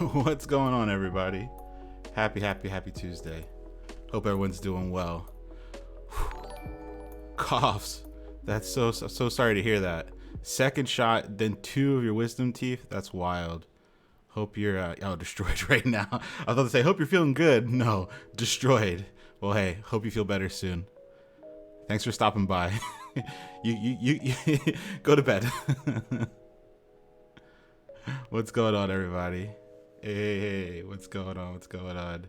What's going on, everybody? Happy Tuesday. Hope everyone's doing well. Coughs. That's so sorry to hear that. Second shot, then two of your wisdom teeth. That's wild. Hope you're destroyed right now. I was about to say, hope you're feeling good. No, destroyed. Well, hey, hope you feel better soon. Thanks for stopping by. you go to bed. What's going on, everybody? Hey, what's going on? What's going on?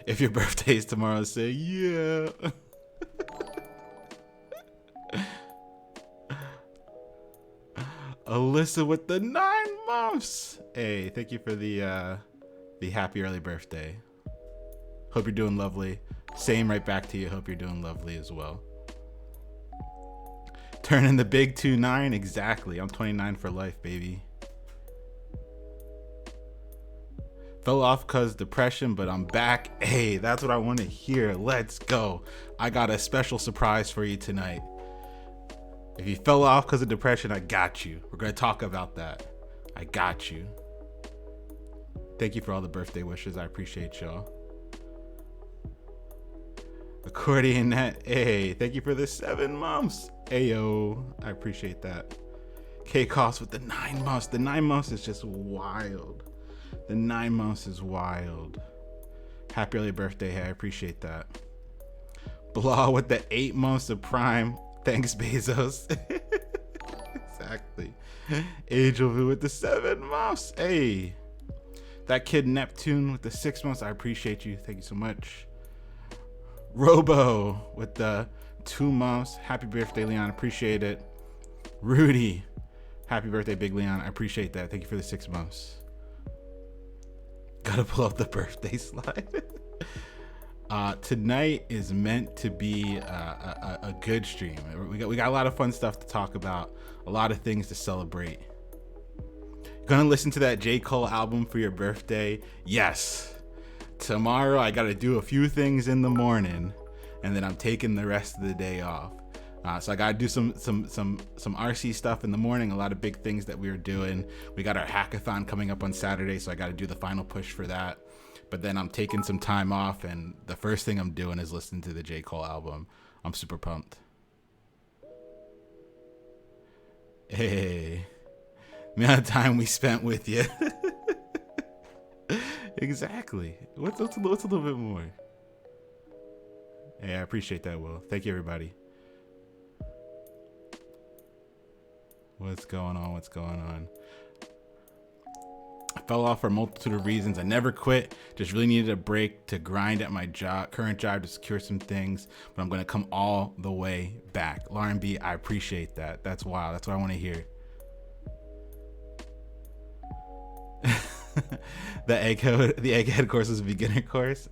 If your birthday is tomorrow, say yeah. Alyssa with the 9 months. Hey, thank you for the happy early birthday. Hope you're doing lovely. Same right back to you. Hope you're doing lovely as well. Turning the big 2-9. Exactly. I'm 29 for life, baby. Fell off cause depression, but I'm back. Hey, that's what I want to hear. Let's go. I got a special surprise for you tonight. If you fell off because of depression, I got you. We're going to talk about that. I got you. Thank you for all the birthday wishes. I appreciate y'all. Accordion net. Hey, thank you for the 7 months. Ayo, I appreciate that. K-Cost with the 9 months. The 9 months is just wild. The 9 months is wild. Happy early birthday. Hey, I appreciate that. Blah with the 8 months of Prime. Thanks, Bezos. Exactly. Angel Vu with the 7 months. Hey. That kid Neptune with the 6 months. I appreciate you. Thank you so much. Robo with the 2 months. Happy birthday, Leon. Appreciate it. Rudy. Happy birthday, Big Leon. I appreciate that. Thank you for the 6 months. Gotta pull up the birthday slide. Tonight is meant to be a good stream. We got a lot of fun stuff to talk about, a lot of things to celebrate. Gonna listen to that J. Cole album for your birthday? Yes. Tomorrow I gotta do a few things in the morning, and then I'm taking the rest of the day off. So I gotta do some RC stuff in the morning. A lot of big things that we are doing. We got our hackathon coming up on Saturday, so I gotta do the final push for that. But then I'm taking some time off, and the first thing I'm doing is listening to the J. Cole album. I'm super pumped. Hey, the amount of time we spent with you. Exactly. What's a little bit more? Hey, I appreciate that, Will. Thank you, everybody. What's going on? What's going on? I fell off for a multitude of reasons. I never quit. Just really needed a break to grind at my current job to secure some things. But I'm going to come all the way back. Lauren B, I appreciate that. That's wild. That's what I want to hear. The egghead course is a beginner course.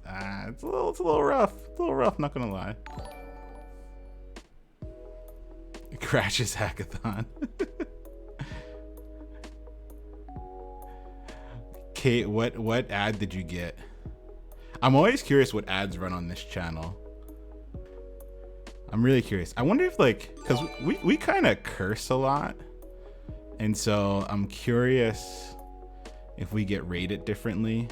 It's a little rough. It's a little rough. Not gonna lie. Crashes hackathon. Kate, what ad did you get? I'm always curious what ads run on this channel. I'm really curious. I wonder if because we kind of curse a lot, and so I'm curious if we get rated differently.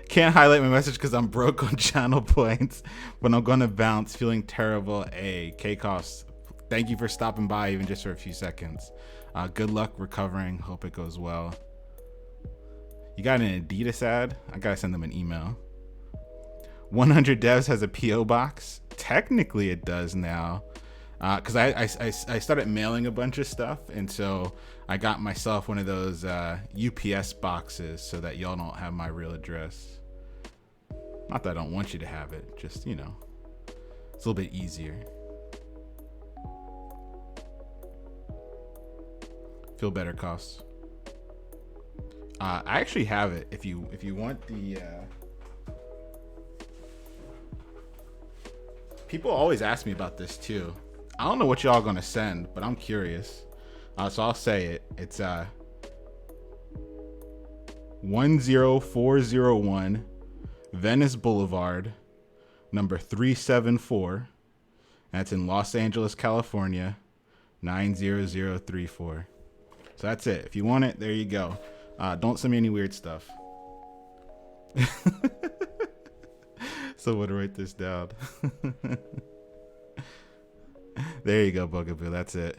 Can't highlight my message because I'm broke on channel points, but I'm gonna bounce. Feeling terrible. Hey, K-Cost, thank you for stopping by even just for a few seconds. Good luck recovering. Hope it goes well. You got an Adidas ad? I gotta send them an email. 100 Devs has a PO box. Technically it does now. Because I started mailing a bunch of stuff, and so I got myself one of those UPS boxes so that y'all don't have my real address. Not that I don't want you to have it, just, it's a little bit easier. Feel better, costs. I actually have it. If you want the people always ask me about this too. I don't know what y'all gonna send, but I'm curious. So I'll say it. It's 10401 Venice Boulevard, number 374. That's in Los Angeles, California, 90034. So that's it. If you want it, there you go. Don't send me any weird stuff. So I'm gonna write this down. There you go, Bugaboo. That's it.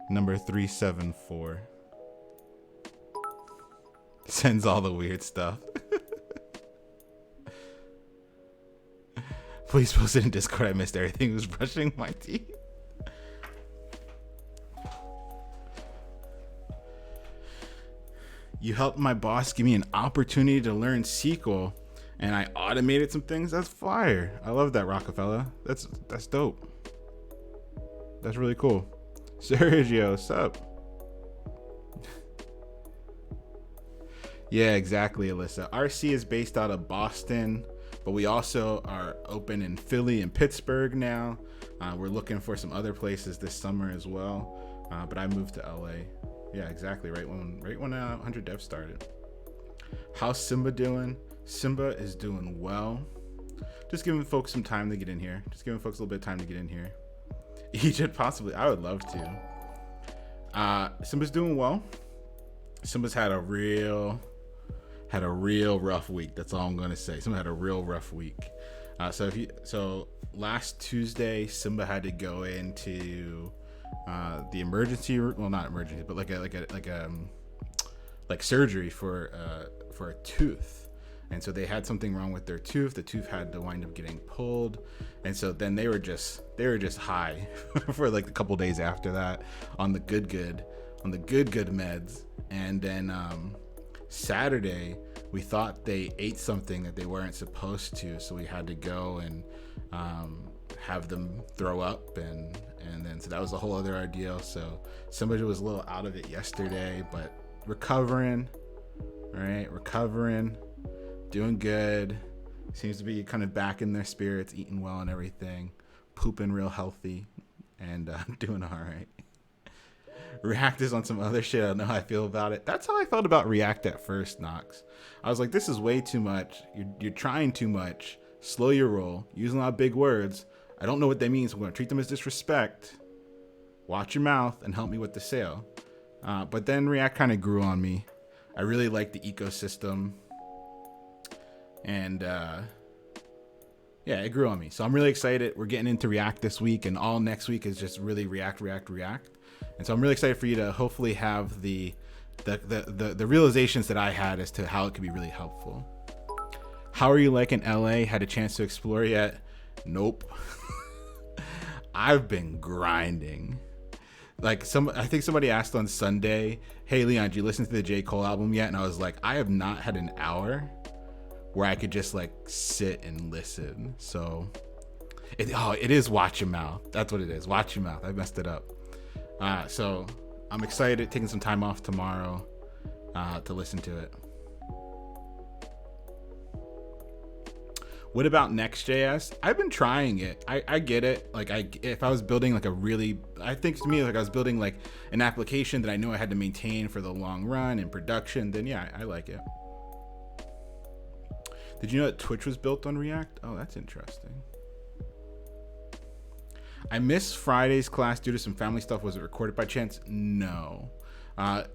Number 374. Sends all the weird stuff. Please post it in Discord. I missed everything. I was brushing my teeth. You helped my boss give me an opportunity to learn SQL, and I automated some things. That's fire. I love that, Rockefeller. That's dope. That's really cool. Sergio, what's up? Yeah, exactly, Alyssa. RC is based out of Boston, but we also are open in Philly and Pittsburgh now. We're looking for some other places this summer as well. But I moved to LA. Yeah, exactly. Right when 100 Dev started. How's Simba doing? Simba is doing well. Just giving folks some time to get in here. Just giving folks a little bit of time to get in here. Egypt, possibly. I would love to. Simba's doing well. Simba's had a real rough week. That's all I'm gonna say. Simba had a real rough week. So last Tuesday, Simba had to go into the emergency room. Well, not emergency, but like surgery for a tooth. And so they had something wrong with their tooth. The tooth had to wind up getting pulled. And so then they were just high for like a couple days after that on the good meds. And then Saturday, we thought they ate something that they weren't supposed to. So we had to go and have them throw up. And then so that was a whole other ordeal. So somebody was a little out of it yesterday, but recovering, right? Recovering. Doing good. Seems to be kind of back in their spirits, eating well and everything, pooping real healthy, and doing all right. React is on some other shit. I don't know how I feel about it. That's how I felt about React at first, Knox. I was like, this is way too much. You're trying too much. Slow your roll. Using a lot of big words. I don't know what that means. I'm going to treat them as disrespect. Watch your mouth and help me with the sale. But then React kind of grew on me. I really like the ecosystem. And yeah, it grew on me. So I'm really excited. We're getting into React this week, and all next week is just really React. And so I'm really excited for you to hopefully have the realizations that I had as to how it could be really helpful. How are you liking LA? Had a chance to explore yet? Nope. I've been grinding. I think somebody asked on Sunday, hey Leon, did you listen to the J. Cole album yet? And I was like, I have not had an hour where I could just like sit and listen. So it is Watch Your Mouth. That's what it is. Watch Your Mouth. I messed it up. So I'm excited, taking some time off tomorrow to listen to it. What about Next.js? I've been trying it. I get it. If I was building like I think to me, like I was building like an application that I knew I had to maintain for the long run in production, then yeah, I like it. Did you know that Twitch was built on React? Oh, that's interesting. I missed Friday's class due to some family stuff. Was it recorded by chance? No.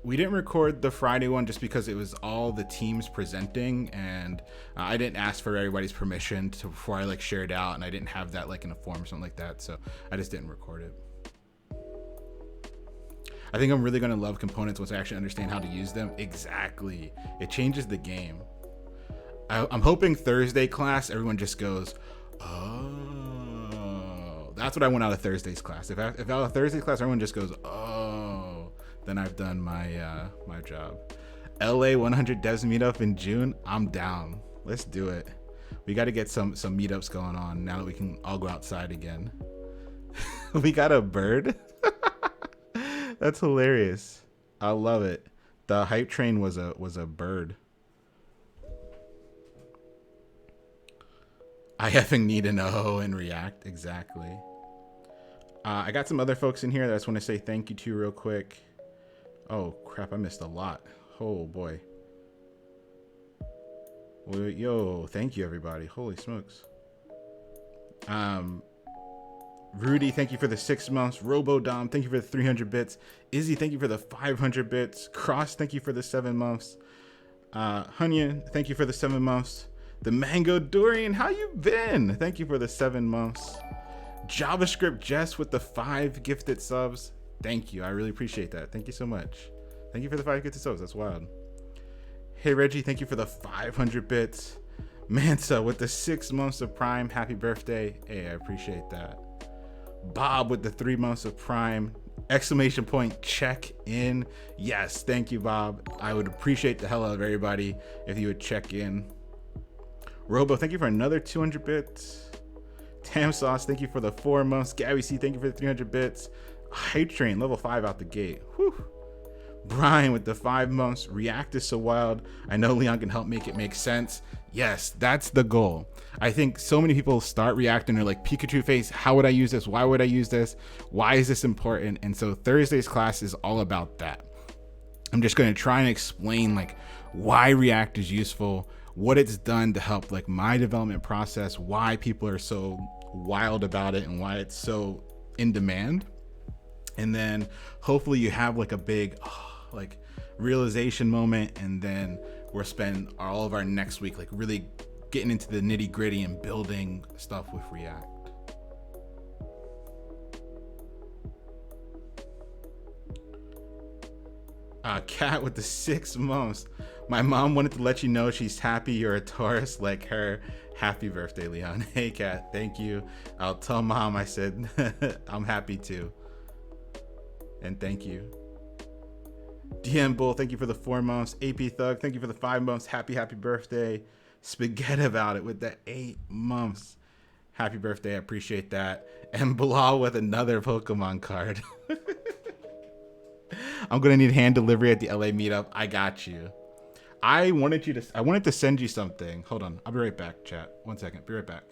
We didn't record the Friday one just because it was all the teams presenting, and I didn't ask for everybody's permission before I like shared out, and I didn't have that like in a form or something like that, so I just didn't record it. I think I'm really going to love components once I actually understand how to use them. Exactly. It changes the game. I'm hoping Thursday class, everyone just goes, oh. That's what I want out of Thursday's class. If out of Thursday's class, everyone just goes, oh, then I've done my job. LA 100 Devs meetup in June. I'm down. Let's do it. We got to get some meetups going on now that we can all go outside again. We got a bird. That's hilarious. I love it. The hype train was a bird. I effing need to know in React. Exactly. I got some other folks in here that I just want to say thank you to real quick. Oh, crap. I missed a lot. Oh, boy. Yo, thank you, everybody. Holy smokes. Rudy, thank you for the 6 months. Robodom, thank you for the 300 bits. Izzy, thank you for the 500 bits. Cross, thank you for the 7 months. Hunyan, thank you for the 7 months. The Mango Dorian, how you been? Thank you for the 7 months. JavaScript Jess with the 5 gifted subs. Thank you. I really appreciate that. Thank you so much. Thank you for the 5 gifted subs. That's wild. Hey Reggie, thank you for the 500 bits. Mansa with the 6 months of Prime. Happy birthday. Hey, I appreciate that. Bob with the 3 months of Prime. Exclamation point, check in. Yes, thank you, Bob. I would appreciate the hell out of everybody if you would check in. Robo, thank you for another 200 bits. Tam Sauce, thank you for the 4 months. Gabby C, thank you for the 300 bits. Hype Train, level 5 out the gate. Whew. Brian with the 5 months. React is so wild. I know Leon can help make it make sense. Yes, that's the goal. I think so many people start React and they're like, Pikachu face, how would I use this? Why would I use this? Why is this important? And so Thursday's class is all about that. I'm just going to try and explain like why React is useful, what it's done to help like my development process, why people are so wild about it and why it's so in demand. And then hopefully you have like a big like realization moment, and then we'll spend all of our next week like really getting into the nitty gritty and building stuff with React. Kat with the 6 months. My mom wanted to let you know she's happy you're a Taurus like her. Happy birthday, Leon. Hey Kat, thank you. I'll tell mom I said I'm happy too. And thank you. DM Bull, thank you for the 4 months. AP Thug, thank you for the 5 months. Happy birthday. Spaghetti about it with the 8 months. Happy birthday, I appreciate that. And Bilal with another Pokemon card. I'm gonna need hand delivery at the LA meetup. I got you. I wanted to send you something. Hold on, I'll be right back, chat. 1 second, be right back.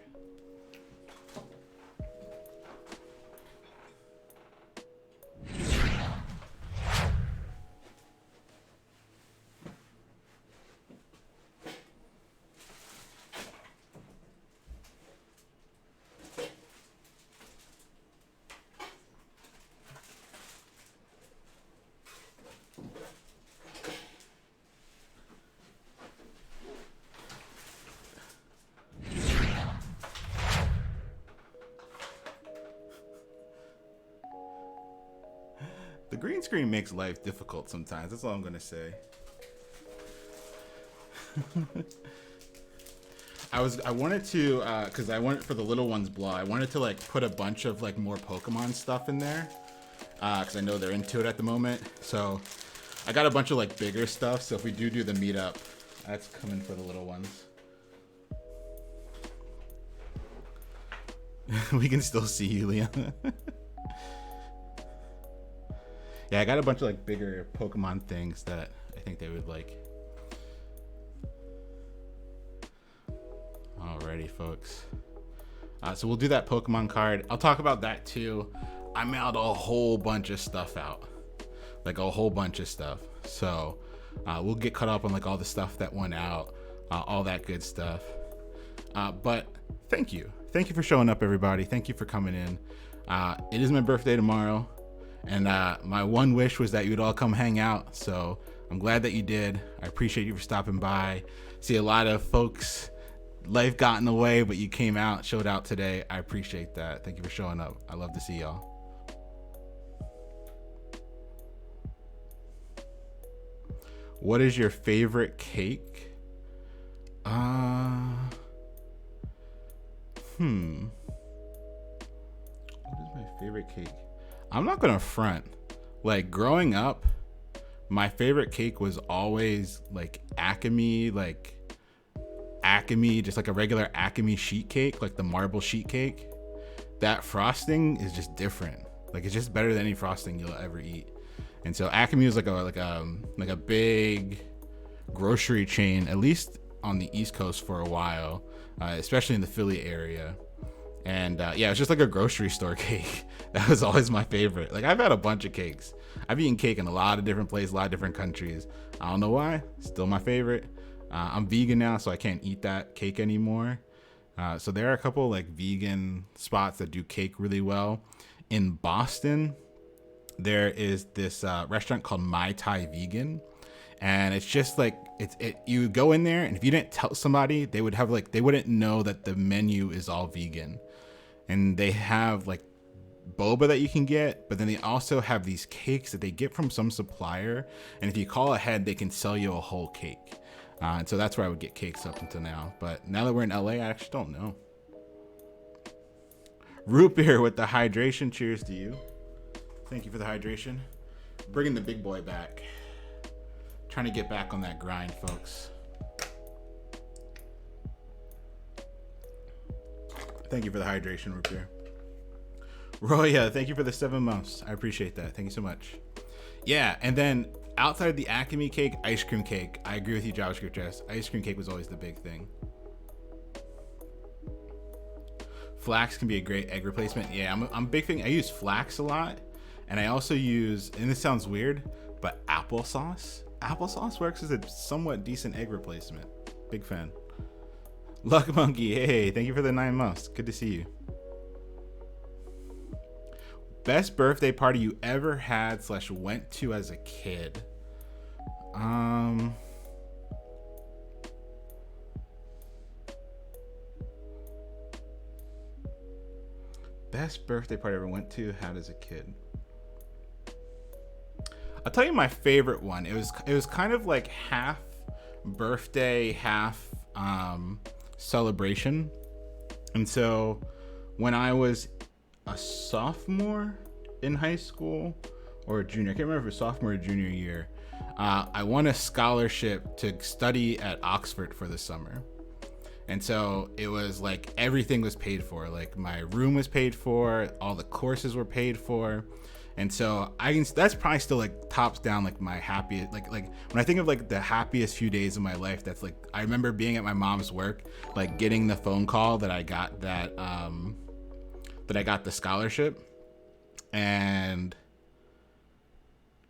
The green screen makes life difficult sometimes. That's all I'm gonna say. I wanted to, cause I wanted for the little ones blog, I wanted to like put a bunch of like more Pokemon stuff in there, cause I know they're into it at the moment. So I got a bunch of like bigger stuff. So if we do the meetup, that's coming for the little ones. We can still see you, Leon. Yeah, I got a bunch of like bigger Pokemon things that I think they would like. Alrighty, folks. So we'll do that Pokemon card. I'll talk about that too. I mailed a whole bunch of stuff out, like a whole bunch of stuff. So we'll get caught up on like all the stuff that went out, all that good stuff. But thank you for showing up, everybody. Thank you for coming in. It is my birthday tomorrow. And my one wish was that you'd all come hang out. So I'm glad that you did. I appreciate you for stopping by. See a lot of folks, life got in the way, but you came out, showed out today. I appreciate that. Thank you for showing up. I love to see y'all. What is your favorite cake? What is my favorite cake? I'm not gonna front. Like growing up, my favorite cake was always like Acme, just like a regular Acme sheet cake, like the marble sheet cake. That frosting is just different. Like it's just better than any frosting you'll ever eat. And so Acme was like a big grocery chain, at least on the East Coast for a while, especially in the Philly area. And yeah, it's just like a grocery store cake. That was always my favorite. Like I've had a bunch of cakes. I've eaten cake in a lot of different places, a lot of different countries. I don't know why, still my favorite. I'm vegan now, so I can't eat that cake anymore. So there are a couple like vegan spots that do cake really well. In Boston, there is this restaurant called My Thai Vegan, and it's just like you go in there, and if you didn't tell somebody, they wouldn't know that the menu is all vegan. And they have like boba that you can get, but then they also have these cakes that they get from some supplier, and if you call ahead, they can sell you a whole cake. And so that's where I would get cakes up until now, but now that we're in LA, I actually don't know. Root beer with the hydration. Cheers to you. Thank you for the hydration. Bringing the big boy back. Trying to get back on that grind, folks. Thank you for the hydration, root beer. Roya, thank you for the 7 months. I appreciate that. Thank you so much. Yeah, and then outside of the Acme cake, ice cream cake. I agree with you, JavaScript Jess. Ice cream cake was always the big thing. Flax can be a great egg replacement. Yeah, I'm a big thing. I use flax a lot, and I also use, and this sounds weird, but applesauce. Applesauce works as a somewhat decent egg replacement. Big fan. Luck Monkey, hey, thank you for the 9 months. Good to see you. Best birthday party you ever had / went to as a kid. Best birthday party I ever went to, had as a kid. I'll tell you my favorite one. It was kind of like half birthday, half celebration. And so when I was a sophomore in high school or a junior, I can't remember if it was sophomore or junior year, I won a scholarship to study at Oxford for the summer. And so it was like everything was paid for. Like my room was paid for, all the courses were paid for. And so that's probably still like tops down like my happiest, like when I think of like the happiest few days of my life, that's like, I remember being at my mom's work, like getting the phone call that I got that I got the scholarship. And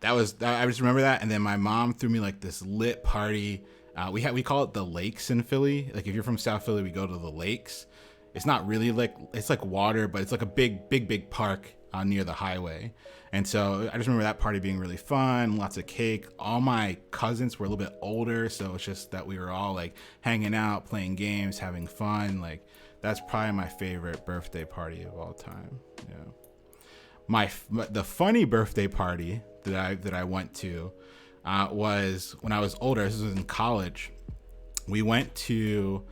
I just remember that. And then my mom threw me like this lit party. We call it the lakes in Philly. Like if you're from South Philly, we go to the lakes. It's not really like, it's like water, but it's like a big park near the highway. And so I just remember that party being really fun, lots of cake. All my cousins were a little bit older, so it's just that we were all like hanging out, playing games, having fun. Like that's probably my favorite birthday party of all time. Yeah. The funny birthday party that I went to was when I was older. This was in college. We went to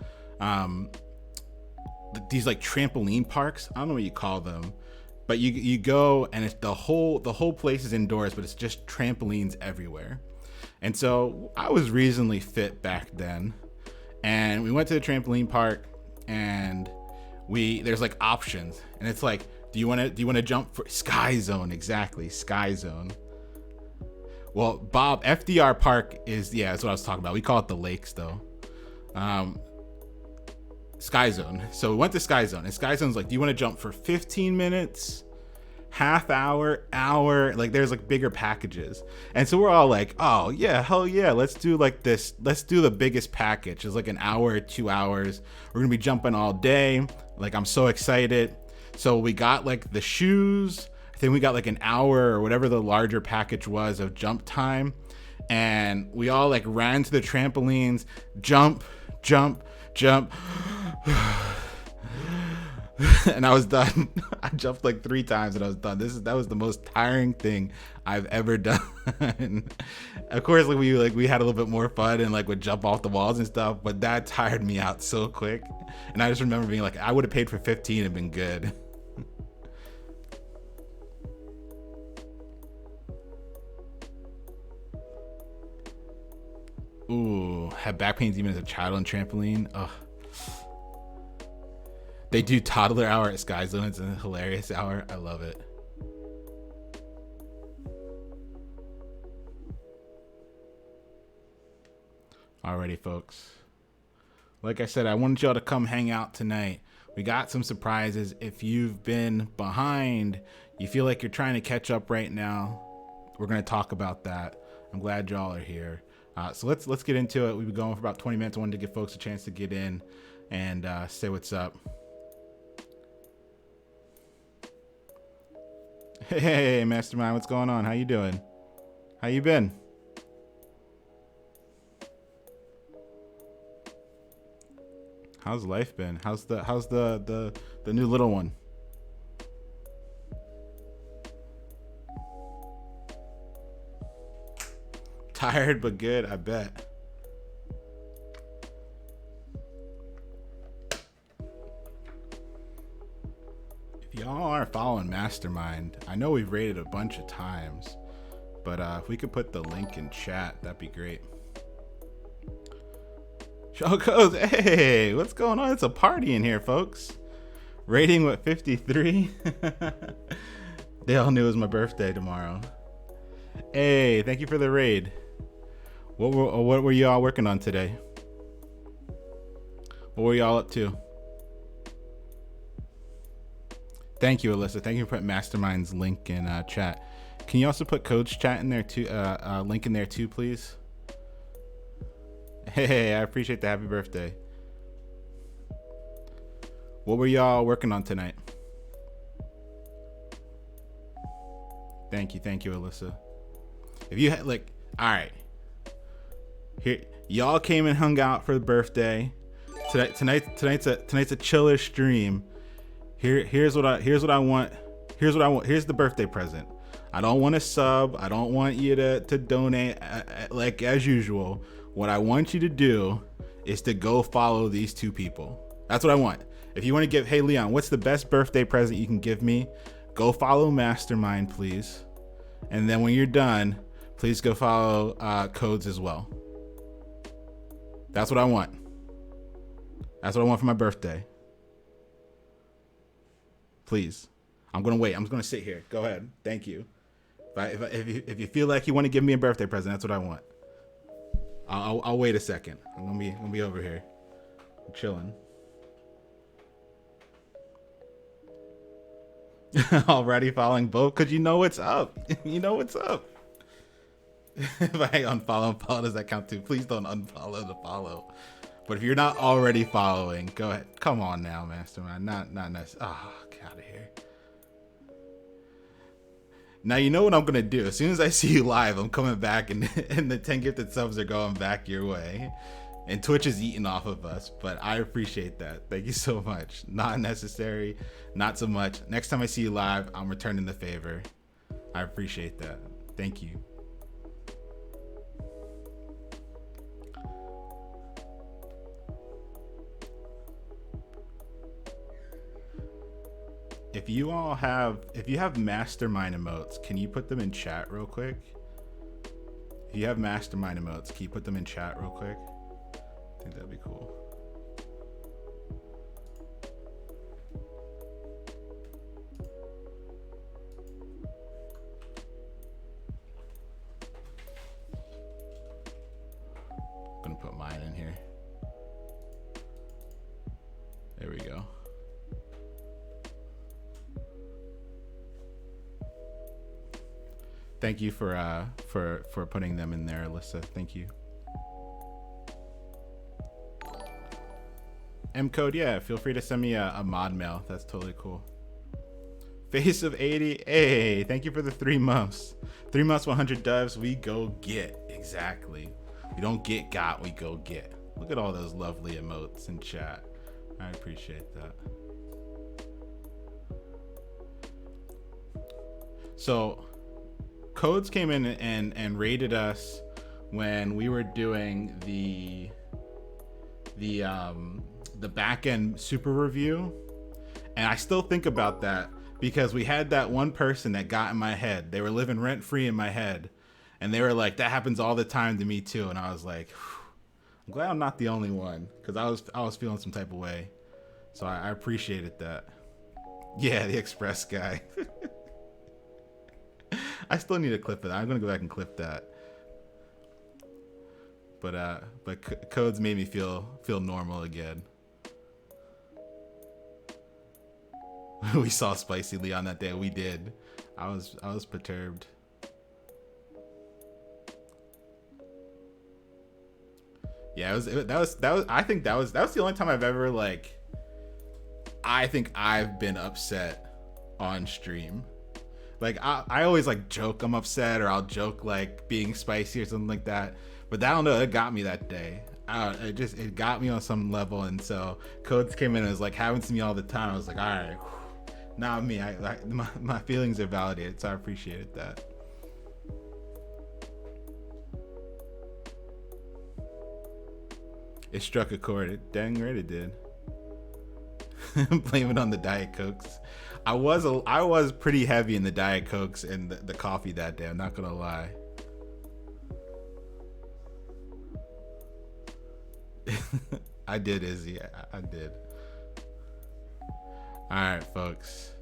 these like trampoline parks. I don't know what you call them, but you go and it's the whole place is indoors, but it's just trampolines everywhere. And so I was reasonably fit back then, and we went to the trampoline park, and there's like options, and it's like, do you want to jump for Sky Zone? Exactly, Sky Zone. Well, Bob, FDR Park that's what I was talking about. We call it the lakes though. Sky Zone. So we went to Sky Zone, and Sky Zone's like, do you want to jump for 15 minutes, half hour? Like there's like bigger packages. And so we're all like, oh yeah, hell yeah, let's do like this. Let's do the biggest package. It's like an hour or 2 hours. We're gonna be jumping all day. Like I'm so excited. So we got like the shoes. I think we got like an hour or whatever the larger package was of jump time. And we all like ran to the trampolines, jump. And I was done. I jumped like 3 times and I was done. That was the most tiring thing I've ever done. Of course, like we had a little bit more fun and like would jump off the walls and stuff, but that tired me out so quick. And I just remember being like, I would have paid for 15 and been good. Ooh, had back pains even as a child on trampoline. Ugh. They do toddler hour at Sky Zone. It's a hilarious hour. I love it. Alrighty, folks. Like I said, I wanted y'all to come hang out tonight. We got some surprises. If you've been behind, you feel like you're trying to catch up right now, we're going to talk about that. I'm glad y'all are here. So let's get into it. We've been going for about 20 minutes. I wanted to give folks a chance to get in. and say what's up. Hey, Mastermind, what's going on? How you doing? How you been? How's life been? How's the new little one? Tired but good, I bet. If y'all aren't following Mastermind, I know we've rated a bunch of times, but if we could put the link in chat, that'd be great. Show goes, hey, what's going on? It's a party in here, folks. Rating what, 53? They all knew it was my birthday tomorrow. Hey, thank you for the raid. What were you all working on today? What were y'all up to? Thank you, Alyssa. Thank you for putting Mastermind's link in chat. Can you also put Code's chat in there too? Link in there too, please. Hey, I appreciate the happy birthday. What were y'all working on tonight? Thank you, Alyssa. If you had like, all right, here y'all came and hung out for the birthday. Tonight's a chiller stream. Here's what I want. Here's the birthday present. I don't want to sub. I don't want you to donate like as usual. What I want you to do is to go follow these two people. That's what I want. If you want to give, hey Leon, what's the best birthday present you can give me? Go follow Mastermind, please. And then when you're done, please go follow Codes as well. That's what I want. That's what I want for my birthday. Please. I'm going to wait. I'm just going to sit here. Go ahead. Thank you. If you feel like you want to give me a birthday present, that's what I want. I'll wait a second. I'm gonna be over here. I'm chilling. Already following both because you know what's up. You know what's up. If I unfollow, does that count too? Please don't unfollow the follow. But if you're not already following, go ahead. Come on now, Mastermind. Not nice. Oh, get out of here. Now you know what I'm gonna do. As soon as I see you live, I'm coming back, and the 10 gifted subs are going back your way. And Twitch is eating off of us, but I appreciate that. Thank you so much. Not necessary, not so much. Next time I see you live, I'm returning the favor. I appreciate that. Thank you. If you have Mastermind emotes, can you put them in chat real quick? If you have Mastermind emotes, can you put them in chat real quick? I think that'd be cool. I'm gonna put mine in here. There we go. Thank you for putting them in there, Alyssa. Thank you. M code, yeah. Feel free to send me a mod mail. That's totally cool. Face of 80. Hey, thank you for the 3 months. 3 months, 100 doves. We go get. Exactly. We don't get got. We go get. Look at all those lovely emotes in chat. I appreciate that. So, Codes came in and rated us when we were doing the backend super review, and I still think about that because we had that one person that got in my head. They were living rent free in my head, and they were like, "That happens all the time to me too." And I was like, "I'm glad I'm not the only one," because I was feeling some type of way. So I appreciated that. Yeah, the Express guy. I still need to clip it. I'm gonna go back and clip that. But Codes made me feel normal again. We saw Spicy Leon that day. We did. I was perturbed. Yeah, that was I think that was the only time I've ever like I think I've been upset on stream. Like I always like joke I'm upset, or I'll joke like being spicy or something like that. But I don't know, it got me that day. It got me on some level, and so Codes came in and was like happens to me all the time. I was like, all right, not me. My feelings are validated, so I appreciated that. It struck a chord. It dang right it did. Blame it on the Diet Cokes. I was pretty heavy in the Diet Cokes and the coffee that day. I'm not gonna lie. I did, Izzy. I did. All right, folks.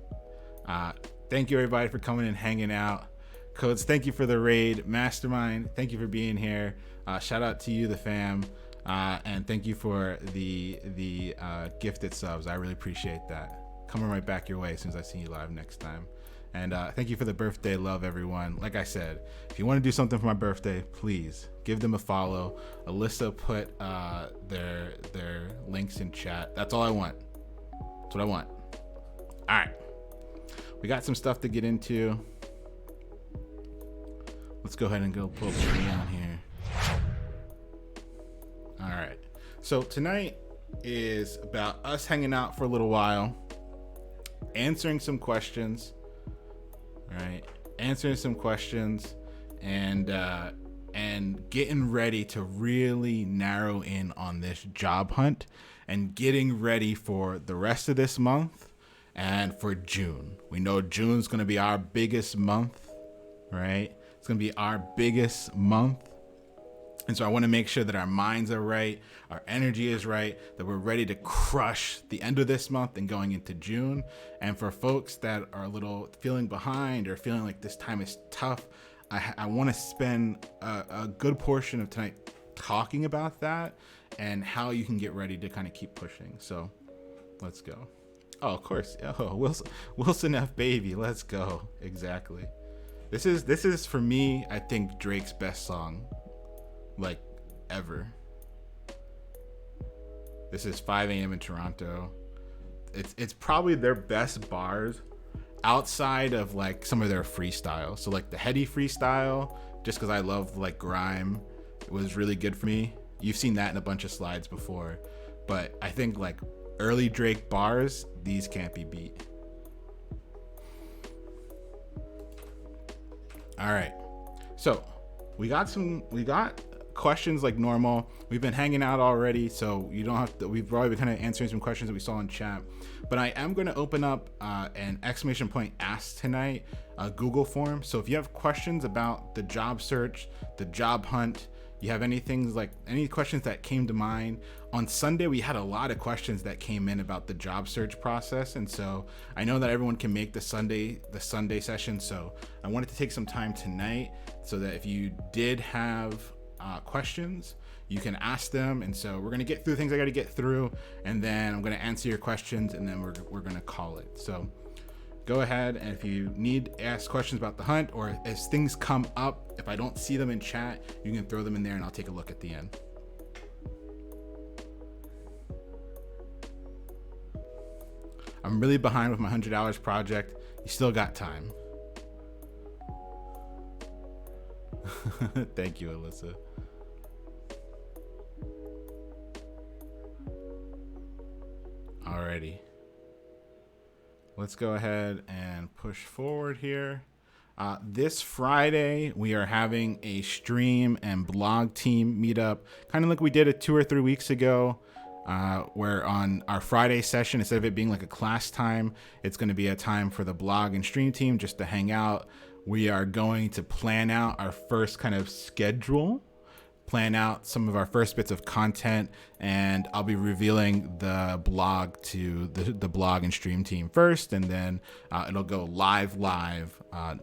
Thank you everybody for coming and hanging out. Codes, thank you for the raid. Mastermind, thank you for being here. Shout out to you, the fam. And thank you for the gifted subs. I really appreciate that. Coming right back your way as soon as I see you live next time. And thank you for the birthday love, everyone. Like I said, if you want to do something for my birthday, please give them a follow. Alyssa put their links in chat. That's all I want. That's what I want. All right. We got some stuff to get into. Let's go ahead and go pull up the on here. All right. So tonight is about us hanging out for a little while, answering some questions. All right. Answering some questions and getting ready to really narrow in on this job hunt and getting ready for the rest of this month and for June. We know June's going to be our biggest month, right? It's going to be our biggest month. And so I want to make sure that our minds are right, our energy is right, that we're ready to crush the end of this month and going into June. And for folks that are a little feeling behind or feeling like this time is tough, I want to spend a good portion of tonight talking about that and how you can get ready to kind of keep pushing. So let's go. Oh, of course. Oh, Wilson F. Baby. Let's go. Exactly. This is for me, I think, Drake's best song. Like ever. This is 5 a.m. in Toronto. It's probably their best bars outside of like some of their freestyle. So like the heady freestyle, just because I love like grime, it was really good for me. You've seen that in a bunch of slides before, but I think like early Drake bars, these can't be beat. All right, so we got questions like normal. We've been hanging out already, so you don't have to. We've already been kind of answering some questions that we saw in chat, but I am going to open up an exclamation point ask tonight Google form. So if you have questions about the job search, the job hunt, you have any questions that came to mind on Sunday, we had a lot of questions that came in about the job search process, and so I know that everyone can make the Sunday session. So I wanted to take some time tonight so that if you did have questions, you can ask them. And so we're going to get through things I got to get through, and then I'm going to answer your questions, and then we're going to call it. So go ahead, and if you need to ask questions about the hunt, or as things come up, if I don't see them in chat, you can throw them in there and I'll take a look at the end. I'm really behind with my $100 project. You still got time. Thank you, Alyssa. Alrighty. Let's go ahead and push forward here. This Friday, we are having a stream and blog team meetup, kind of like we did it 2 or 3 weeks ago, where on our Friday session, instead of it being like a class time, it's going to be a time for the blog and stream team just to hang out. We are going to plan out our first kind of schedule, plan out some of our first bits of content, and I'll be revealing the blog to the blog and stream team first, and then it'll go live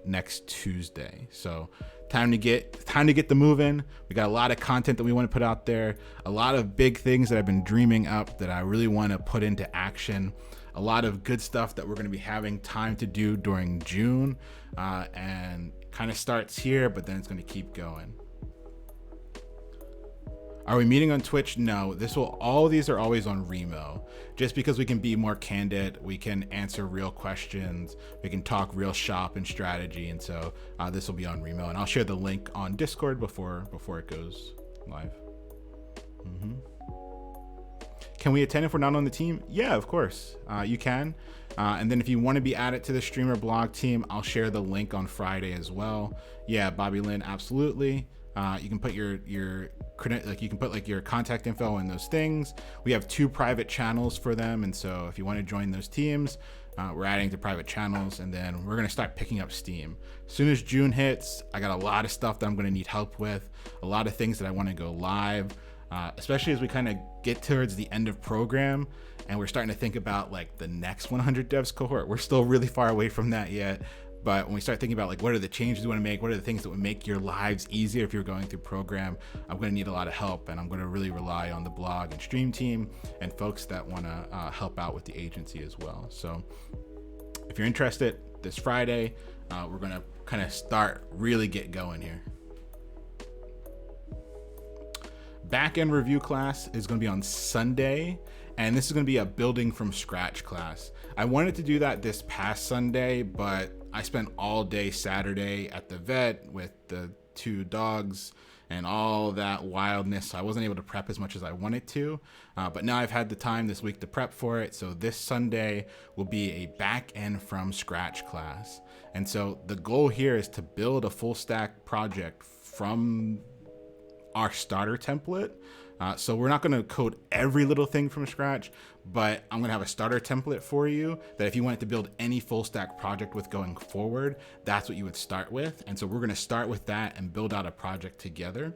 next Tuesday. So time to get the move in. We got a lot of content that we want to put out there, a lot of big things that I've been dreaming up that I really want to put into action, a lot of good stuff that we're going to be having time to do during June, and kind of starts here, but then it's going to keep going. Are we meeting on Twitch? No. All of these are always on Remo, just because we can be more candid. We can answer real questions. We can talk real shop and strategy. And so this will be on Remo, and I'll share the link on Discord before it goes live. Can we attend if we're not on the team? Yeah, of course. You can. And then if you want to be added to the streamer blog team, I'll share the link on Friday as well. Yeah, Bobby Lynn, absolutely. You can put your contact info in those things. We have 2 private channels for them, and so if you want to join those teams, we're adding to private channels, and then we're going to start picking up steam. As soon as June hits, I got a lot of stuff that I'm going to need help with, a lot of things that I want to go live, especially as we kind of get towards the end of program and we're starting to think about like the next 100 devs cohort. We're still really far away from that yet. But when we start thinking about like what are the changes we want to make, what are the things that would make your lives easier if you're going through program, I'm going to need a lot of help, and I'm going to really rely on the blog and stream team and folks that want to help out with the agency as well. So if you're interested, this Friday, we're going to kind of really get going here. Backend review class is going to be on Sunday, and this is going to be a building from scratch class. I wanted to do that this past Sunday, but I spent all day Saturday at the vet with the 2 dogs and all that wildness. So I wasn't able to prep as much as I wanted to, but now I've had the time this week to prep for it. So this Sunday will be a backend from scratch class. And so the goal here is to build a full stack project from our starter template. So we're not going to code every little thing from scratch, but I'm going to have a starter template for you that if you wanted to build any full stack project with going forward, that's what you would start with. And so we're going to start with that and build out a project together.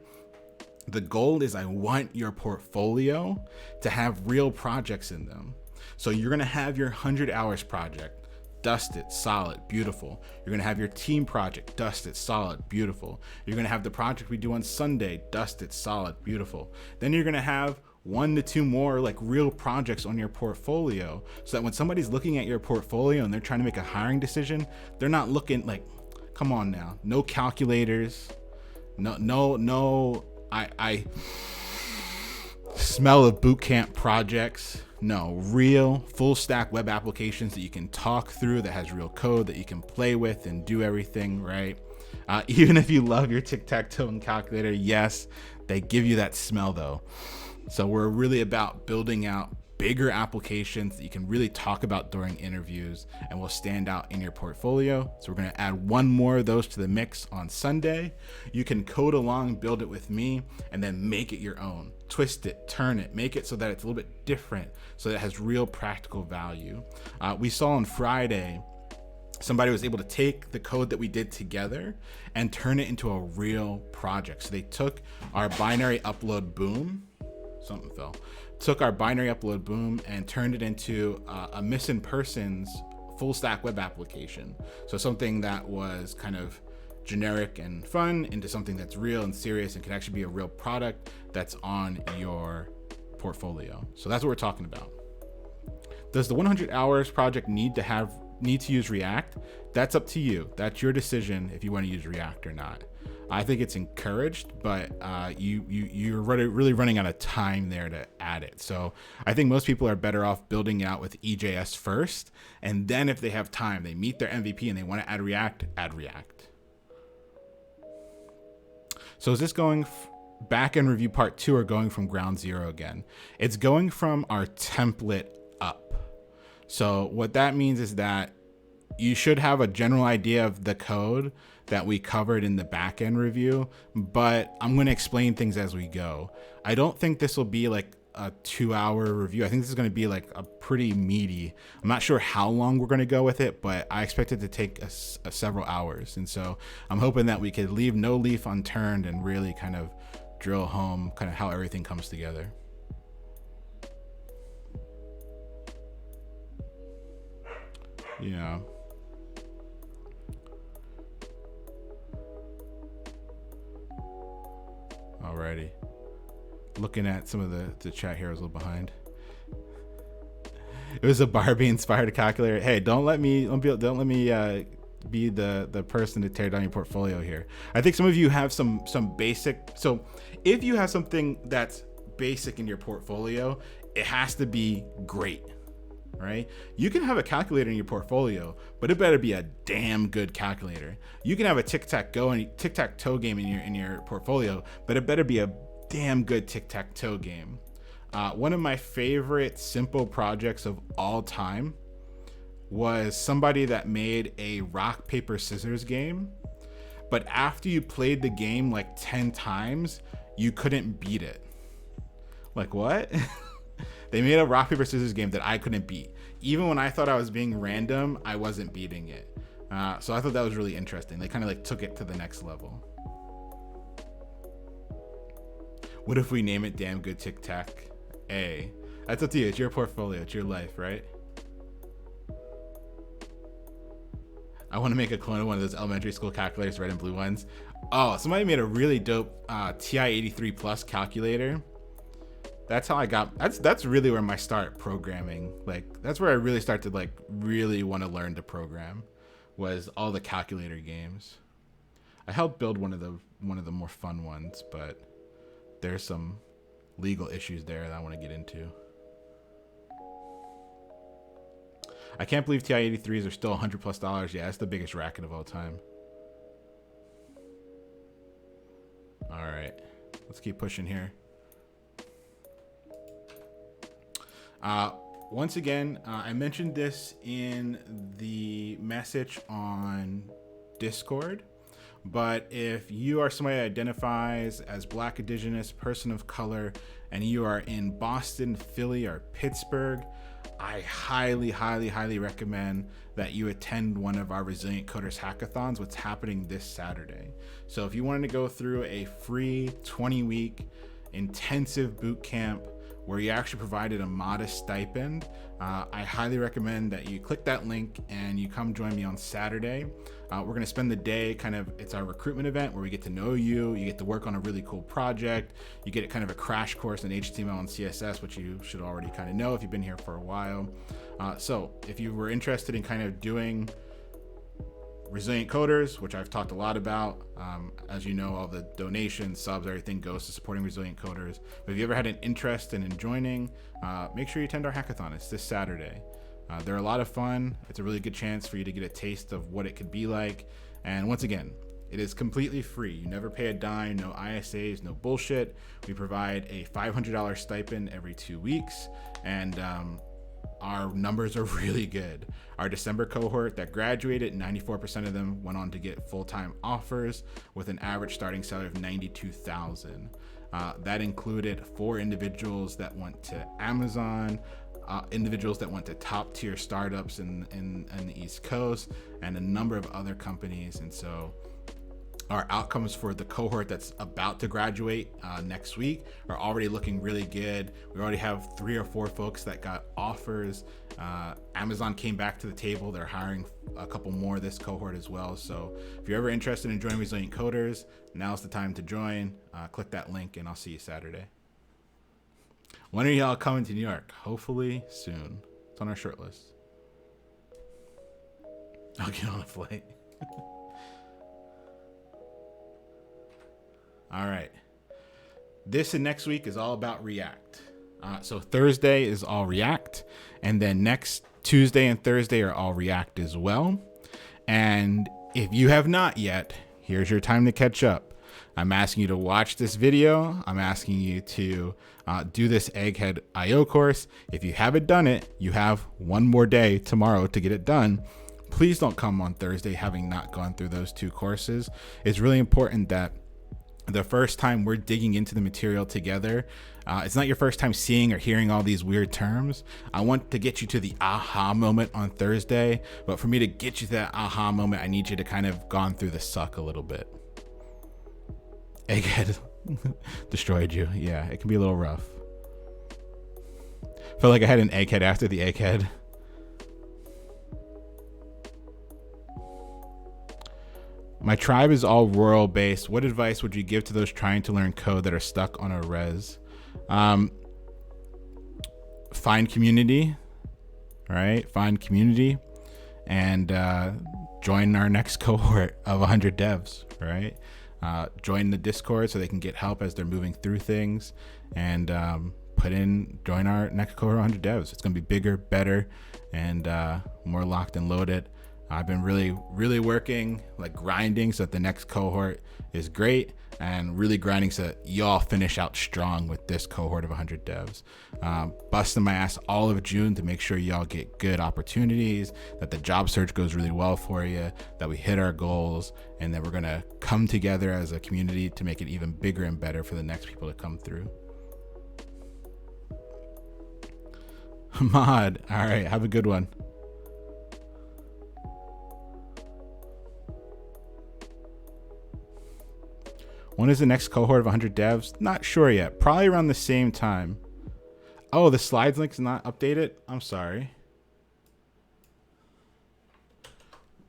The goal is I want your portfolio to have real projects in them. So you're going to have your 100 hours project. Dust it, solid, beautiful. You're gonna have your team project, dust it, solid, beautiful. You're gonna have the project we do on Sunday, dust it, solid, beautiful. Then you're gonna have 1 to 2 more like real projects on your portfolio, so that when somebody's looking at your portfolio and they're trying to make a hiring decision, they're not looking like, come on now, no calculators, I smell of bootcamp projects. No, real full stack web applications that you can talk through, that has real code that you can play with and do everything right. Even if you love your tic-tac-toe and calculator, yes, they give you that smell though. So we're really about building out bigger applications that you can really talk about during interviews and will stand out in your portfolio. So we're going to add 1 more of those to the mix on Sunday. You can code along, build it with me, and then make it your own. Twist it, turn it, make it so that it's a little bit different, so that it has real practical value. We saw on Friday, somebody was able to take the code that we did together and turn it into a real project. So they took our binary upload boom, took our binary upload boom and turned it into a missing persons full stack web application. So something that was kind of generic and fun into something that's real and serious and can actually be a real product that's on your portfolio. So that's what we're talking about. Does the 100 hours project need to use React? That's up to you. That's your decision if you want to use React or not. I think it's encouraged, but you're really running out of time there to add it. So I think most people are better off building out with EJS first, and then if they have time, they meet their MVP and they want to add React, add React. So is this going backend review part 2 or going from ground zero again? It's going from our template up. So what that means is that you should have a general idea of the code that we covered in the backend review, but I'm going to explain things as we go. I don't think this will be like a 2-hour review. I think this is going to be like a pretty meaty. I'm not sure how long we're going to go with it, but I expect it to take several hours. And so I'm hoping that we could leave no leaf unturned and really kind of drill home kind of how everything comes together. Yeah. Alrighty. Looking at some of the chat here, I was a little behind. It was a Barbie inspired calculator. Hey, don't let me be the person to tear down your portfolio here. I think some of you have some basic. So if you have something that's basic in your portfolio, it has to be great, right? You can have a calculator in your portfolio, but it better be a damn good calculator. You can have a tic-tac-toe game in your portfolio, but it better be a damn good tic-tac-toe game. One of my favorite simple projects of all time was somebody that made a rock, paper, scissors game, but after you played the game like 10 times, you couldn't beat it. Like, what? They made a rock, paper, scissors game that I couldn't beat. Even when I thought I was being random, I wasn't beating it. So I thought that was really interesting. They kind of like took it to the next level. What if we name it Damn Good Tic Tac A? That's up to you. It's your portfolio. It's your life, right? I want to make a clone of one of those elementary school calculators, red and blue ones. Oh, somebody made a really dope TI-83 Plus calculator. That's how I got, that's really where my start programming, like that's where I really started to like really want to learn to program, was all the calculator games. I helped build one of the more fun ones, but there's some legal issues there that I want to get into. I can't believe TI-83s are still $100+. Yeah, that's the biggest racket of all time. All right, let's keep pushing here. Once again, I mentioned this in the message on Discord, but if you are somebody that identifies as Black, Indigenous, person of color, and you are in Boston, Philly, or Pittsburgh, I highly, highly, highly recommend that you attend one of our Resilient Coders Hackathons, what's happening this Saturday. So if you wanted to go through a free 20-week intensive boot camp where you actually provided a modest stipend, I highly recommend that you click that link and you come join me on Saturday. We're gonna spend the day it's our recruitment event where we get to know you, you get to work on a really cool project, you get kind of a crash course in HTML and CSS, which you should already kind of know if you've been here for a while. So if you were interested in kind of doing Resilient Coders, which I've talked a lot about, as you know, all the donations, subs, everything goes to supporting Resilient Coders. But if you ever had an interest in joining, make sure you attend our hackathon. It's this Saturday. They're a lot of fun. It's a really good chance for you to get a taste of what it could be like. And once again, it is completely free. You never pay a dime, no ISAs, no bullshit. We provide a $500 stipend every 2 weeks. And our numbers are really good. Our December cohort that graduated, 94% of them went on to get full-time offers with an average starting salary of $92,000. That included 4 individuals that went to Amazon, individuals that went to top-tier startups in the East Coast, and a number of other companies. And so our outcomes for the cohort that's about to graduate next week are already looking really good. We already have 3 or 4 folks that got offers. Amazon came back to the table. They're hiring a couple more this cohort as well. So if you're ever interested in joining Resilient Coders, now's the time to join. Click that link and I'll see you Saturday. When are y'all coming to New York? Hopefully soon. It's on our short list. I'll get on a flight. All right. This and next week is all about React. So Thursday is all React, and then next Tuesday and Thursday are all React as well. And if you have not yet, here's your time to catch up. I'm asking you to watch this video. I'm asking you to do this Egghead IO course. If you haven't done it, you have one more day tomorrow to get it done. Please don't come on Thursday having not gone through those 2 courses. It's really important that the first time we're digging into the material together, it's not your first time seeing or hearing all these weird terms. I want to get you to the aha moment on Thursday, but for me to get you to that aha moment, I need you to kind of gone through the suck a little bit. Egghead destroyed you. Yeah, it can be a little rough. Felt like I had an egghead after the egghead. My tribe is all rural based. What advice would you give to those trying to learn code that are stuck on a res? Find community, right? Find community. and join our next cohort of 100 devs, right? Join the Discord so they can get help as they're moving through things, and join our next cohort of 100 devs. It's going to be bigger, better, and more locked and loaded. I've been really working, like grinding, so that the next cohort is great, and really grinding so that y'all finish out strong with this cohort of 100 devs. Busting my ass all of June to make sure y'all get good opportunities, that the job search goes really well for you, that we hit our goals, and that we're gonna come together as a community to make it even bigger and better for the next people to come through. Ahmad, all right, have a good one. When is the next cohort of 100 devs? Not sure yet. Probably around the same time. Oh, the slides link is not updated? I'm sorry.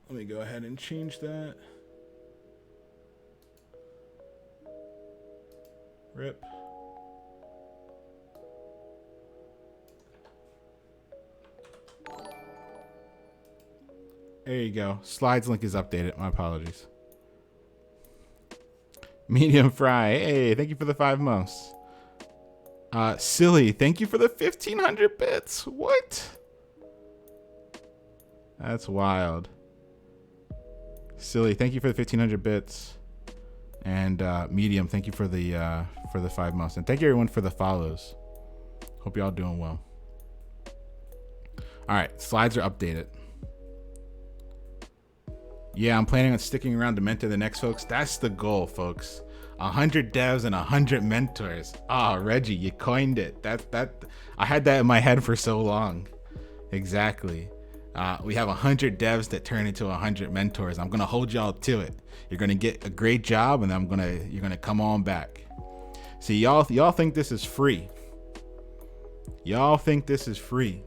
Let me go ahead and change that. Rip. There you go. Slides link is updated. My apologies. Medium Fry, hey, thank you for the 5 months. Silly, thank you for the 1,500 bits. What? That's wild. Silly, thank you for the 1,500 bits. And Medium, thank you for the 5 months. And thank you everyone for the follows. Hope y'all doing well. All right, slides are updated. Yeah, I'm planning on sticking around to mentor the next folks. That's the goal, folks. 100 devs and 100 mentors. Reggie, you coined it. I had that in my head for so long. Exactly. We have 100 devs that turn into 100 mentors. I'm gonna hold y'all to it. You're gonna get a great job, and you're gonna come on back. See, y'all think this is free. Y'all think this is free.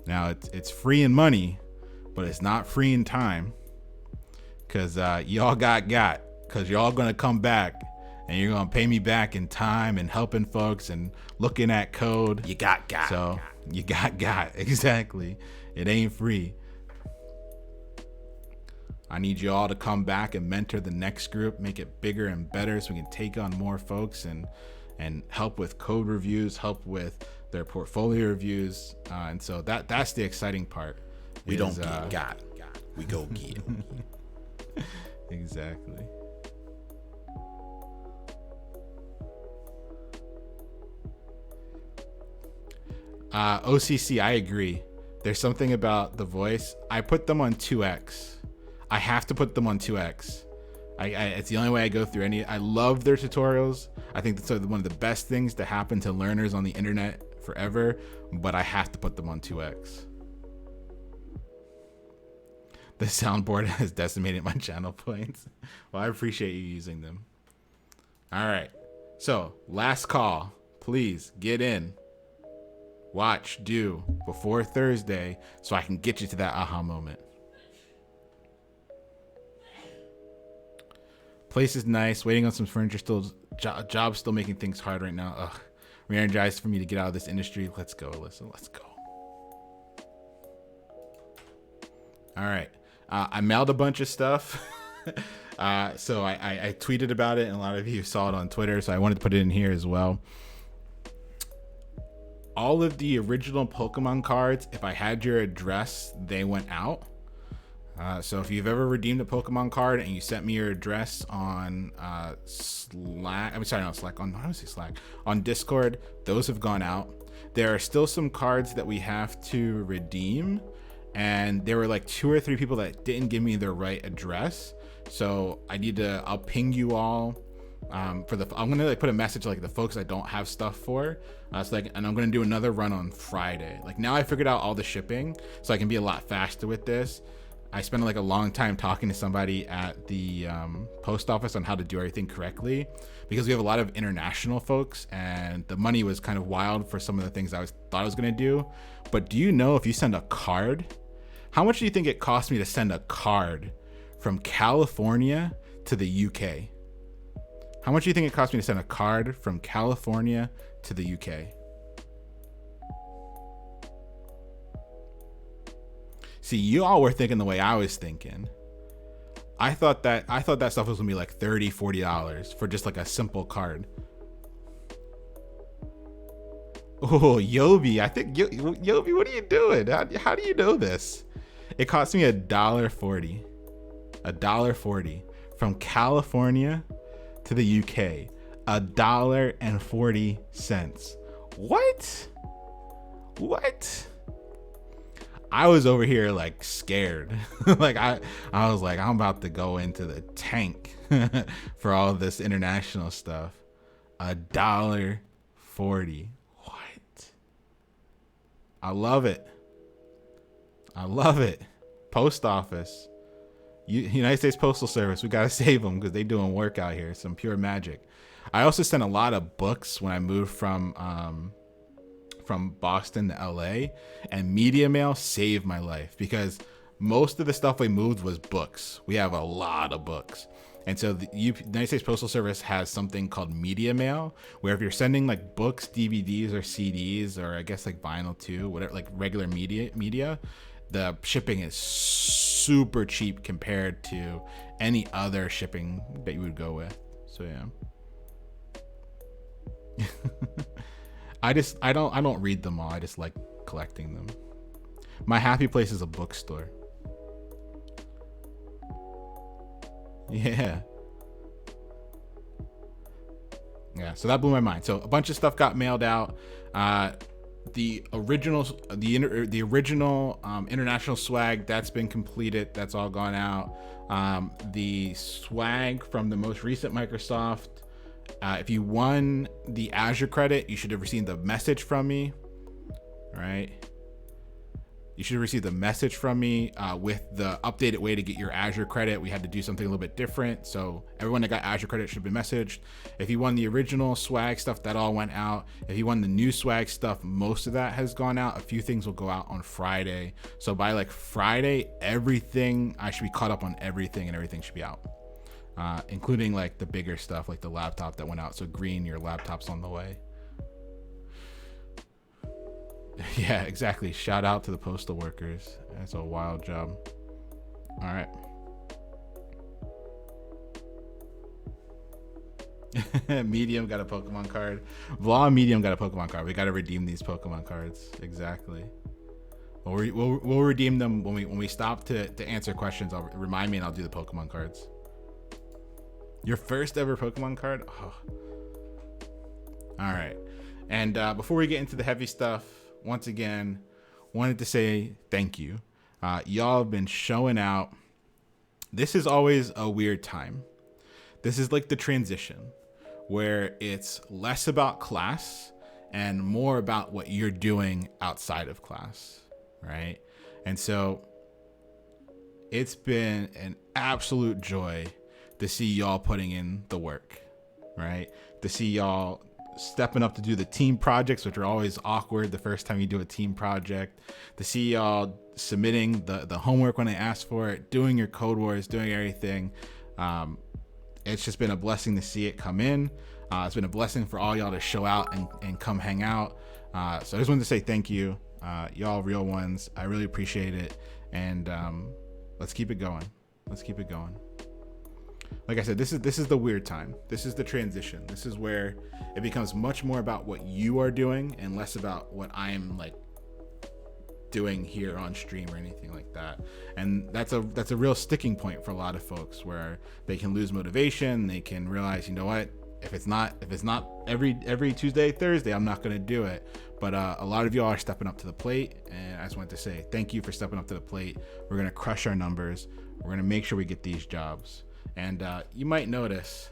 Now it's free in money, but it's not free in time, because y'all got because y'all gonna come back and you're gonna pay me back in time and helping folks and looking at code. You got so you got exactly. It ain't free. I need you all to come back and mentor the next group, make it bigger and better so we can take on more folks and help with code reviews, help with their portfolio reviews, and so that's the exciting part. We don't get got. We go get. Exactly. OCC, I agree. There's something about the voice. I put them on 2x. I have to put them on 2x. It's the only way I go through any. I love their tutorials. I think that's one of the best things to happen to learners on the internet forever, but I have to put them on 2x. The soundboard has decimated my channel points. Well, I appreciate you using them. All right. So, last call. Please get in. Watch, do before Thursday so I can get you to that aha moment. Place is nice. Waiting on some furniture. Job's still making things hard right now. Ugh. Re-energized for me to get out of this industry. Let's go, Alyssa. Let's go. All right. I mailed a bunch of stuff. So I tweeted about it, and a lot of you saw it on Twitter, so I wanted to put it in here as well. All of the original Pokemon cards, if I had your address, they went out. So if you've ever redeemed a Pokemon card and you sent me your address on Slack, on Discord, those have gone out. There are still some cards that we have to redeem, and there were like 2 or 3 people that didn't give me their right address. So I'll ping you all. I'm gonna put a message like the folks I don't have stuff for. And I'm gonna do another run on Friday. Like, now I figured out all the shipping, so I can be a lot faster with this. I spent like a long time talking to somebody at the post office on how to do everything correctly, because we have a lot of international folks, and the money was kind of wild for some of the things thought I was gonna do. But do you know, if you send a card, how much do you think it cost me to send a card from California to the UK? How much do you think it cost me to send a card from California to the UK? See, you all were thinking the way I was thinking. I thought that stuff was gonna be like $30, $40 for just like a simple card. Oh, Yobi, I think Yobi, what are you doing? How do you know this? It cost me $1.40. $1.40 from California to the UK. $1.40. What? I was over here like scared. Like I was like, I'm about to go into the tank for all of this international stuff. $1.40. What? I love it. Post office. United States Postal Service, we gotta save them because they doing work out here. Some pure magic. I also sent a lot of books when I moved from Boston to LA, and media mail saved my life because most of the stuff we moved was books. We have a lot of books. And so the United States Postal Service has something called media mail, where if you're sending like books, DVDs, or CDs, or I guess like vinyl too, whatever, like regular media, the shipping is super cheap compared to any other shipping that you would go with. So yeah. I don't read them all. I just like collecting them. My happy place is a bookstore. Yeah, so that blew my mind. So a bunch of stuff got mailed out. The original international swag, that's been completed. That's all gone out. The swag from the most recent Microsoft, if you won the Azure credit, you should have received a message from me. All right. You should have received a message from me with the updated way to get your Azure credit. We had to do something a little bit different. So everyone that got Azure credit should be messaged. If you won the original swag stuff, that all went out. If you won the new swag stuff, most of that has gone out. A few things will go out on Friday. So by like Friday, everything, I should be caught up on everything, and everything should be out. Including like the bigger stuff, like the laptop that went out. So Green, your laptop's on the way. Yeah, exactly. Shout out to the postal workers. That's a wild job. All right. Medium got a Pokemon card. Vlog Medium got a Pokemon card. We got to redeem these Pokemon cards. Exactly. We'll redeem them when we stop to answer questions. I'll remind me and I'll do the Pokemon cards. Your first ever Pokemon card? Oh. All right. And before we get into the heavy stuff, once again, wanted to say thank you. Y'all have been showing out. This is always a weird time. This is like the transition where it's less about class and more about what you're doing outside of class, right? And so it's been an absolute joy to see y'all putting in the work, right? To see y'all stepping up to do the team projects, which are always awkward the first time you do a team project, to see y'all submitting the homework when I asked for it, doing your code wars, doing everything. It's just been a blessing to see it come in. It's been a blessing for all y'all to show out and come hang out. So I just wanted to say thank you, y'all real ones. I really appreciate it. And let's keep it going. Like I said, this is the weird time. This is the transition. This is where it becomes much more about what you are doing and less about what I am like doing here on stream or anything like that. And that's a real sticking point for a lot of folks, where they can lose motivation. They can realize, you know what, if it's not every Tuesday, Thursday, I'm not going to do it. But a lot of y'all are stepping up to the plate, and I just wanted to say thank you for stepping up to the plate. We're going to crush our numbers. We're going to make sure we get these jobs. And you might notice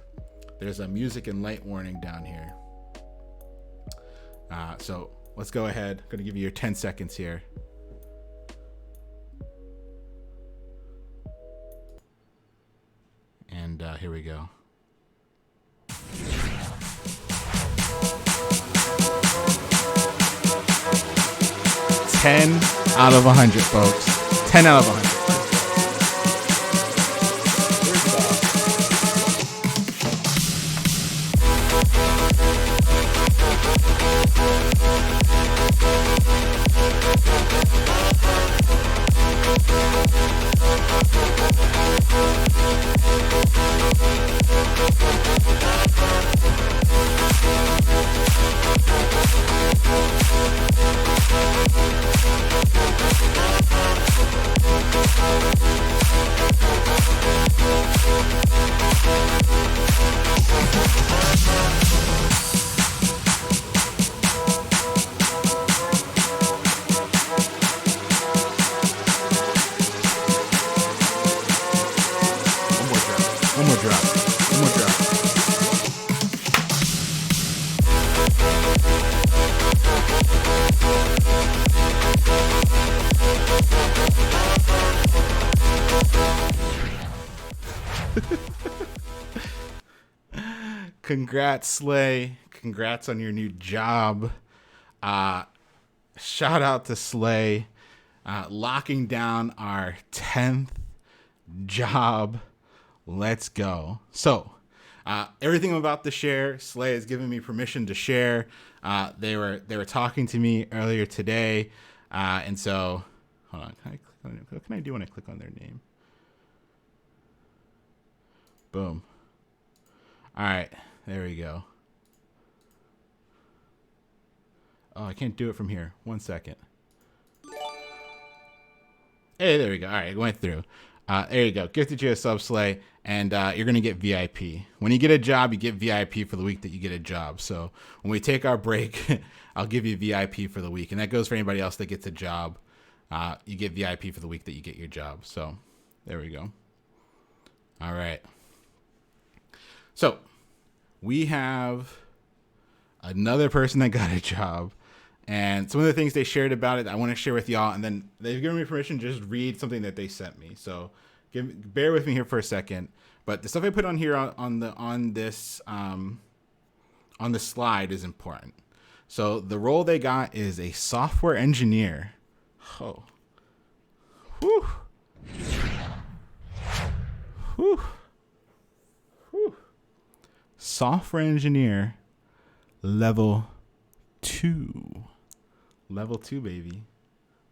there's a music and light warning down here. So let's go ahead. I'm going to give you your 10 seconds here. And here we go. 10 out of 100, folks. 10 out of 100. Congrats, Slay. Congrats on your new job. Shout out to Slay. Locking down our 10th job. Let's go. So, everything I'm about to share, Slay has given me permission to share. They were talking to me earlier today, and so hold on. Can I click on, what can I do when I click on their name? Boom. All right, there we go. Oh, I can't do it from here. 1 second. Hey, there we go. All right, it went through. There you go. Gifted you a sub, Slay, and you're going to get VIP. When you get a job, you get VIP for the week that you get a job. So when we take our break, I'll give you VIP for the week. And that goes for anybody else that gets a job. You get VIP for the week that you get your job. So there we go. All right. So we have another person that got a job. And some of the things they shared about it, I want to share with y'all. And then they've given me permission to just read something that they sent me. So bear with me here for a second. But the stuff I put on here on the slide is important. So the role they got is a software engineer. Oh. Whew. Whew. Whew. Software engineer level 2. Level 2, baby.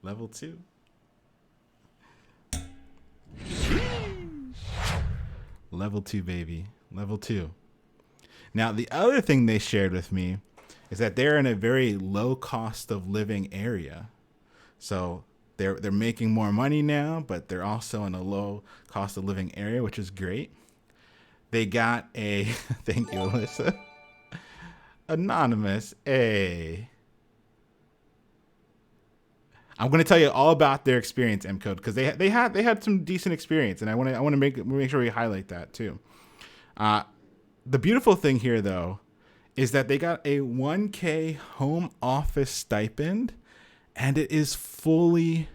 Level 2. Level 2, baby. Level 2. Now, the other thing they shared with me is that they're in a very low cost of living area. So they're making more money now, but they're also in a low cost of living area, which is great. They got a thank you, Alyssa. Anonymous, I'm going to tell you all about their experience, M Code, because they had some decent experience, and I want to make sure we highlight that too. The beautiful thing here, though, is that they got a 1K home office stipend, and it is fully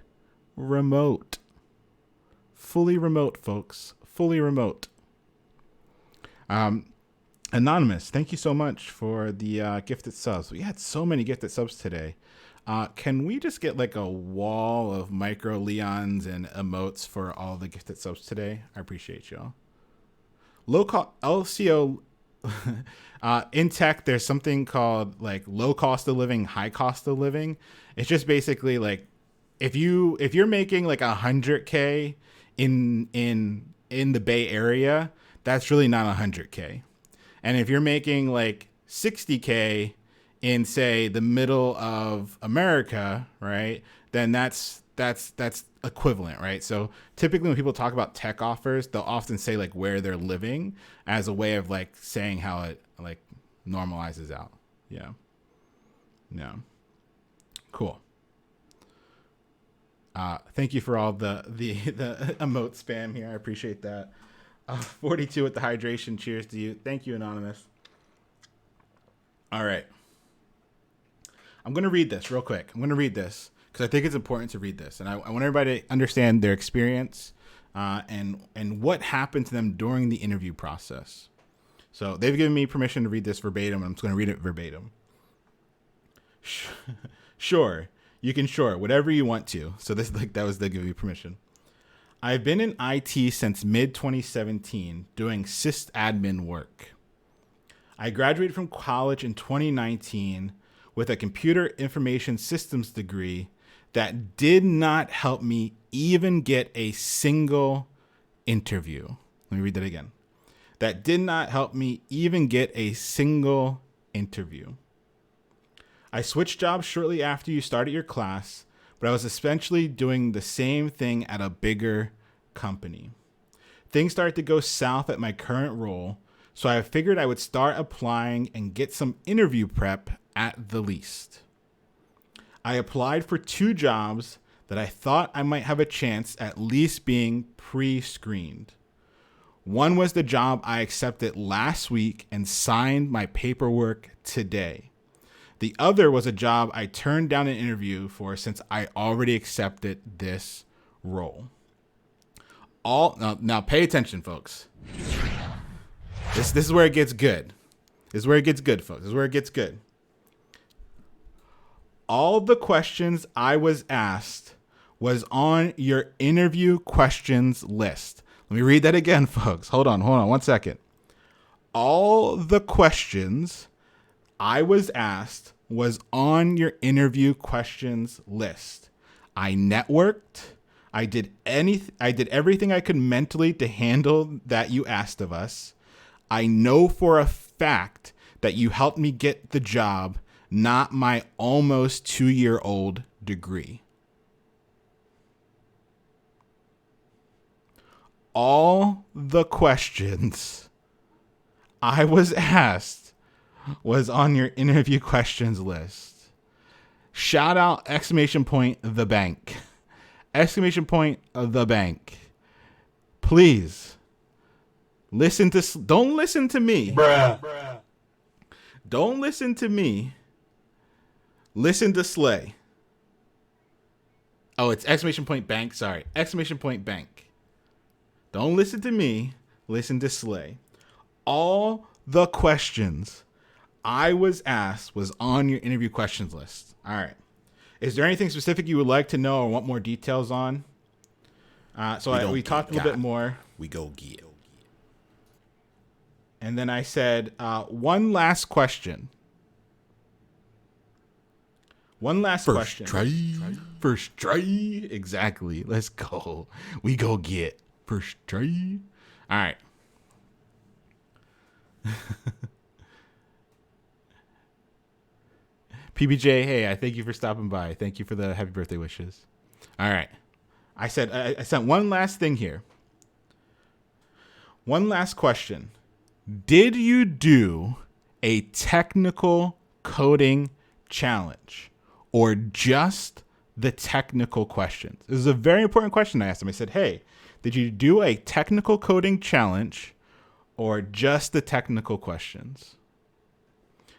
remote. Fully remote, folks. Fully remote. Anonymous, thank you so much for the gifted subs. We had so many gifted subs today. Can we just get like a wall of micro Leons and emotes for all the gifted subs today? I appreciate y'all. Low cost LCO in tech, there's something called like low cost of living, high cost of living. It's just basically like if you're making like 100K in the Bay Area, that's really not 100K. And if you're making like 60K in, say, the middle of America, right, then that's equivalent, right? So typically when people talk about tech offers, they'll often say like where they're living as a way of like saying how it like normalizes out. Yeah. Cool. Thank you for all the emote spam here. I appreciate that. 42 with the hydration. Cheers to you. Thank you, Anonymous. All right. I'm going to read this real quick. I'm going to read this because I think it's important to read this. And I want everybody to understand their experience and what happened to them during the interview process. So they've given me permission to read this verbatim, and I'm just going to read it verbatim. Sure. You can whatever you want to. So this that was they give you permission. I've been in IT since mid-2017 doing sysadmin work. I graduated from college in 2019 with a computer information systems degree that did not help me even get a single interview. Let me read that again. That did not help me even get a single interview. I switched jobs shortly after you started your class, but I was essentially doing the same thing at a bigger company. Things started to go south at my current role, so I figured I would start applying and get some interview prep at the least. I applied for 2 jobs that I thought I might have a chance at least being pre-screened. One was the job I accepted last week and signed my paperwork today. The other was a job I turned down an interview for since I already accepted this role. Now pay attention, folks. This is where it gets good. This is where it gets good, folks. This is where it gets good. All the questions I was asked was on your interview questions list. Let me read that again, folks. Hold on 1 second. All the questions I was asked was on your interview questions list. I networked. I did everything I could mentally to handle that you asked of us. I know for a fact that you helped me get the job, not my almost 2-year-old degree. All the questions I was asked was on your interview questions list. Shout out, ! The bank. ! The bank. Please don't listen to me. Bruh. Don't listen to me. Listen to Slay. Oh, it's ! Bank. Sorry. ! Bank. Don't listen to me. Listen to Slay. All the questions I was asked was on your interview questions list. All right. Is there anything specific you would like to know or want more details on? We talked a little bit more. We go get. And then I said, one last question. Question. First try. Exactly. Let's go. We go get. First try. All right. PBJ, hey, I thank you for stopping by. Thank you for the happy birthday wishes. All right. I sent one last thing here. One last question. Did you do a technical coding challenge or just the technical questions? This is a very important question I asked them. I said, hey, did you do a technical coding challenge or just the technical questions?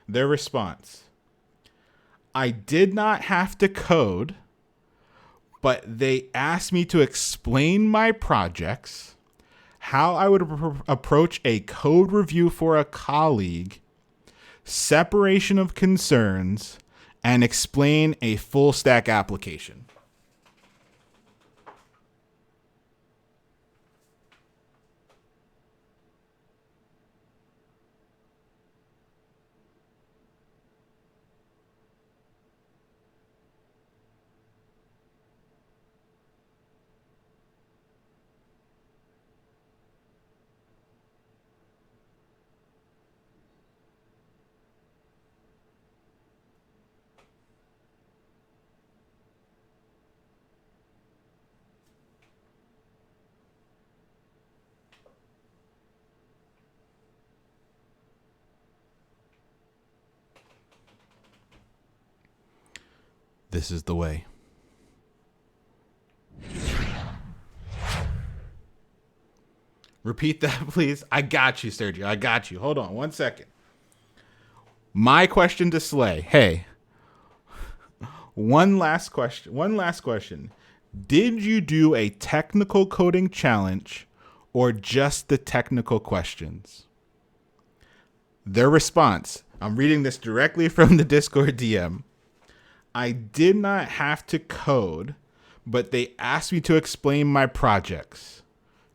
Their response: I did not have to code, but they asked me to explain my projects, how I would approach a code review for a colleague, separation of concerns, and explain a full stack application. This is the way. Repeat that, please. I got you, Sergio. I got you. Hold on 1 second. My question to Slay. Hey, one last question. Did you do a technical coding challenge or just the technical questions? Their response. I'm reading this directly from the Discord DM. I did not have to code, but they asked me to explain my projects.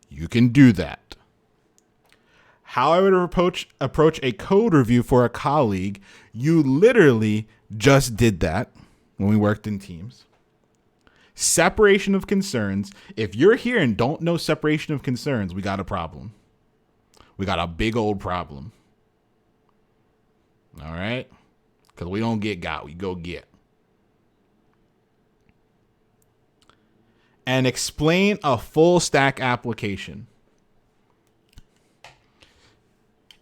You can do that. How I would approach a code review for a colleague. You literally just did that when we worked in teams. Separation of concerns. If you're here and don't know separation of concerns, we got a problem. We got a big old problem. All right? Because we don't get got, we go get. And explain a full stack application.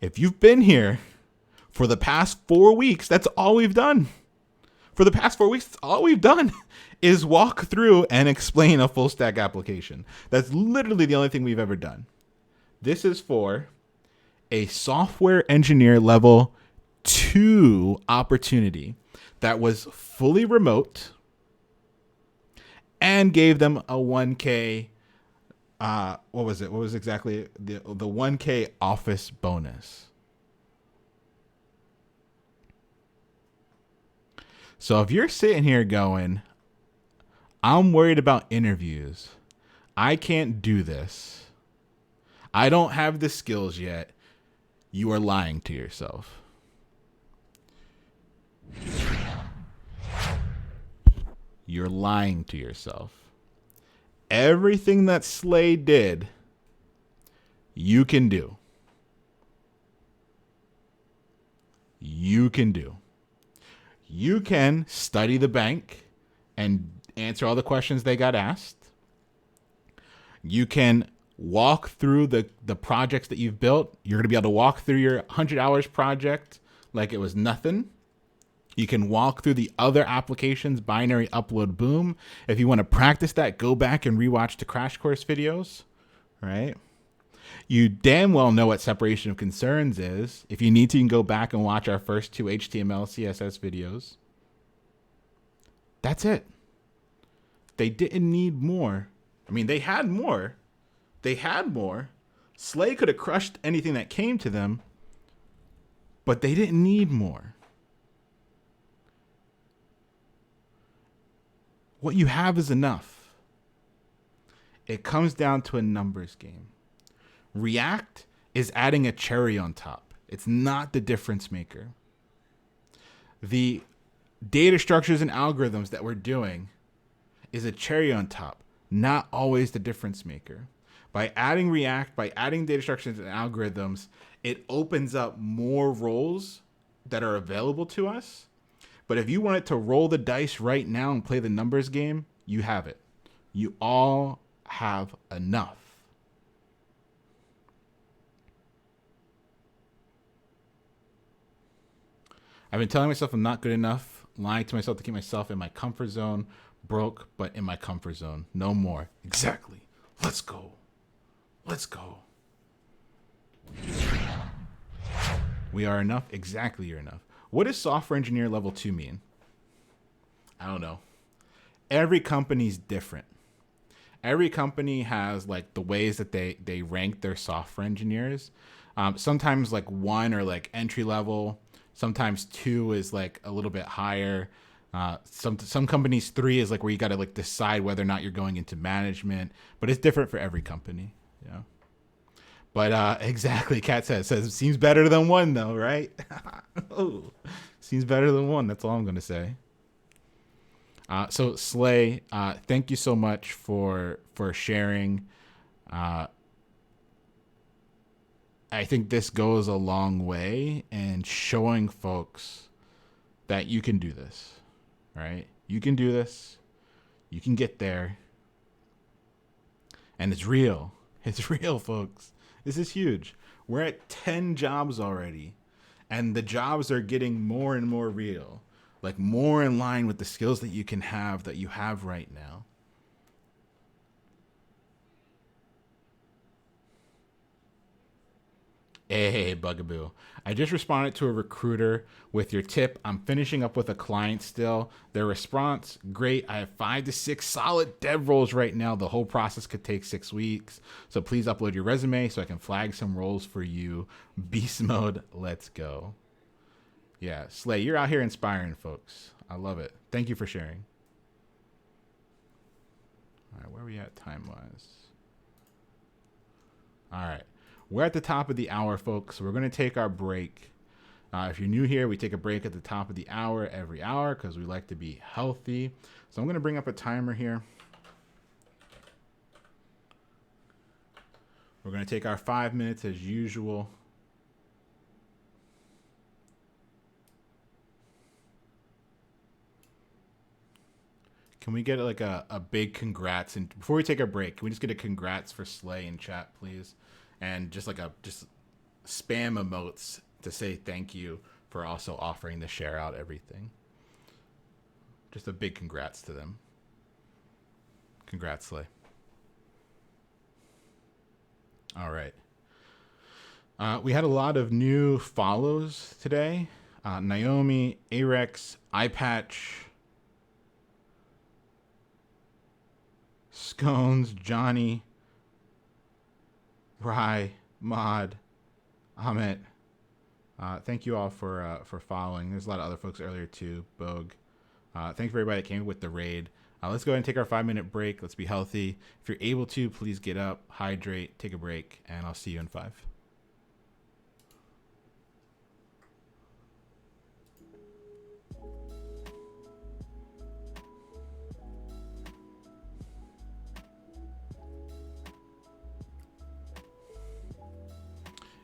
If you've been here for the past 4 weeks, that's all we've done. For the past 4 weeks, that's all we've done is walk through and explain a full stack application. That's literally the only thing we've ever done. This is for a software engineer level 2 opportunity that was fully remote and gave them a 1K What was it? What was exactly the 1K office bonus? So if you're sitting here going, I'm worried about interviews, I can't do this, I don't have the skills yet, you are lying to yourself. You're lying to yourself. Everything that Slay did, you can do. You can do. You can study the bank and answer all the questions they got asked. You can walk through the projects that you've built. You're going to be able to walk through your 100 hours project like it was nothing. You can walk through the other applications, binary upload boom. If you want to practice that, go back and rewatch the crash course videos, right? You damn well know what separation of concerns is. If you need to, you can go back and watch our first 2 HTML, CSS videos. That's it. They didn't need more. I mean, they had more. They had more. Slay could have crushed anything that came to them, but they didn't need more. What you have is enough. It comes down to a numbers game. React is adding a cherry on top. It's not the difference maker. The data structures and algorithms that we're doing is a cherry on top, not always the difference maker. By adding React, by adding data structures and algorithms, it opens up more roles that are available to us. But if you wanted to roll the dice right now and play the numbers game, you have it. You all have enough. I've been telling myself I'm not good enough, lying to myself to keep myself in my comfort zone, broke, but in my comfort zone. No more. Exactly. Let's go. Let's go. We are enough. Exactly, you're enough. What does software engineer level 2 mean? I don't know. Every company's different. Every company has like the ways that they rank their software engineers. Sometimes like 1 or like entry level. Sometimes 2 is like a little bit higher. Some companies 3 is like where you got to like decide whether or not you're going into management. But it's different for every company. Yeah. But exactly, Kat says seems better than 1 though, right? Oh, seems better than 1. That's all I'm gonna say. So Slay, thank you so much for sharing. I think this goes a long way in showing folks that you can do this, right? You can do this. You can get there. And it's real. It's real, folks. This is huge. We're at 10 jobs already, and the jobs are getting more and more real, like more in line with the skills that you can have that you have right now. Hey, Bugaboo. I just responded to a recruiter with your tip. I'm finishing up with a client still. Their response, great. I have 5 to 6 solid dev roles right now. The whole process could take 6 weeks. So please upload your resume so I can flag some roles for you. Beast mode, let's go. Yeah, Slay, you're out here inspiring folks. I love it. Thank you for sharing. All right, where are we at time-wise? All right. We're at the top of the hour, folks. So we're going to take our break. If you're new here, we take a break at the top of the hour every hour because we like to be healthy. So I'm going to bring up a timer here. We're going to take our 5 minutes as usual. Can we get like a big congrats? And before we take our break, can we just get a congrats for Slay in chat, please? And just like just spam emotes to say thank you for also offering to share out everything. Just a big congrats to them. Congrats, Slay. All right. We had a lot of new follows today. Naomi, Arex, iPatch, Scones, Johnny, Rye, Mod, Amit. Thank you all for following. There's a lot of other folks earlier too. Bogue. Thanks for everybody that came with the raid. Let's go ahead and take our 5-minute break. Let's be healthy. If you're able to, please get up, hydrate, take a break, and I'll see you in 5.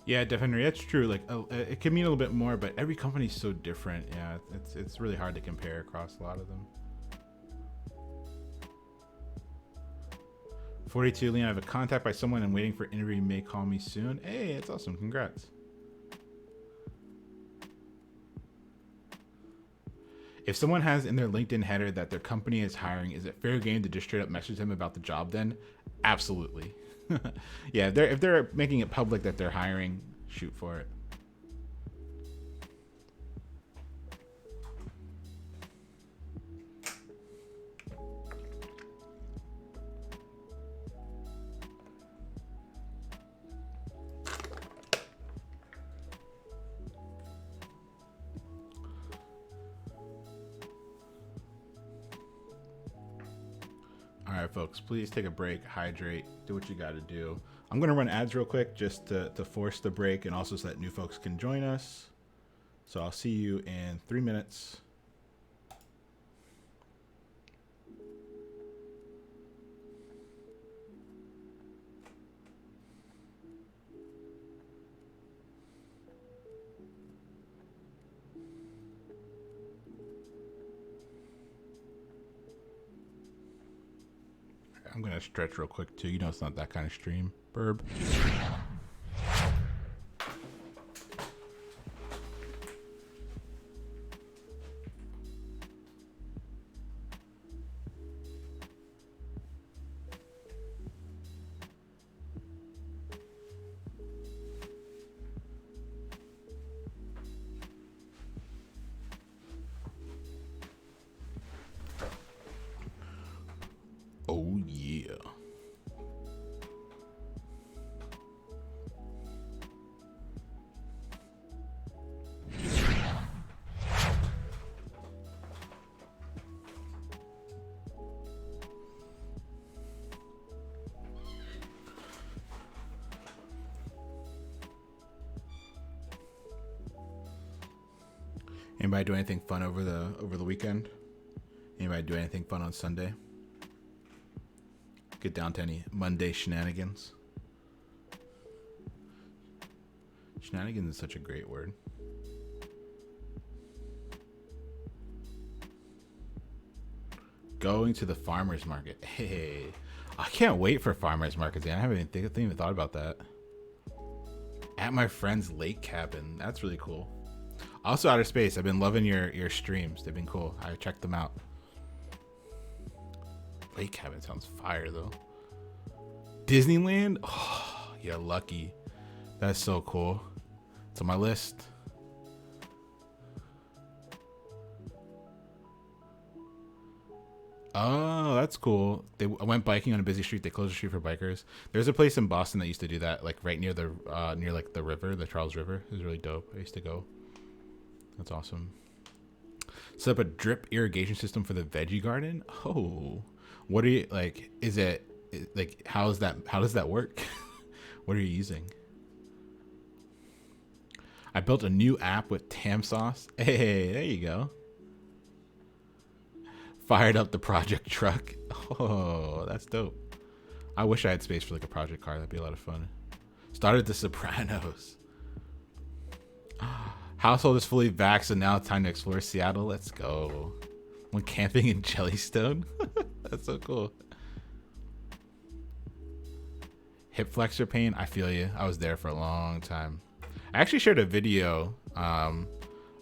Yeah, definitely. That's true. Like, it can mean a little bit more, but every company's so different. Yeah, it's really hard to compare across a lot of them. 42, Leon, I have a contact by someone I'm waiting for interview. You may call me soon. Hey, that's awesome. Congrats. If someone has in their LinkedIn header that their company is hiring, is it fair game to just straight up message them about the job then? Absolutely. Yeah, if they're making it public that they're hiring, shoot for it. All right, folks, please take a break, hydrate, do what you got to do. I'm going to run ads real quick just to force the break and also so that new folks can join us. So I'll see you in 3 minutes. I'm going to stretch real quick too. You know, it's not that kind of stream. Burb. Oh, yeah. Anybody do anything fun over the weekend? Anybody do anything fun on Sunday? Get down to any Monday shenanigans? Shenanigans is such a great word. Going to the farmer's market. Hey, I can't wait for farmer's markets. I haven't even thought about that. At my friend's lake cabin. That's really cool. Also, Outer Space. I've been loving your streams. They've been cool. I checked them out. Lake cabin sounds fire though. Disneyland? Oh, you're lucky. That's so cool. It's on my list. Oh, that's cool. I went biking on a busy street. They closed the street for bikers. There's a place in Boston that used to do that, like right near the like the river, the Charles River. It was really dope. I used to go. That's awesome. Set up a drip irrigation system for the veggie garden. Oh, what are you like? Is it like how does that work? What are you using? I built a new app with Tam sauce. Hey, there you go. Fired up the project truck. Oh, that's dope. I wish I had space for like a project car. That'd be a lot of fun. Started The Sopranos. Household is fully vaxxed and now it's time to explore Seattle. Let's go. Went camping in Jellystone. That's so cool. Hip flexor pain. I feel you. I was there for a long time. I actually shared a video.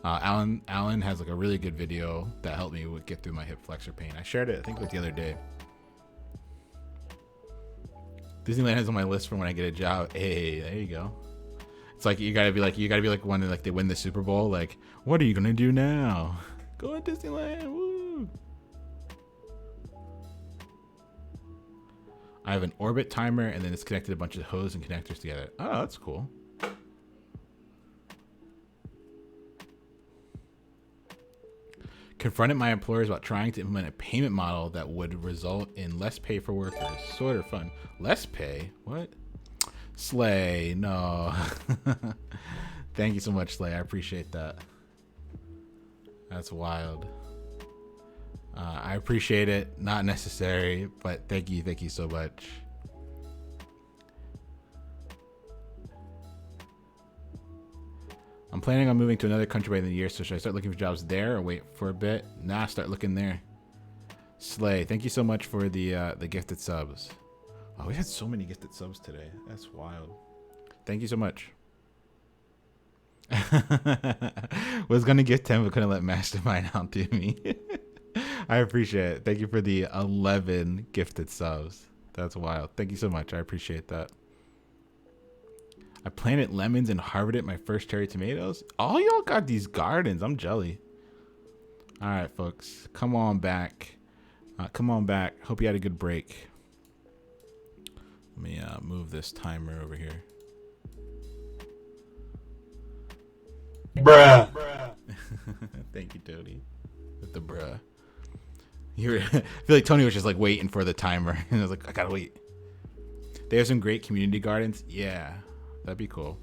Alan has like a really good video that helped me get through my hip flexor pain. I shared it, I think, like the other day. Disneyland is on my list for when I get a job. Hey, there you go. It's like you gotta be like when like they win the Super Bowl. Like, what are you gonna do now? Go to Disneyland. Woo! I have an orbit timer, and then it's connected a bunch of hose and connectors together. Oh, that's cool. Confronted my employers about trying to implement a payment model that would result in less pay for workers. Sort of fun. Less pay? What? Slay, no. Thank you so much, Slay. I appreciate that. That's wild. I appreciate it. Not necessary, but thank you. Thank you so much. I'm planning on moving to another country by the end of the year, so should I start looking for jobs there or wait for a bit? Nah, start looking there. Slay. Thank you so much for the gifted subs. Oh, we had so many gifted subs today. That's wild. Thank you so much. Was gonna give 10 but couldn't let Mastermind outdo me. I appreciate it. Thank you for the 11 gifted subs. That's wild. Thank you so much. I appreciate that. I planted lemons and harvested my first cherry tomatoes. All y'all got these gardens. I'm jelly. All right, folks. Come on back. Come on back. Hope you had a good break. Let me move this timer over here. Bruh. Thank you, Tony. With the bruh. I feel like Tony was just like waiting for the timer. And I was like, I gotta wait. They have some great community gardens. Yeah, that'd be cool.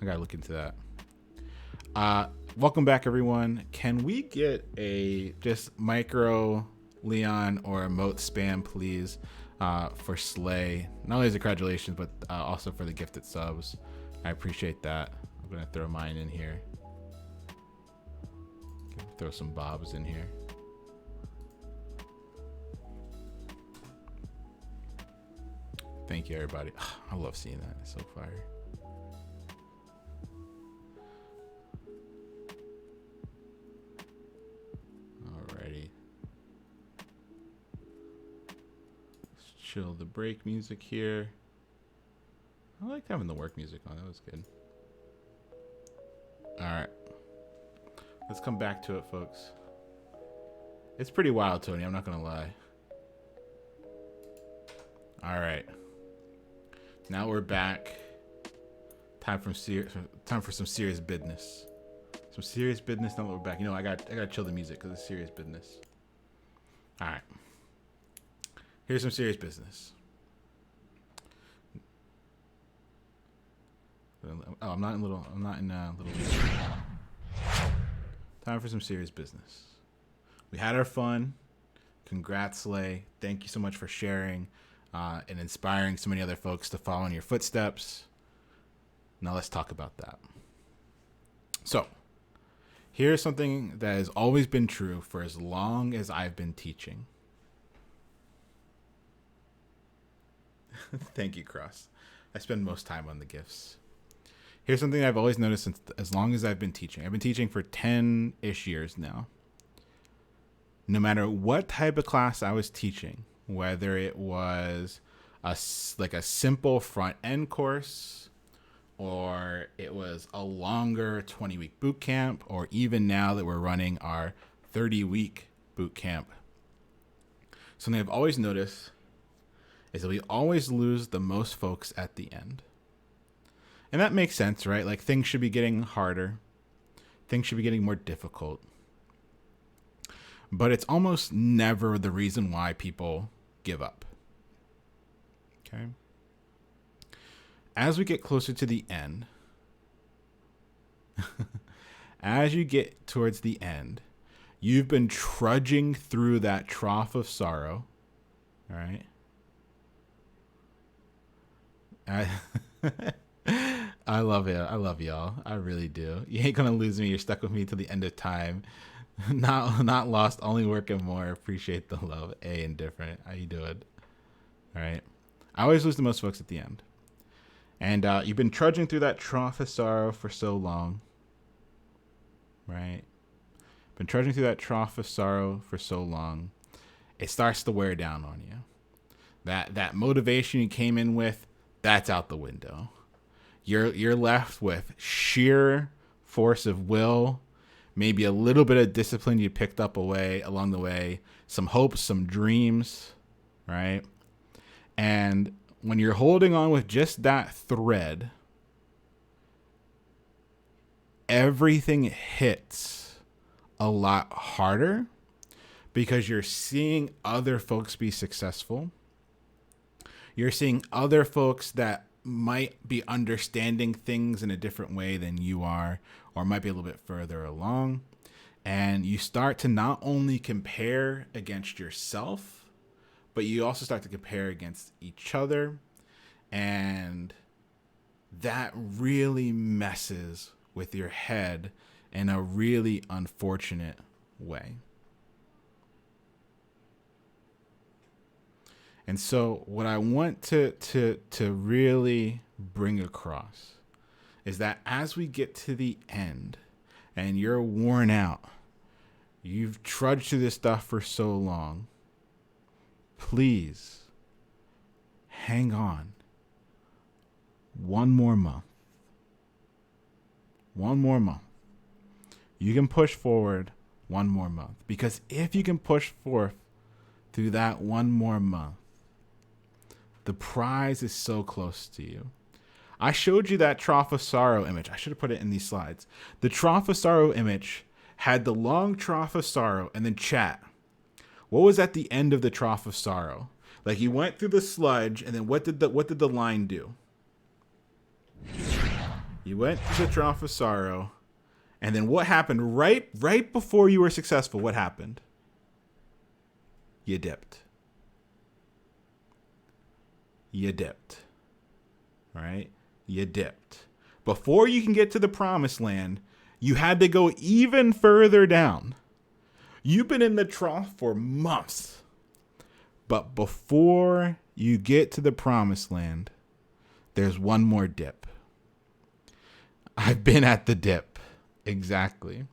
I gotta look into that. Welcome back, everyone. Can we get a just micro Leon or emote spam, please, for Slay? Not only as a congratulations, but also for the gifted subs. I appreciate that. I'm gonna throw mine in here. Throw some bobs in here. Thank you, everybody. I love seeing that. It's so fire. Alrighty. Let's chill the break music here. I like having the work music on. That was good. Alright. Let's come back to it, folks. It's pretty wild, Tony. I'm not going to lie. Alright. Now we're back. Time for some serious business. Some serious business. Now that we're back. You know, I got to chill the music because it's serious business. All right. Here's some serious business. Oh, I'm not in little. Time for some serious business. We had our fun. Congrats, Slay. Thank you so much for sharing. And inspiring so many other folks to follow in your footsteps. Now let's talk about that. So, here's something that has always been true for as long as I've been teaching. Thank you, Cross. I spend most time on the gifts. Here's something I've always noticed since as long as I've been teaching. I've been teaching for 10-ish years now. No matter what type of class I was teaching, whether it was a simple front end course, or it was a longer 20-week boot camp, or even now that we're running our 30-week boot camp, something I've always noticed is that we always lose the most folks at the end. And that makes sense, right? Like, things should be getting harder. Things should be getting more difficult. But it's almost never the reason why people give up. Okay. As we get closer to the end, as you get towards the end, you've been trudging through that trough of sorrow. All right. I love it. I love y'all. I really do. You ain't gonna lose me. You're stuck with me till the end of time. Not lost, only working more. Appreciate the love. Indifferent. How you doing? All right. I always lose the most folks at the end. And you've been trudging through that trough of sorrow for so long. Right? Been trudging through that trough of sorrow for so long. It starts to wear down on you. That motivation you came in with, that's out the window. You're left with sheer force of will, maybe a little bit of discipline you picked up along the way, some hopes, some dreams, right? And when you're holding on with just that thread, everything hits a lot harder because you're seeing other folks be successful. You're seeing other folks that might be understanding things in a different way than you are, or might be a little bit further along. And you start to not only compare against yourself, but you also start to compare against each other. And that really messes with your head in a really unfortunate way. And so what I want to really bring across is that as we get to the end and you're worn out, you've trudged through this stuff for so long, please hang on one more month. One more month. You can push forward one more month, because if you can push forth through that one more month, the prize is so close to you. I showed you that trough of sorrow image. I should have put it in these slides. The trough of sorrow image had the long trough of sorrow and then chat. What was at the end of the trough of sorrow? Like, you went through the sludge, and then what did the line do? You went to the trough of sorrow, and then what happened right before you were successful? What happened? You dipped. You dipped. Right? You dipped. Before you can get to the promised land, you had to go even further down. You've been in the trough for months. But before you get to the promised land, there's one more dip. I've been at the dip. Exactly.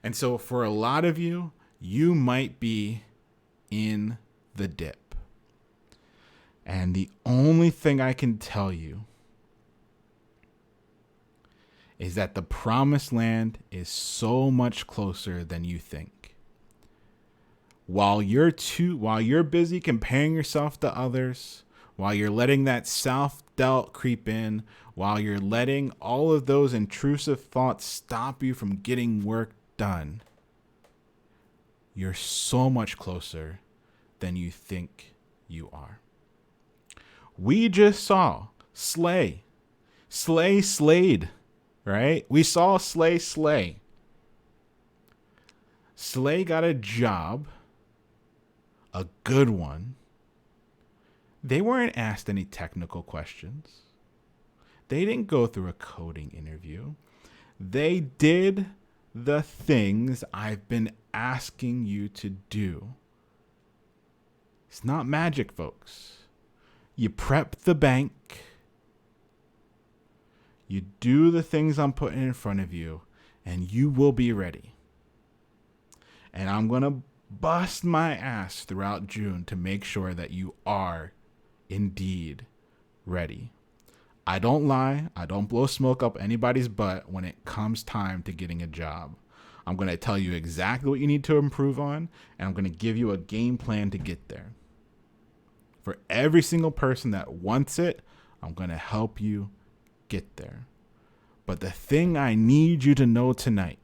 And so for a lot of you, you might be in the dip. And the only thing I can tell you is that the promised land is so much closer than you think. While you're busy comparing yourself to others, while you're letting that self-doubt creep in, while you're letting all of those intrusive thoughts stop you from getting work done, you're so much closer than you think you are. We just saw Slay slayed, right? We saw Slay. Slay got a job, a good one. They weren't asked any technical questions. They didn't go through a coding interview. They did the things I've been asking you to do. It's not magic, folks. You prep the bank. You do the things I'm putting in front of you, and you will be ready. And I'm going to bust my ass throughout June to make sure that you are indeed ready. I don't lie. I don't blow smoke up anybody's butt when it comes time to getting a job. I'm going to tell you exactly what you need to improve on, and I'm going to give you a game plan to get there. For every single person that wants it, I'm going to help you get there. But the thing I need you to know tonight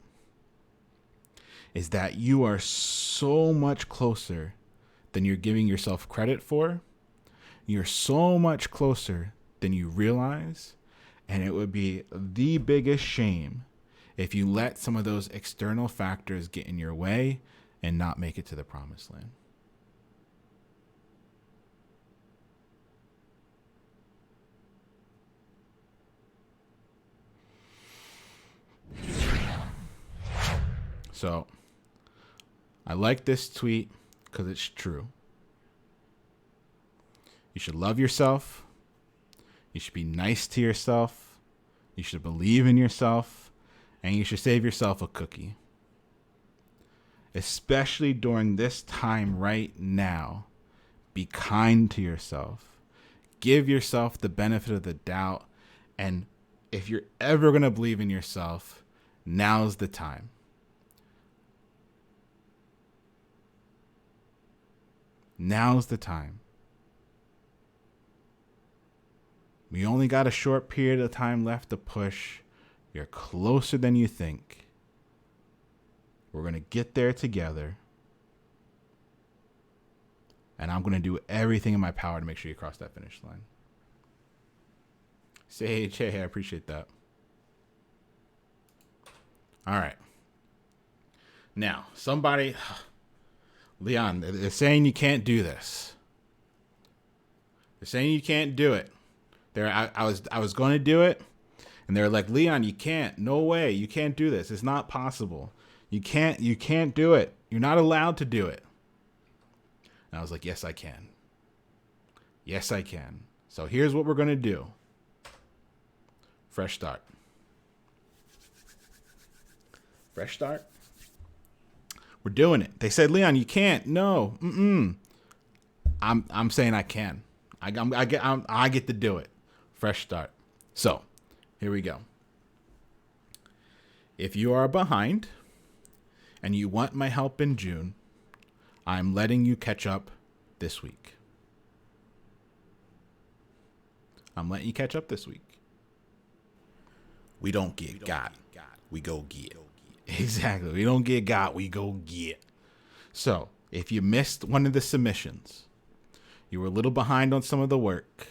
is that you are so much closer than you're giving yourself credit for. You're so much closer than you realize. And it would be the biggest shame if you let some of those external factors get in your way and not make it to the promised land. So, I like this tweet because it's true. You should love yourself. You should be nice to yourself. You should believe in yourself. And you should save yourself a cookie. Especially during this time right now, be kind to yourself. Give yourself the benefit of the doubt. And if you're ever going to believe in yourself, now's the time. Now's the time. We only got a short period of time left to push. You're closer than you think. We're going to get there together. And I'm going to do everything in my power to make sure you cross that finish line. Say, hey, I appreciate that. All right. Now, somebody, Leon, they're saying you can't do this. They're saying you can't do it. I was going to do it, and they're like, Leon, you can't. No way. You can't do this. It's not possible. You can't do it. You're not allowed to do it. And I was like, yes, I can. Yes, I can. So here's what we're going to do. Fresh start. Fresh start. We're doing it. They said, Leon, you can't. No. I'm saying I can. I get to do it. Fresh start. So, here we go. If you are behind and you want my help in June, I'm letting you catch up this week. I'm letting you catch up this week. We don't get got. We go get. Exactly. We don't get got. We go get. So, if you missed one of the submissions, you were a little behind on some of the work,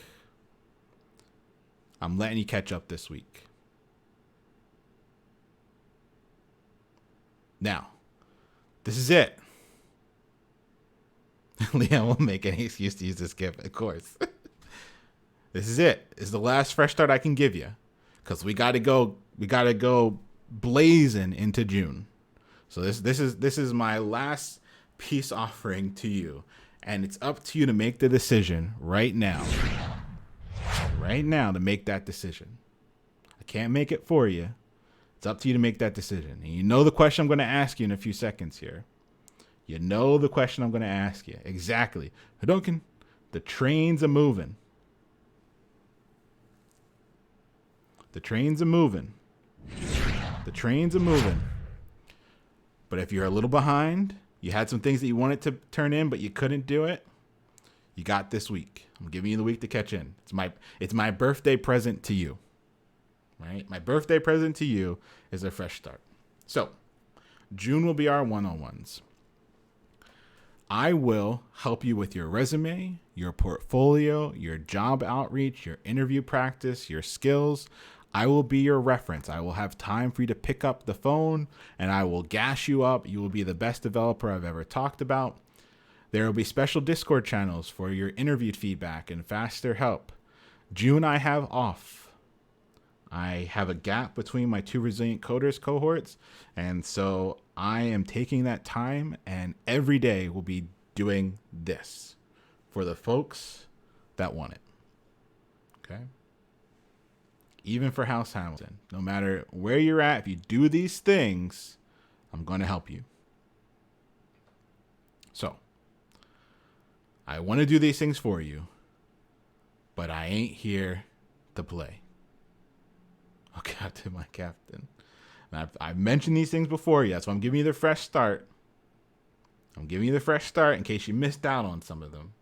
I'm letting you catch up this week. Now, this is it. Leon won't make any excuse to use this gift, of course. This is it. It's the last fresh start I can give you, because we got to go blazing into June. So this is my last peace offering to you, and it's up to you to make the decision right now. Right now to make that decision. I can't make it for you. It's up to you to make that decision. And you know the question I'm going to ask you in a few seconds here. You know the question I'm going to ask you. Exactly. Hadouken, the trains are moving. The trains are moving. The trains are moving. But if you're a little behind, you had some things that you wanted to turn in, but you couldn't do it, you got this week. I'm giving you the week to catch in. It's my birthday present to you. Right? My birthday present to you is a fresh start. So, June will be our one-on-ones. I will help you with your resume, your portfolio, your job outreach, your interview practice, your skills. I will be your reference. I will have time for you to pick up the phone, and I will gas you up. You will be the best developer I've ever talked about. There will be special Discord channels for your interviewed feedback and faster help. June I have off. I have a gap between my 2 Resilient Coders cohorts, and so I am taking that time, and every day we'll be doing this for the folks that want it. Okay? Even for House Hamilton, no matter where you're at, if you do these things, I'm going to help you. So, I want to do these things for you, but I ain't here to play. Okay, to my captain. And I've mentioned these things before, yeah, so I'm giving you the fresh start. I'm giving you the fresh start in case you missed out on some of them.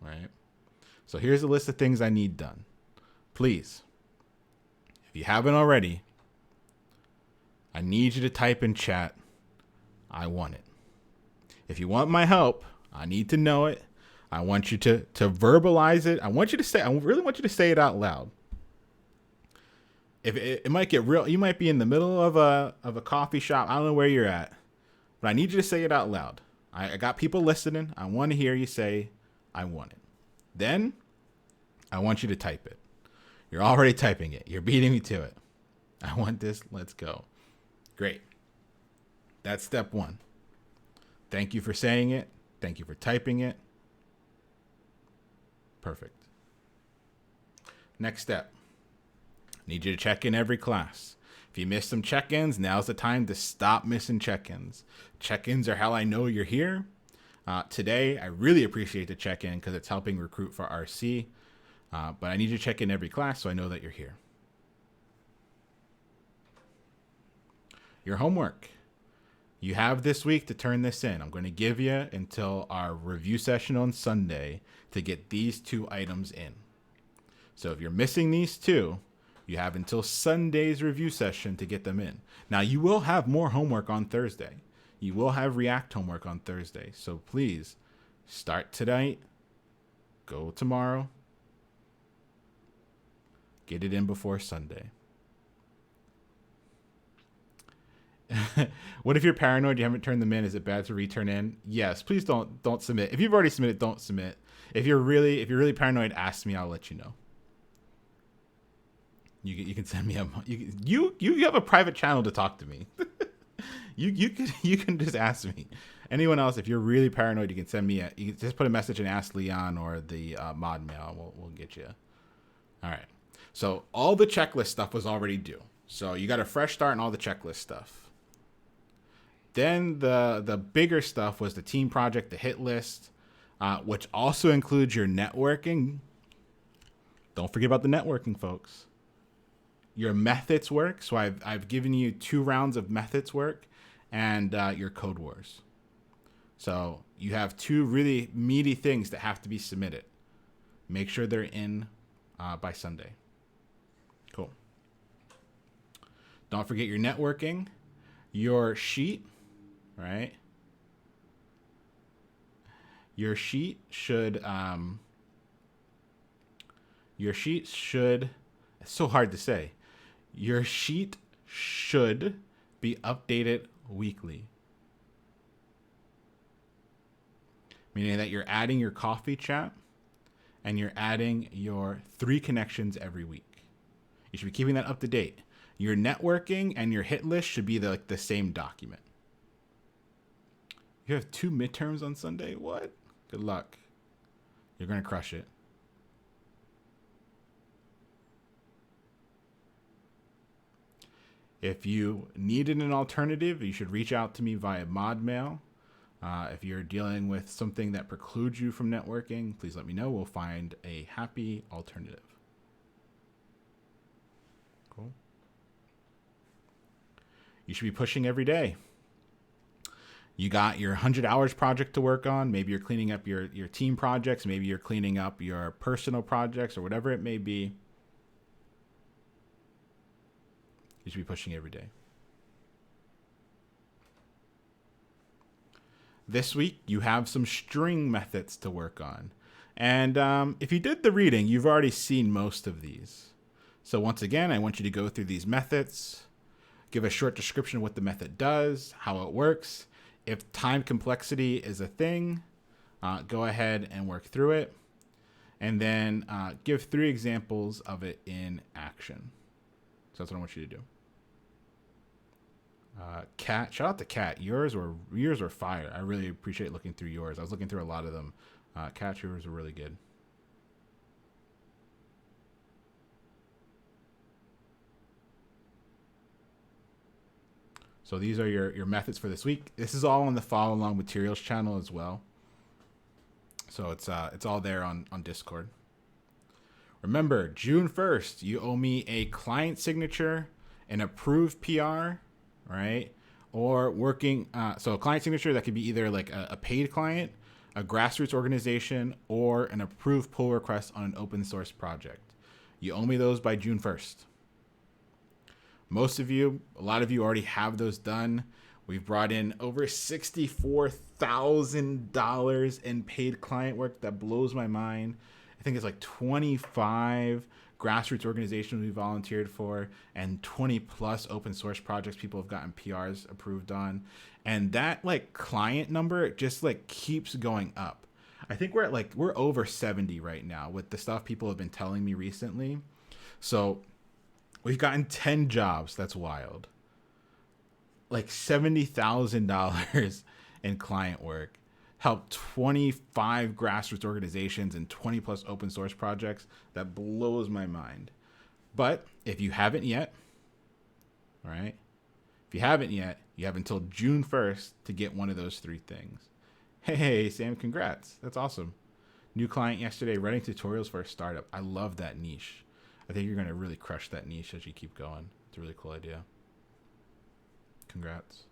Right? So here's a list of things I need done. Please, if you haven't already, I need you to type in chat, I want it. If you want my help, I need to know it. I want you to verbalize it. I really want you to say it out loud. If it might get real, you might be in the middle of a coffee shop. I don't know where you're at, but I need you to say it out loud. I got people listening. I want to hear you say, I want it. Then I want you to type it. You're already typing it. You're beating me to it. I want this. Let's go. Great. That's step 1. Thank you for saying it. Thank you for typing it. Perfect. Next step. Need you to check in every class. If you missed some check-ins, now's the time to stop missing check-ins. Check-ins are how I know you're here. Today, I really appreciate the check-in because it's helping recruit for RC. But I need you to check in every class so I know that you're here. Your homework. You have this week to turn this in. I'm going to give you until our review session on Sunday to get these 2 items in. So if you're missing these two, you have until Sunday's review session to get them in. Now, you will have more homework on Thursday. You will have React homework on Thursday. So please start tonight, go tomorrow, get it in before Sunday. What if you're paranoid, you haven't turned them in? Is it bad to return in? Yes, please don't submit. If you've already submitted, don't submit. If you're really paranoid, ask me, I'll let you know. You can send me you have a private channel to talk to me. you can just ask me. Anyone else, if you're really paranoid, you can send me you can just put a message and ask Leon or the mod mail. We'll get you. All right. So all the checklist stuff was already due. So you got a fresh start and all the checklist stuff. Then the bigger stuff was the team project, the hit list, which also includes your networking. Don't forget about the networking, folks. Your methods work. So I've given you 2 rounds of methods work and your code wars. So you have 2 really meaty things that have to be submitted. Make sure they're in by Sunday. Cool. Don't forget your networking, your sheet, right? Your sheet should, it's so hard to say. Your sheet should be updated weekly. Meaning that you're adding your coffee chat and you're adding your 3 connections every week. You should be keeping that up to date. Your networking and your hit list should be the same document. You have 2 midterms on Sunday? What? Good luck. You're going to crush it. If you needed an alternative, you should reach out to me via mod mail. If you're dealing with something that precludes you from networking, please let me know. We'll find a happy alternative. Cool. You should be pushing every day. You got your 100 hours project to work on. Maybe you're cleaning up your team projects. Maybe you're cleaning up your personal projects or whatever it may be. You should be pushing every day. This week, you have some string methods to work on. And if you did the reading, you've already seen most of these. So once again, I want you to go through these methods, give a short description of what the method does, how it works. If time complexity is a thing, go ahead and work through it. And then give 3 examples of it in action. So that's what I want you to do. Kat, shout out to Kat. Yours were fire. I really appreciate looking through yours. I was looking through a lot of them. Kat, yours were really good. So these are your methods for this week. This is all on the follow along materials channel as well. So it's all there on Discord. Remember, June 1st, you owe me a client signature, an approved PR, right? Or working, so a client signature that could be either like a paid client, a grassroots organization, or an approved pull request on an open source project. You owe me those by June 1st. Most of you, a lot of you already have those done. We've brought in over $64,000 in paid client work. That blows my mind. I think it's like 25 grassroots organizations we volunteered for and 20 plus open source projects people have gotten PRs approved on. And that like client number just like keeps going up. I think we're over 70 right now with the stuff people have been telling me recently. So we've gotten 10 jobs. That's wild. Like $70,000 in client work. Helped 25 grassroots organizations and 20 plus open source projects. That blows my mind. But if you haven't yet, all right? If you haven't yet, you have until June 1st to get one of those 3 things. Hey, Sam, congrats. That's awesome. New client yesterday, writing tutorials for a startup. I love that niche. I think you're going to really crush that niche as you keep going. It's a really cool idea. Congrats.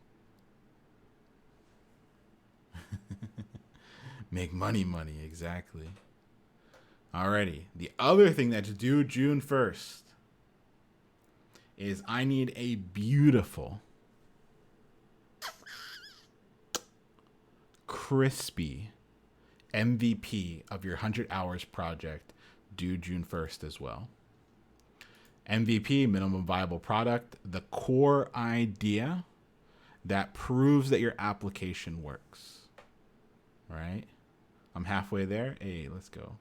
Make money, exactly. Alrighty. The other thing that's due June 1st is I need a beautiful, crispy MVP of your 100 hours project due June 1st as well. MVP, minimum viable product, the core idea that proves that your application works. All right? I'm halfway there. Hey, let's go.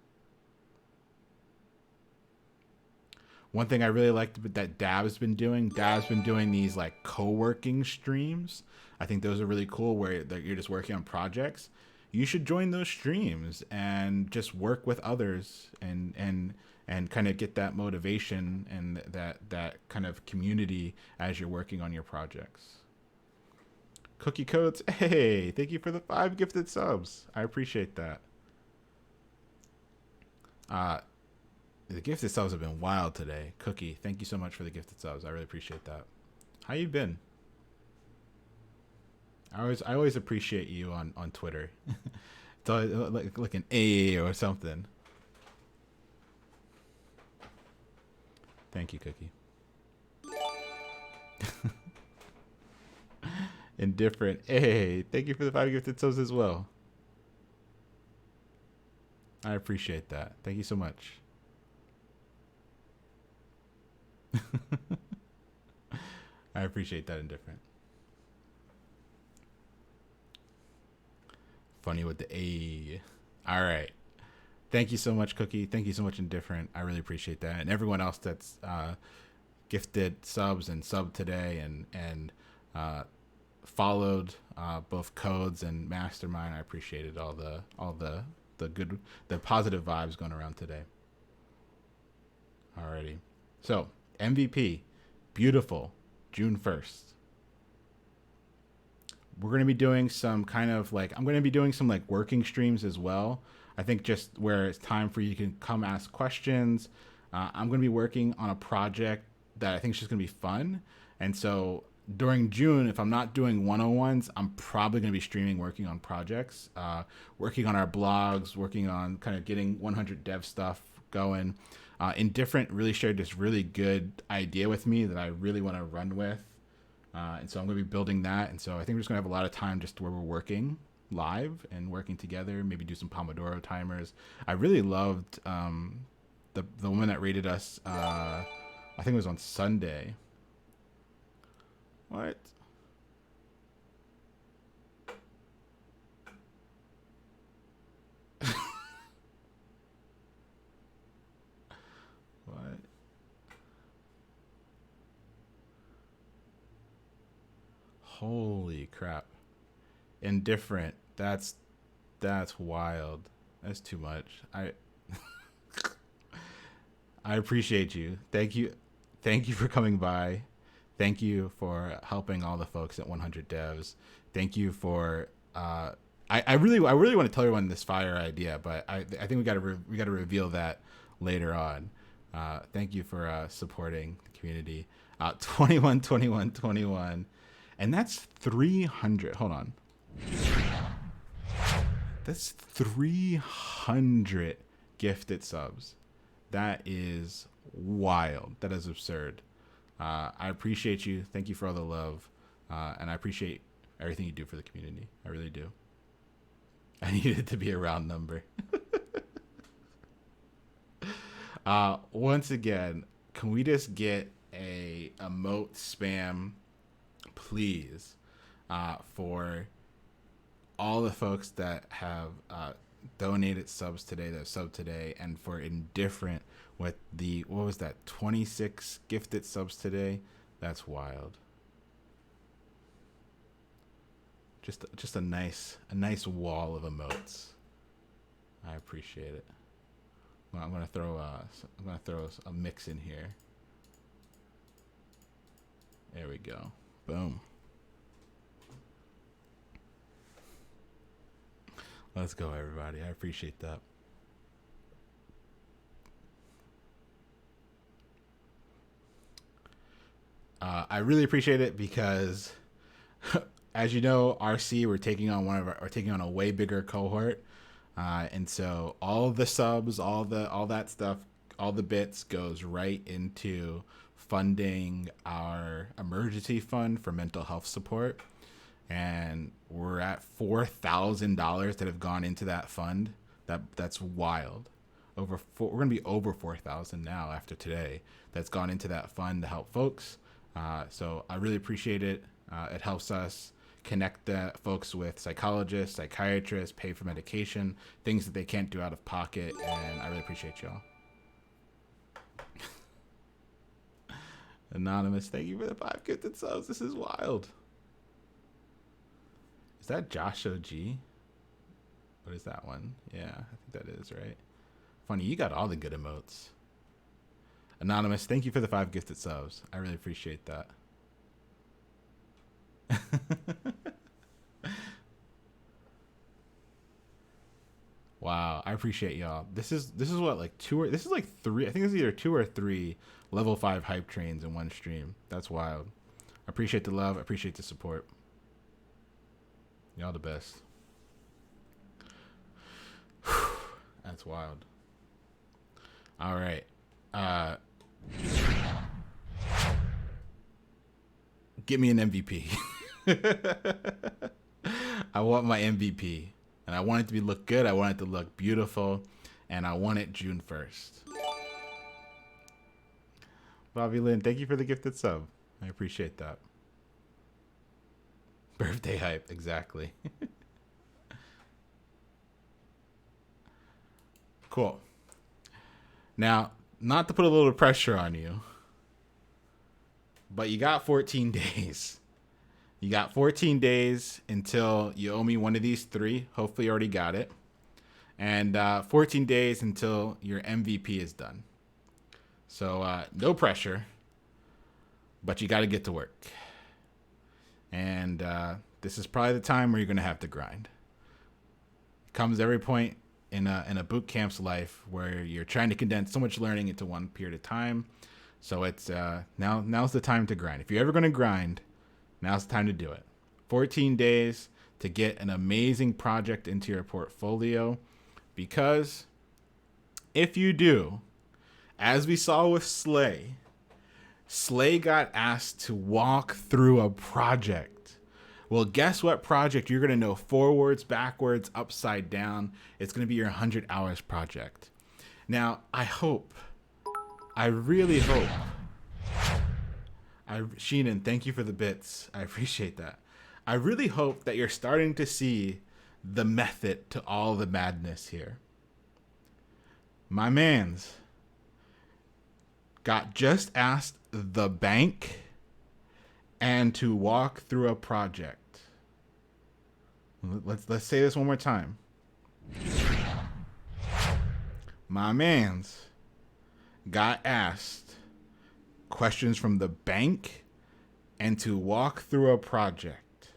One thing I really liked that Dab's been doing these like co-working streams. I think those are really cool where you're just working on projects. You should join those streams and just work with others and kind of get that motivation and that kind of community as you're working on your projects. Cookie Codes, hey, thank you for the 5 gifted subs. I appreciate that. The gifted subs have been wild today. Cookie, thank you so much for the gifted subs. I really appreciate that. How you been? I always appreciate you on Twitter. It's always like an A or something. Thank you, Cookie. Indifferent. Hey, thank you for the 5 gifted subs as well. I appreciate that. Thank you so much. I appreciate that, Indifferent. Funny with the A. All right. Thank you so much, Cookie. Thank you so much, Indifferent. I really appreciate that. And everyone else that's gifted subs and subbed today and followed both Codes and Mastermind. I appreciated all the good, the positive vibes going around today. Alrighty. So, MVP, beautiful, June 1st. We're going to be doing some kind of like, I'm going to be doing some like working streams as well. I think just where it's time for you to come ask questions. I'm going to be working on a project that I think is just going to be fun. And so during June, if I'm not doing 101s, I'm probably going to be streaming working on projects, working on our blogs, working on kind of getting 100 dev stuff going. Indifferent really shared this really good idea with me that I really want to run with. And so I'm going to be building that. And so I think we're just going to have a lot of time just where we're working live and working together, maybe do some Pomodoro timers. I really loved the woman that rated us, I think it was on Sunday. What? What? Holy crap. Indifferent. That's wild. That's too much. I appreciate you. Thank you. Thank you for coming by. Thank you for helping all the folks at 100 Devs. Thank you for I really want to tell everyone this fire idea, but I think we got to reveal that later on. Thank you for supporting the community. 21 21 21, and that's 300. Hold on. That's 300 gifted subs. That is wild. That is absurd. I appreciate you. Thank you for all the love. And I appreciate everything you do for the community. I really do. I need it to be a round number. Once again, can we just get a emote spam, please, for all the folks that have donated subs today, that have subbed today, and for Indifferent with the, what was that, 26 gifted subs today? That's wild. Just a nice wall of emotes. I appreciate it. Well, I'm gonna throw a mix in here. There we go. Boom. Let's go, everybody. I appreciate that. I really appreciate it because, as you know, RC we're taking on a way bigger cohort. And so all the subs, all that stuff, all the bits goes right into funding our emergency fund for mental health support. And we're at $4,000 that have gone into that fund. That's wild. We're gonna be over 4,000 now after today. That's gone into that fund to help folks. So I really appreciate it. It helps us connect the folks with psychologists, psychiatrists, pay for medication, things that they can't do out of pocket, and I really appreciate y'all. Anonymous, thank you for the 5 gifted subs. This is wild. Is that Josh OG? What is that one? Yeah, I think that is, right? Funny, you got all the good emotes. Anonymous, thank you for the 5 gifted subs. I really appreciate that. Wow, I appreciate y'all. This is what, like this is like 3. I think it's either 2 or 3 level 5 hype trains in one stream. That's wild. I appreciate the love. I appreciate the support. Y'all the best. That's wild. All right. Give me an MVP. I want my MVP. And I want it to look good. I want it to look beautiful. And I want it June 1st. Bobby Lynn, thank you for the gifted sub. I appreciate that. Birthday hype, exactly. Cool. Now, not to put a little pressure on you, but you got 14 days. You got 14 days until you owe me one of these 3. Hopefully you already got it. And 14 days until your MVP is done. So no pressure, but you got to get to work. And this is probably the time where you're going to have to grind. It comes every point in a boot camp's life where you're trying to condense so much learning into one period of time. So it's now's the time to grind. If you're ever going to grind, now's the time to do it. 14 days to get an amazing project into your portfolio, because if you do, as we saw with Slay got asked to walk through a project. Well, guess what project you're going to know forwards, backwards, upside down? It's going to be your 100 hours project. Now, I really hope, Sheenan, thank you for the bits. I appreciate that. I really hope that you're starting to see the method to all the madness here. My mans got just asked the bank and to walk through a project. Let's say this one more time. My mans got asked questions from the bank and to walk through a project.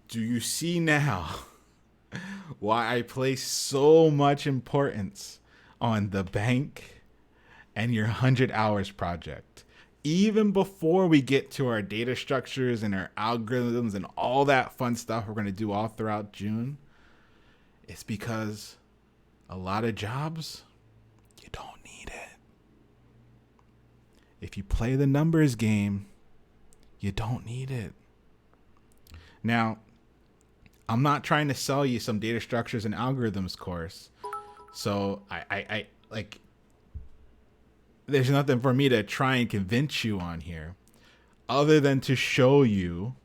Do you see now why I place so much importance on the bank and your 100 hours project? Even before we get to our data structures and our algorithms and all that fun stuff we're going to do all throughout June, it's because a lot of jobs, you don't need it. If you play the numbers game, you don't need it. Now, I'm not trying to sell you some data structures and algorithms course. So I like, there's nothing for me to try and convince you on here other than to show you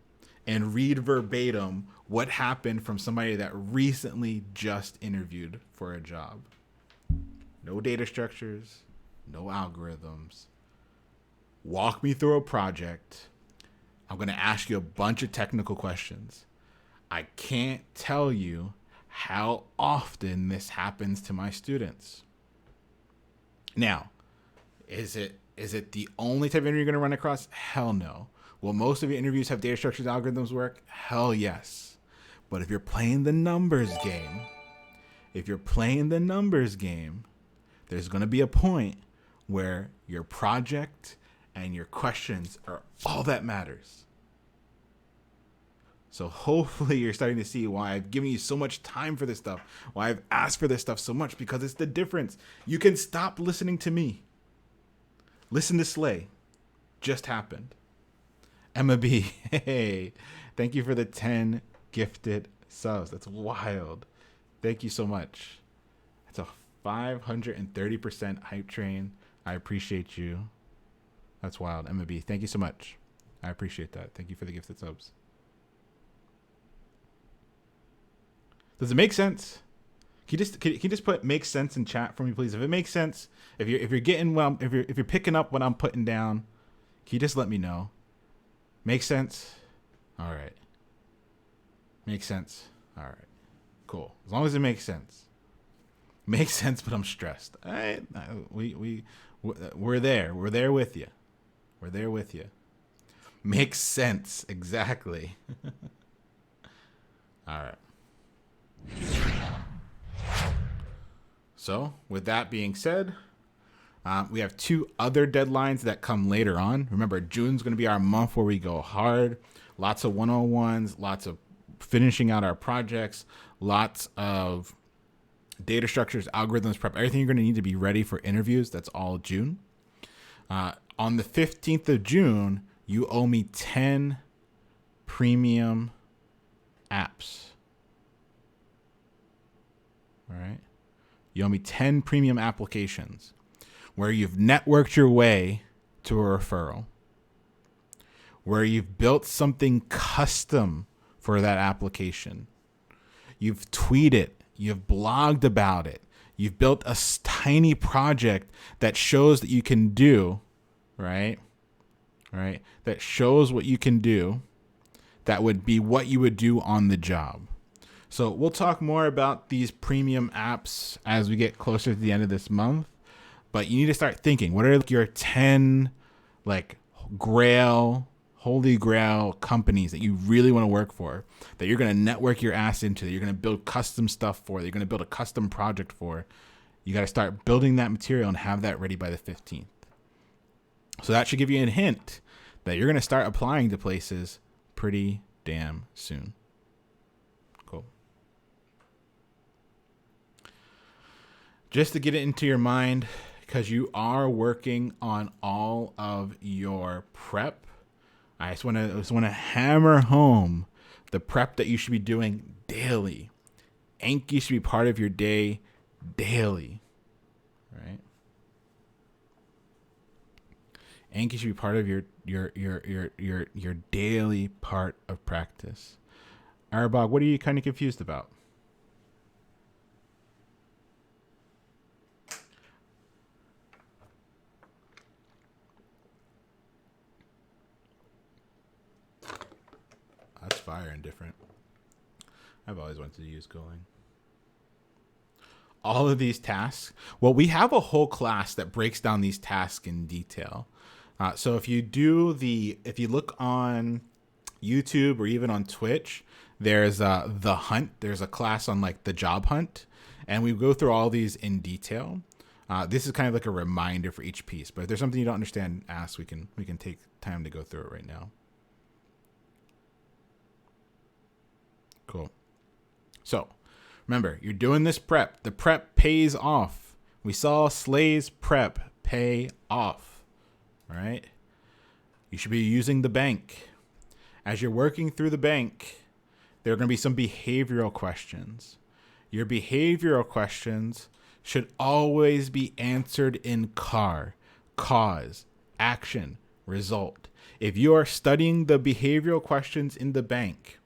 and read verbatim what happened from somebody that recently just interviewed for a job. No data structures, no algorithms. Walk me through a project. I'm going to ask you a bunch of technical questions. I can't tell you how often this happens to my students. Now, is it the only type of interview you're going to run across? Hell no. Will most of your interviews have data structures and algorithms work? Hell yes. But if you're playing the numbers game, there's going to be a point where your project and your questions are all that matters. So hopefully you're starting to see why I've given you so much time for this stuff, why I've asked for this stuff so much, because it's the difference. You can stop listening to me. Listen to Slay. Just happened. Emma B, hey, thank you for the 10 gifted subs. That's wild. Thank you so much. It's a 530% hype train. I appreciate you. That's wild. Emma B, thank you so much. I appreciate that. Thank you for the gifted subs. Does it make sense? Can you just put "makes sense" in chat for me, please? If it makes sense, if you're getting if you're picking up what I'm putting down, can you just let me know? Makes sense. All right. Makes sense. All right. Cool. As long as it makes sense. Makes sense, but I'm stressed. All right. We're there. We're there with you. We're there with you. Makes sense. Exactly. All right. So, with that being said, we have 2 other deadlines that come later on. Remember, June's going to be our month where we go hard. Lots of 101s, lots of finishing out our projects, lots of data structures, algorithms, prep, everything you're going to need to be ready for interviews. That's all June. On the 15th of June, you owe me 10 premium apps. All right. You owe me 10 premium applications where you've networked your way to a referral, where you've built something custom for that application. You've tweeted, you've blogged about it. You've built a tiny project that shows that you can do, right? Right? That shows what you can do. That would be what you would do on the job. So we'll talk more about these premium apps as we get closer to the end of this month. But you need to start thinking, what are your 10 holy grail companies that you really want to work for, that you're going to network your ass into, that you're going to build custom stuff for, that you're going to build a custom project for. You got to start building that material and have that ready by the 15th. So that should give you a hint that you're going to start applying to places pretty damn soon. Cool. Just to get it into your mind, because you are working on all of your prep, I just want to hammer home the prep that you should be doing daily. Anki should be part of your day daily, right? Anki should be part of your daily part of practice. Arbog, what are you kind of confused about? That's fire and different. I've always wanted to use Golang. All of these tasks. Well, we have a whole class that breaks down these tasks in detail. So if you look on YouTube or even on Twitch, there's The Hunt. There's a class on the job hunt, and we go through all these in detail. This is kind of like a reminder for each piece. But if there's something you don't understand, ask. We can take time to go through it right now. Cool. So, remember, you're doing this prep. The prep pays off. We saw Slay's prep pay off. All right? You should be using the bank. As you're working through the bank, there are going to be some behavioral questions. Your behavioral questions should always be answered in CAR, cause, action, result. If you are studying the behavioral questions in the bank,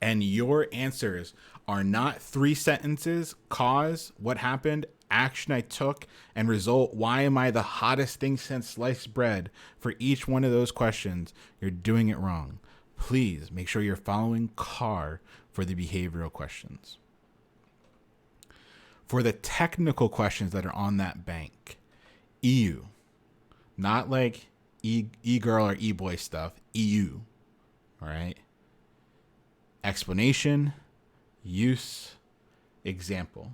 and your answers are not 3 sentences, cause, what happened, action I took, and result, why am I the hottest thing since sliced bread, for each one of those questions, you're doing it wrong. Please make sure you're following CAR for the behavioral questions. For the technical questions that are on that bank, EU, not like e-girl or e-boy stuff, EU, all right? Explanation, use, example.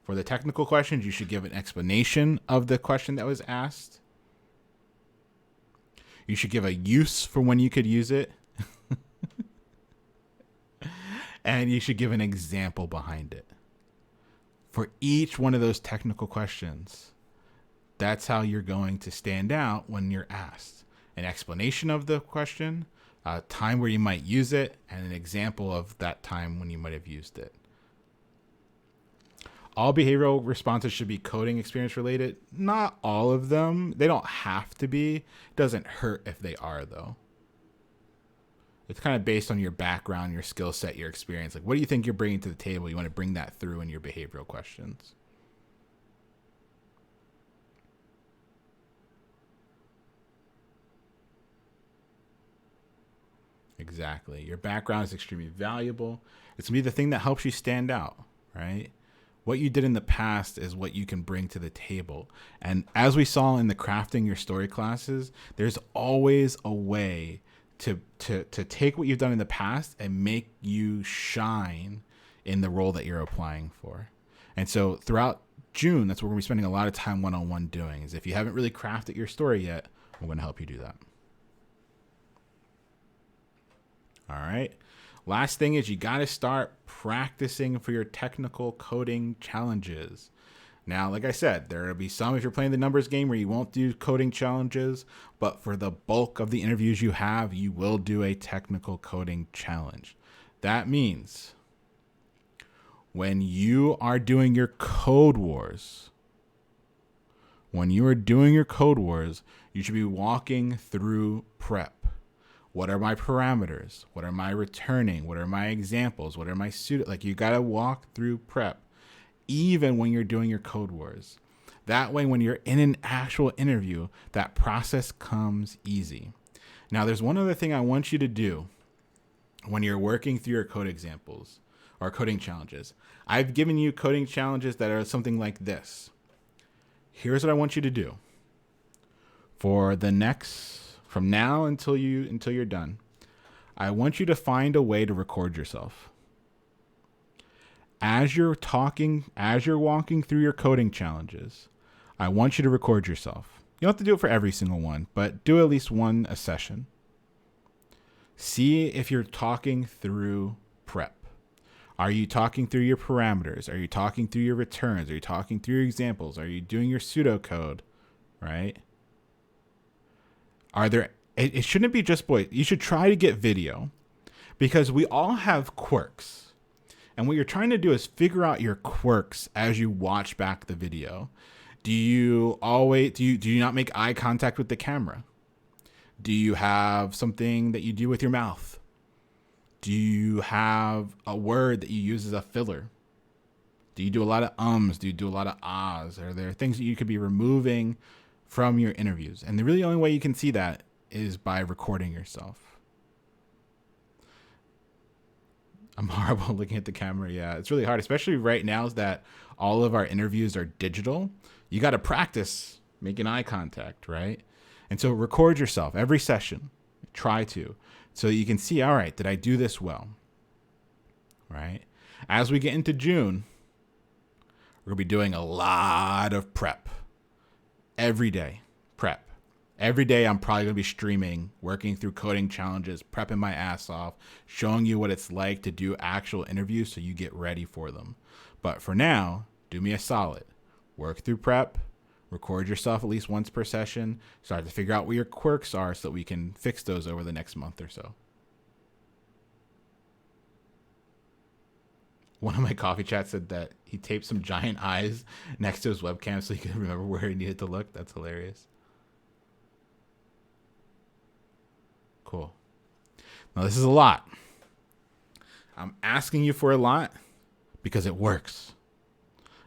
For the technical questions, you should give an explanation of the question that was asked. You should give a use for when you could use it. And you should give an example behind it. For each one of those technical questions, that's how you're going to stand out when you're asked. An explanation of the question, a time where you might use it, and an example of that time when you might have used it. All behavioral responses should be coding experience related. Not all of them. They don't have to be. It doesn't hurt if they are, though. It's kind of based on your background, your skill set, your experience. Like, what do you think you're bringing to the table? You want to bring that through in your behavioral questions. Exactly. Your background is extremely valuable. It's going to be the thing that helps you stand out, right? What you did in the past is what you can bring to the table. And as we saw in the crafting your story classes, there's always a way to take what you've done in the past and make you shine in the role that you're applying for. And so throughout June, that's what we're going to be spending a lot of time one-on-one doing, is if you haven't really crafted your story yet, we're going to help you do that. All right. Last thing is you got to start practicing for your technical coding challenges. Now, like I said, there will be some if you're playing the numbers game where you won't do coding challenges, but for the bulk of the interviews you have, you will do a technical coding challenge. That means when you are doing your code wars, you should be walking through prep. What are my parameters? What are my returning? What are my examples? What are my pseudo? Like, you got to walk through prep, even when you're doing your code wars. That way, when you're in an actual interview, that process comes easy. Now, there's one other thing I want you to do when you're working through your code examples or coding challenges. I've given you coding challenges that are something like this. Here's what I want you to do. From now until you're done, I want you to find a way to record yourself. As you're walking through your coding challenges, I want you to record yourself. You don't have to do it for every single one, but do at least one a session. See if you're talking through prep. Are you talking through your parameters? Are you talking through your returns? Are you talking through your examples? Are you doing your pseudocode, right? It shouldn't be just voice. You should try to get video, because we all have quirks. And what you're trying to do is figure out your quirks as you watch back the video. Do you not make eye contact with the camera? Do you have something that you do with your mouth? Do you have a word that you use as a filler? Do you do a lot of ums? Do you do a lot of ahs? Are there things that you could be removing from your interviews? And the really only way you can see that is by recording yourself. I'm horrible looking at the camera. Yeah, it's really hard, especially right now that all of our interviews are digital. You got to practice making eye contact, right? And so record yourself every session. Try to, so you can see, all right, did I do this well? Right? As we get into June, we're going to be doing a lot of prep. Every day, prep. Every day I'm probably going to be streaming, working through coding challenges, prepping my ass off, showing you what it's like to do actual interviews so you get ready for them. But for now, do me a solid. Work through prep, record yourself at least once per session, start to figure out what your quirks are so that we can fix those over the next month or so. One of my coffee chats said that he taped some giant eyes next to his webcam so he could remember where he needed to look. That's hilarious. Cool. Now, this is a lot. I'm asking you for a lot because it works.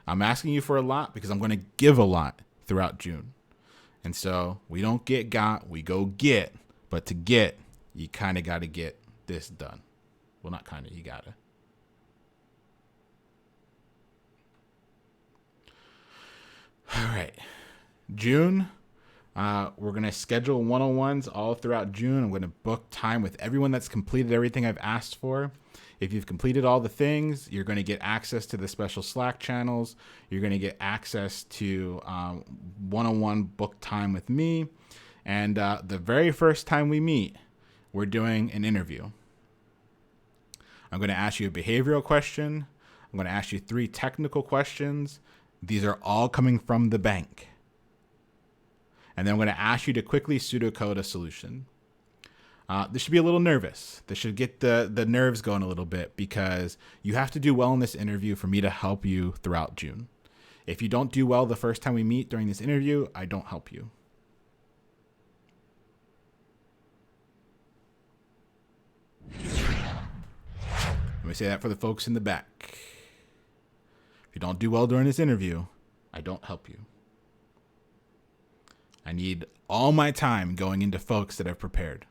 I'm asking you for a lot because I'm going to give a lot throughout June. And so we don't get got, we go get. But to get, you kind of got to get this done. Well, not kind of, you got to. All right. June. We're going to schedule one-on-ones all throughout June. I'm going to book time with everyone that's completed everything I've asked for. If you've completed all the things, you're going to get access to the special Slack channels. You're going to get access to one-on-one book time with me. And the very first time we meet, we're doing an interview. I'm going to ask you a behavioral question. I'm going to ask you 3 technical questions. These are all coming from the bank. And then I'm going to ask you to quickly pseudocode a solution. This should be a little nervous. This should get the nerves going a little bit because you have to do well in this interview for me to help you throughout June. If you don't do well the first time we meet during this interview, I don't help you. Let me say that for the folks in the back. If you don't do well during this interview, I don't help you. I need all my time going into folks that have prepared.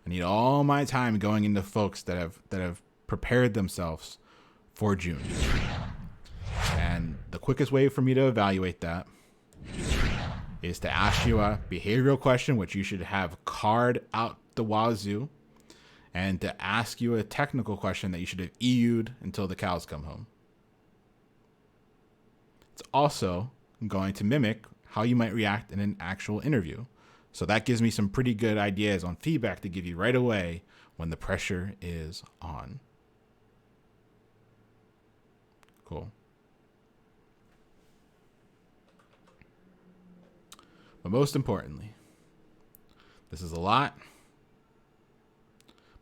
I need all my time going into folks that have prepared themselves for June. And the quickest way for me to evaluate that is to ask you a behavioral question, which you should have card out the wazoo, and to ask you a technical question that you should have EU'd until the cows come home. It's also going to mimic how you might react in an actual interview. So that gives me some pretty good ideas on feedback to give you right away when the pressure is on. Cool. But most importantly, this is a lot,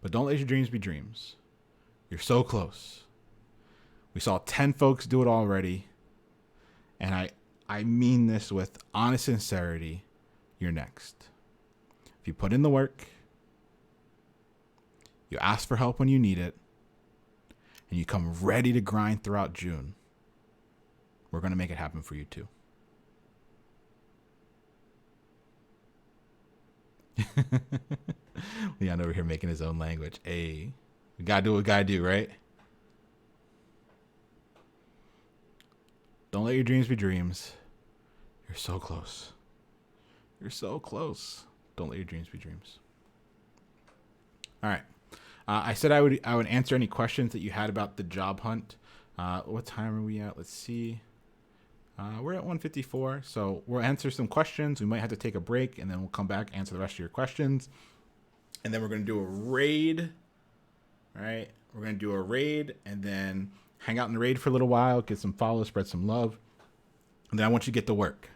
but don't let your dreams be dreams. You're so close. We saw 10 folks do it already, and I mean this with honest sincerity. You're next. If you put in the work, you ask for help when you need it, and you come ready to grind throughout June, we're going to make it happen for you too. Leon over here making his own language. Hey, we gotta do what we gotta do, right? Don't let your dreams be dreams. You're so close. You're so close. Don't let your dreams be dreams. All right. I said I would answer any questions that you had about the job hunt. What time are we at? Let's see. We're at 1:54, so we'll answer some questions. We might have to take a break, and then we'll come back, answer the rest of your questions. And then we're going to do a raid, all right? We're going to do a raid, and then hang out in the raid for a little while, get some follows, spread some love. And then I want you to get to work.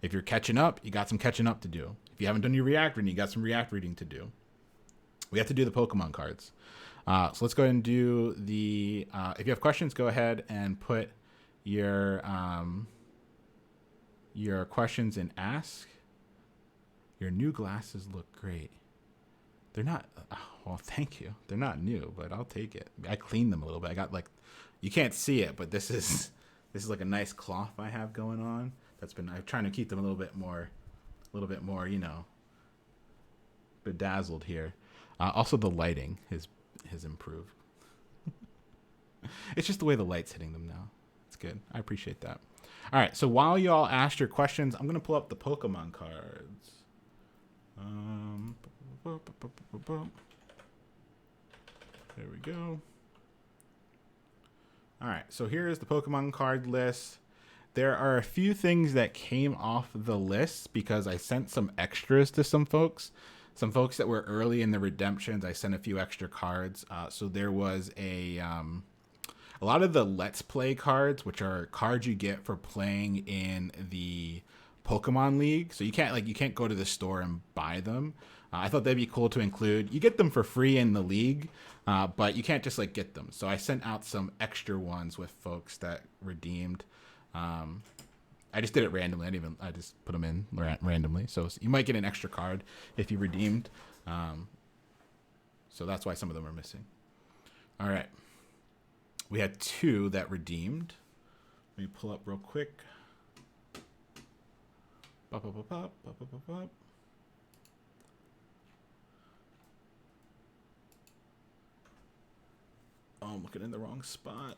If you're catching up, you got some catching up to do. If you haven't done your React reading, you got some React reading to do. We have to do the Pokemon cards. So let's go ahead and do the, if you have questions, go ahead and put your questions in Ask. Your new glasses look great. They're not, well, thank you. They're not new, but I'll take it. I cleaned them a little bit. I got like, you can't see it, but this is like a nice cloth I have going on. I'm trying to keep them a little bit more, you know, bedazzled here. Also the lighting has improved. It's just the way the light's hitting them now. It's good. I appreciate that. All right. So while y'all ask your questions, I'm going to pull up the Pokemon cards. There we go. All right. So here is the Pokemon card list. There are a few things that came off the list because I sent some extras to some folks. Some folks that were early in the redemptions, I sent a few extra cards. So there was a lot of the Let's Play cards, which are cards you get for playing in the Pokemon League. So you can't go to the store and buy them. I thought that'd be cool to include. You get them for free in the league, but you can't just like get them. So I sent out some extra ones with folks that redeemed. I just did it randomly. I just put them in randomly. So you might get an extra card if you redeemed. So that's why some of them are missing. All right. We had 2 that redeemed. Let me pull up real quick. Bop, bop, bop, bop, bop, bop, bop, bop. Oh, I'm looking in the wrong spot.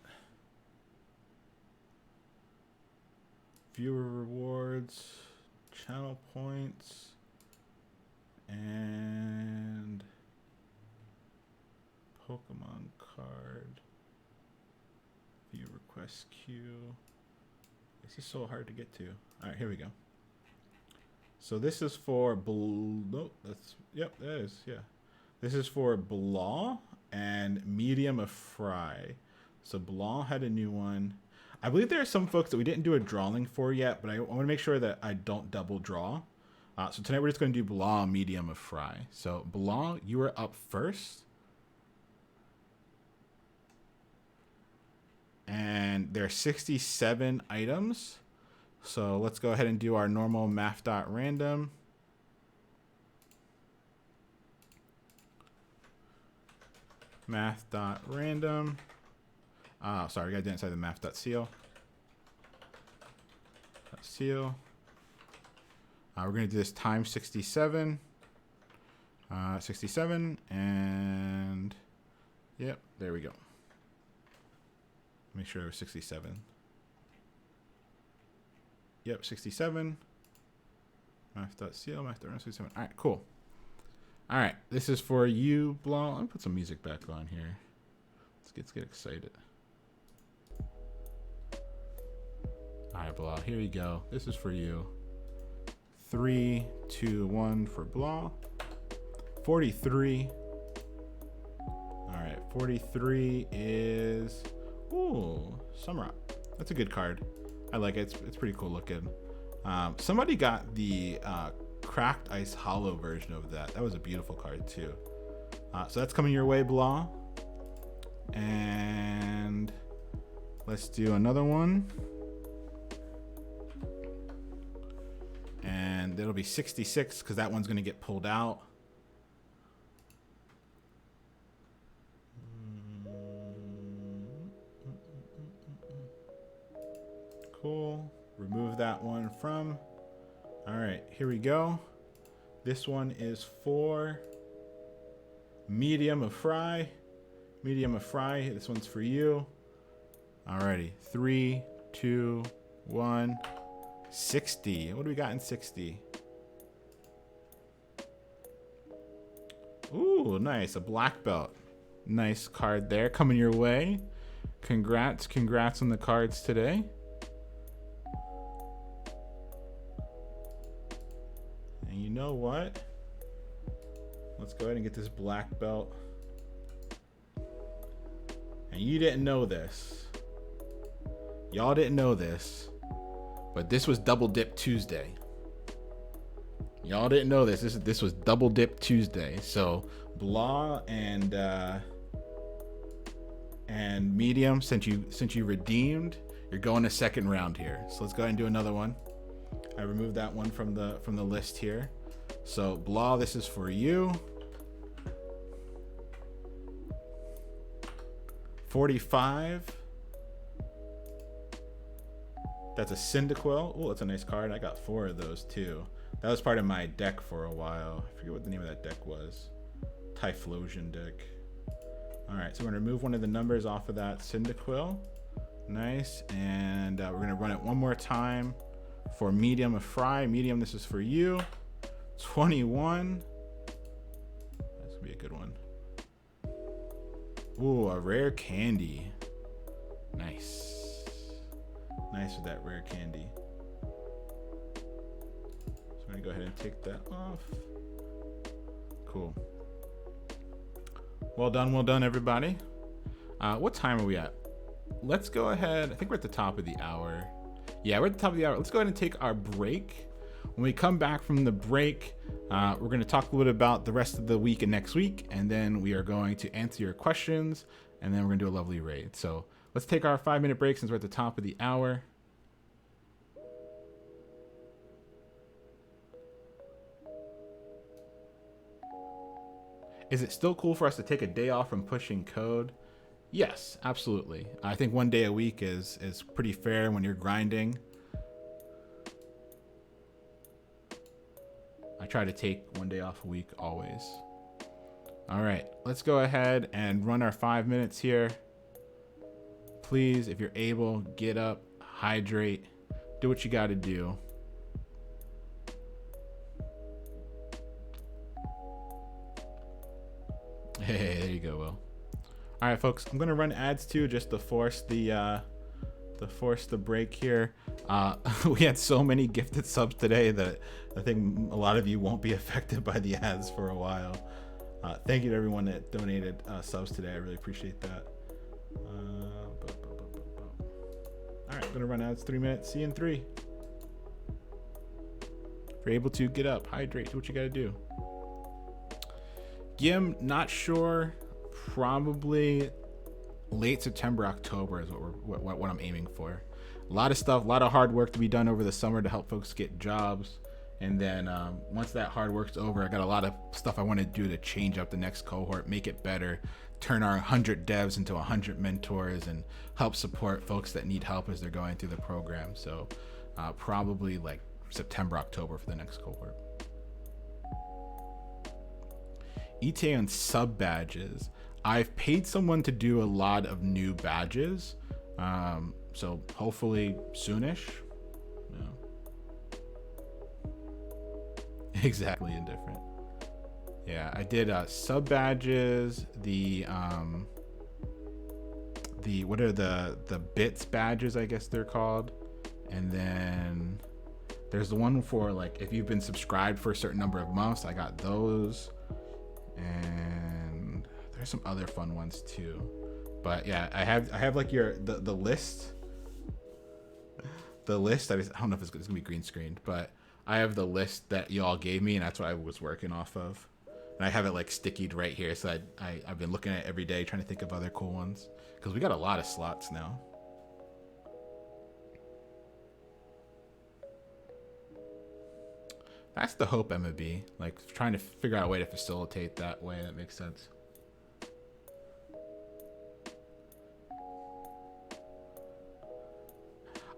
Viewer rewards, channel points, and Pokemon card. View request queue. This is so hard to get to. All right, here we go. So this is for no, that's yep, that is yeah. This is for blanc and medium of fry. So blanc had a new one. I believe there are some folks that we didn't do a drawing for yet, but I want to make sure that I don't double draw. So tonight we're just going to do blanc, medium of fry. So blanc, you are up first. And there are 67 items. So let's go ahead and do our normal math.random. Math.random. Sorry, I got to do it inside the math.seal. Seal. We're going to do this times 67. 67. And yep, there we go. Make sure it was 67. Yep, 67. Math.seal, math.run 67. All right, cool. All right, this is for you, Blanc. Let me put some music back on here. Let's get excited. All right, Blanc, here you go. This is for you. 3, 2, 1 for Blanc. 43. All right, 43 is... Ooh, Summer. That's a good card. I like it. It's pretty cool looking. Somebody got the cracked ice hollow version of that. That was a beautiful card too. So that's coming your way, Blanc. And let's do another one. And it'll be 66 because that one's going to get pulled out. Cool. Remove that one from. All right, here we go. This one is for medium of fry. Medium of fry. This one's for you. Alrighty. 3, 2, 1. 60. What do we got in 60? Ooh, nice. A black belt. Nice card there coming your way. Congrats on the cards today. And you know what? Let's go ahead and get this black belt. And you didn't know this. Y'all didn't know this. But this was Double Dip Tuesday. Y'all didn't know this. This was Double Dip Tuesday. So Blah and Medium, since you redeemed, you're going to second round here. So let's go ahead and do another one. I removed that one from the list here. So Blah, this is for you. 45. That's a Cyndaquil. Oh, that's a nice card. I got 4 of those too. That was part of my deck for a while. I forget what the name of that deck was. Typhlosion deck. All right, so we're gonna remove one of the numbers off of that Cyndaquil. Nice, and we're gonna run it one more time for medium of fry. Medium, this is for you. 21. That's gonna be a good one. Ooh, a rare candy. Nice. Nice with that rare candy. So I'm gonna go ahead and take that off. Cool. Well done, everybody. What time are we at? Let's go ahead. I think we're at the top of the hour. Yeah, we're at the top of the hour. Let's go ahead and take our break. When we come back from the break, we're going to talk a little bit about the rest of the week and next week, and then we are going to answer your questions, and then we're going to do a lovely raid. So let's take our 5-minute break since we're at the top of the hour. Is it still cool for us to take a day off from pushing code? Yes, absolutely. I think 1 day a week is pretty fair when you're grinding. I try to take 1 day off a week always. All right, let's go ahead and run our 5 minutes here. Please, if you're able, get up, hydrate, do what you got to do. Hey, there you go, Will. All right, folks, I'm going to run ads too just to force the to force the break here. We had so many gifted subs today that I think a lot of you won't be affected by the ads for a while. Thank you to everyone that donated subs today. I really appreciate that. All right, I'm gonna run out. It's 3 minutes. See you in 3. If you're able to, get up, hydrate, do what you gotta do. Gim, not sure. Probably late September, October is what I'm aiming for. A lot of stuff, a lot of hard work to be done over the summer to help folks get jobs. And then once that hard work's over, I got a lot of stuff I want to do to change up the next cohort, make it better, turn our 100 devs into 100 mentors, and help support folks that need help as they're going through the program. So probably like September, October for the next cohort. ETA on sub badges. I've paid someone to do a lot of new badges. So hopefully soonish. Yeah. Exactly indifferent. Yeah, I did sub badges, the what are the bits badges, I guess they're called. And then there's the one for like if you've been subscribed for a certain number of months, I got those. And there's some other fun ones too. But yeah, I have like the list. The list, I don't know if it's gonna be green screened, but I have the list that y'all gave me, and that's what I was working off of. And I have it like stickied right here, so I've been looking at it every day, trying to think of other cool ones, because we got a lot of slots now. That's the hope, Emma B. Like trying to figure out a way to facilitate that way. That makes sense.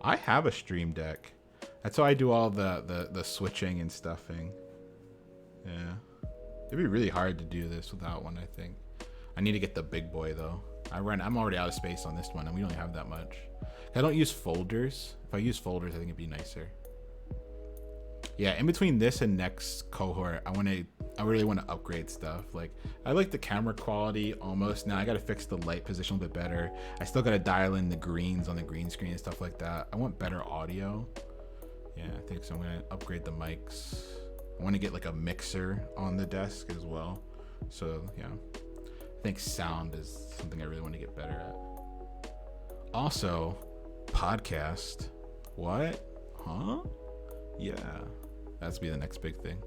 I have a Stream Deck. That's how I do all the switching and stuffing. Yeah. It'd be really hard to do this without one, I think. I need to get the big boy though. I'm already out of space on this one, and we don't have that much. I don't use folders. If I use folders, I think it'd be nicer. Yeah, in between this and next cohort, I really want to upgrade stuff. Like, I like the camera quality almost. Now I got to fix the light position a bit better. I still got to dial in the greens on the green screen and stuff like that. I want better audio. Yeah, I think so. I'm going to upgrade the mics. I want to get like a mixer on the desk as well. So, yeah. I think sound is something I really want to get better at. Also, podcast. What? Huh? Yeah. That's be the next big thing.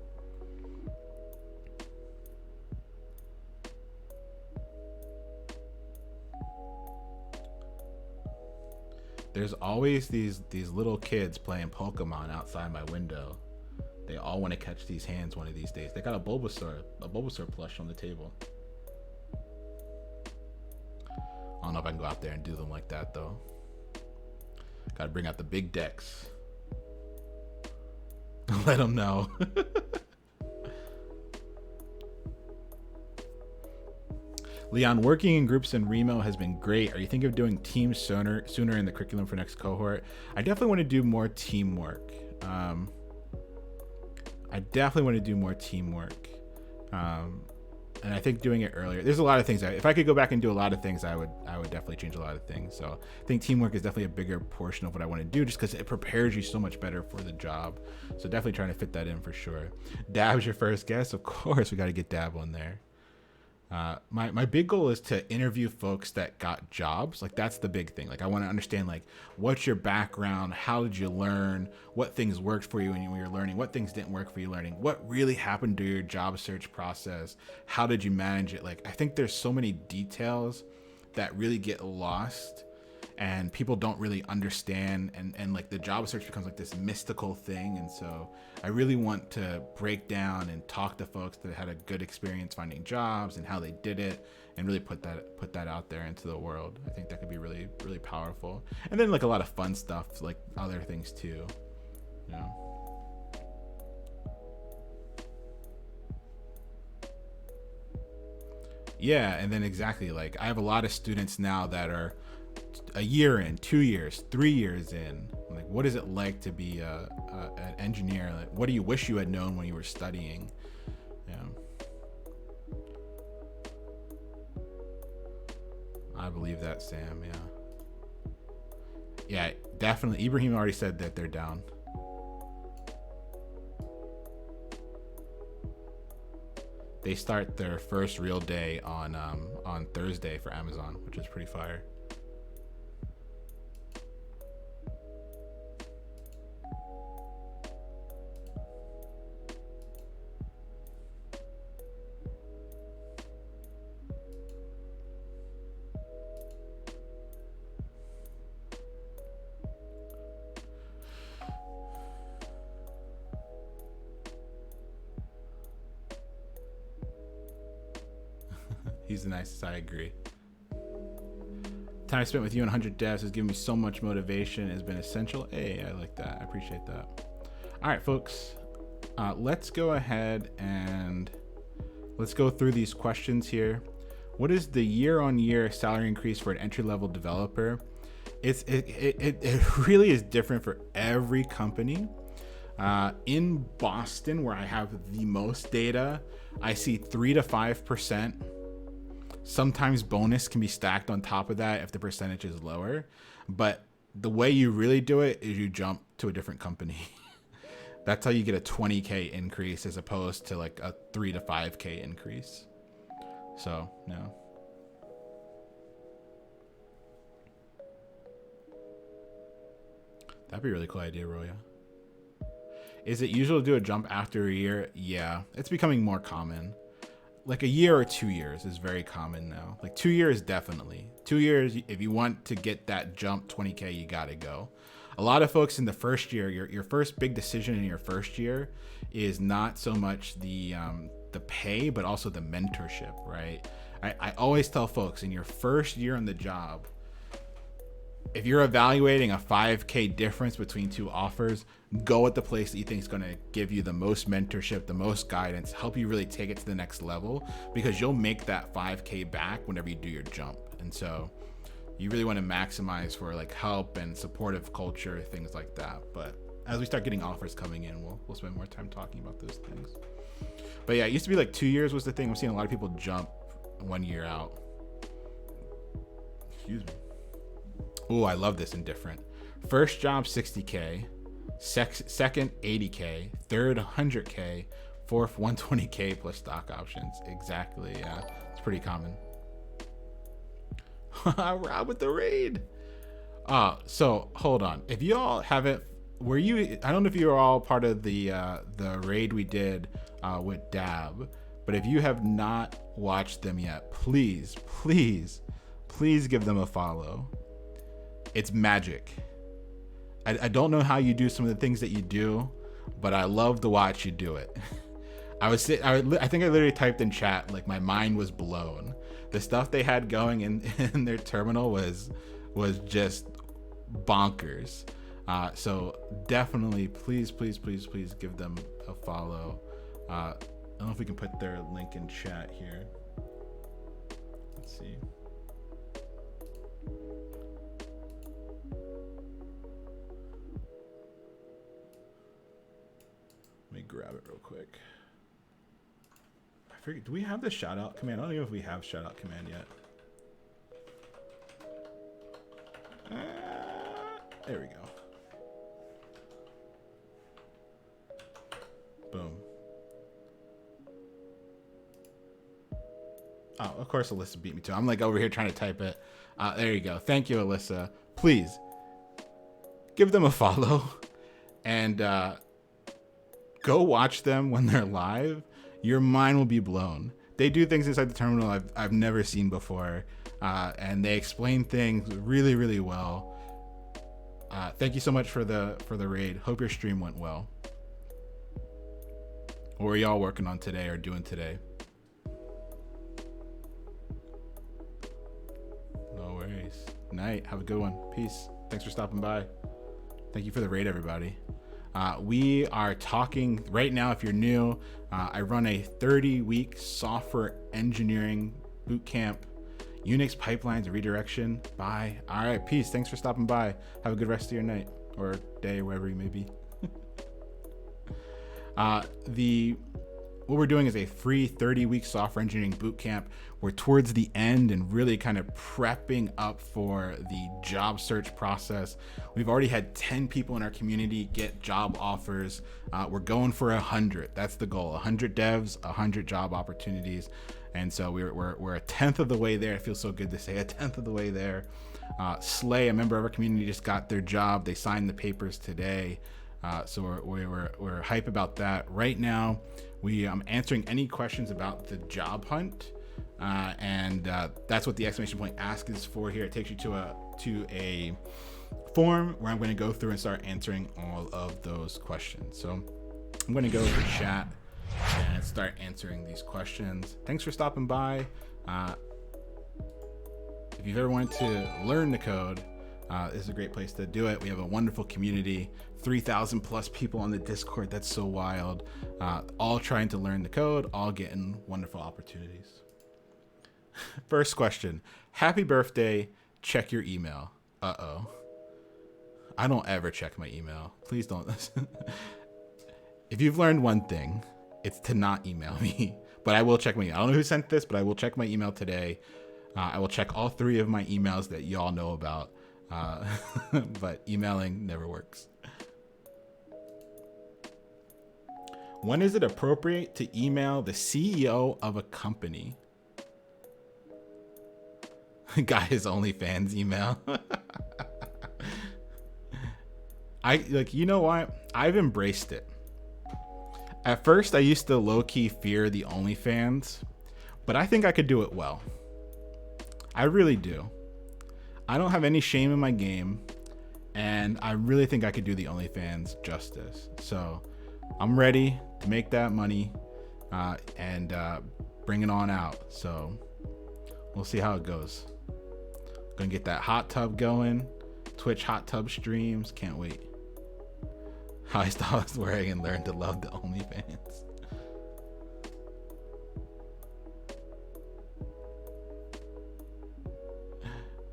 There's always these little kids playing Pokemon outside my window. They all want to catch these hands one of these days. They got a Bulbasaur plush on the table. I don't know if I can go out there and do them like that though. Gotta bring out the big decks. Let them know. Leon, working in groups in Remo has been great. Are you thinking of doing teams sooner in the curriculum for next cohort? I definitely want to do more teamwork. And I think doing it earlier. There's a lot of things. If I could go back and do a lot of things, I would definitely change a lot of things. So I think teamwork is definitely a bigger portion of what I want to do, just because it prepares you so much better for the job. So definitely trying to fit that in for sure. Dab's your first guest, of course. We got to get Dab on there. My big goal is to interview folks that got jobs. Like, that's the big thing. Like, I want to understand, like, what's your background? How did you learn? What things worked for you when you were learning? What things didn't work for you learning? What really happened to your job search process? How did you manage it? Like, I think there's so many details that really get lost and people don't really understand, and like the job search becomes like this mystical thing. And so I really want to break down and talk to folks that had a good experience finding jobs and how they did it, and really put that out there into the world. I think that could be really, really powerful. And then like a lot of fun stuff, like other things too, you know. Yeah, and then exactly, like I have a lot of students now that are a year in, 2 years, 3 years in. Like, what is it like to be an engineer? Like, what do you wish you had known when you were studying? Yeah. I believe that, Sam. Yeah. Yeah, definitely. Ibrahim already said that they're down. They start their first real day on Thursday for Amazon, which is pretty fire. He's the nicest. I agree. Time I spent with you and 100 devs has given me so much motivation. It has been essential. Hey, I like that. I appreciate that. All right, folks. Let's go ahead and let's go through these questions here. What is the year-on-year salary increase for an entry-level developer? It really is different for every company. In Boston, where I have the most data, I see 3 to 5%. Sometimes bonus can be stacked on top of that if the percentage is lower. But the way you really do it is you jump to a different company. That's how you get a 20K increase as opposed to like a 3 to 5K increase. So, no. That'd be a really cool idea, Roya. Is it usual to do a jump after a year? Yeah, it's becoming more common. Like a year or 2 years is very common now. Like 2 years, definitely. 2 years, if you want to get that jump 20K, you gotta go. A lot of folks in the first year, your first big decision in your first year is not so much the pay, but also the mentorship, right? I always tell folks in your first year on the job, if you're evaluating a 5K difference between two offers, go at the place that you think is going to give you the most mentorship, the most guidance, help you really take it to the next level, because you'll make that 5K back whenever you do your jump. And so you really want to maximize for like help and supportive culture, things like that. But as we start getting offers coming in, we'll spend more time talking about those things. But yeah, it used to be like 2 years was the thing. I'm seeing a lot of people jump 1 year out. Excuse me. Oh, I love this in different. First job, 60K. Second, 80K. Third, 100K. Fourth, 120K plus stock options. Exactly, yeah. It's pretty common. Rob with the raid. So hold on. If you all haven't, I don't know if you were all part of the raid we did with Dab, but if you have not watched them yet, please give them a follow. It's magic. I don't know how you do some of the things that you do, but I love to watch you do it. I think I literally typed in chat, like my mind was blown. The stuff they had going in their terminal was just bonkers. So definitely, please give them a follow. I don't know if we can put their link in chat here. Let's see. Let me grab it real quick. I forget, do we have the shout out command? I don't know if we have shout out command yet. There we go. Boom. Oh, of course Alyssa beat me too. I'm like over here trying to type it. There you go. Thank you, Alyssa. Please give them a follow and go watch them when they're live. Your mind will be blown. They do things inside the terminal I've never seen before, and they explain things really, really well. Thank you so much for the raid. Hope your stream went well. What are y'all working on today or doing today? No worries. Night. Have a good one. Peace. Thanks for stopping by. Thank you for the raid, everybody. We are talking right now. If you're new, I run a 30-week software engineering bootcamp, Unix pipelines redirection. Bye. All right, peace. Thanks for stopping by. Have a good rest of your night or day, wherever you may be. what we're doing is a free 30-week software engineering bootcamp. We're towards the end and really kind of prepping up for the job search process. We've already had 10 people in our community get job offers. We're going for 100. That's the goal. 100 devs, 100 job opportunities. And so we're a tenth of the way there. It feels so good to say a tenth of the way there. Slay, a member of our community, just got their job. They signed the papers today. So we're hype about that. Right now, I'm answering any questions about the job hunt. And that's what the exclamation point ask is for here. It takes you to a form where I'm going to go through and start answering all of those questions. So I'm going to go to chat and start answering these questions. Thanks for stopping by. If you've ever wanted to learn the code, this is a great place to do it. We have a wonderful community, 3,000 plus people on the Discord. That's so wild. All trying to learn the code, all getting wonderful opportunities. First question. Happy birthday. Check your email. Uh-oh. I don't ever check my email. Please don't. If you've learned one thing, it's to not email me. But I will check my email. I don't know who sent this, but I will check my email today. I will check all 3 of my emails that y'all know about. But emailing never works. When is it appropriate to email the CEO of a company? Got his OnlyFans email. You know what? I've embraced it. At first, I used to low-key fear the OnlyFans, but I think I could do it well. I really do. I don't have any shame in my game, and I really think I could do the OnlyFans justice. So I'm ready to make that money and bring it on out. So we'll see how it goes. Gonna get that hot tub going. Twitch hot tub streams. Can't wait. How I stopped swearing and learned to love the OnlyFans.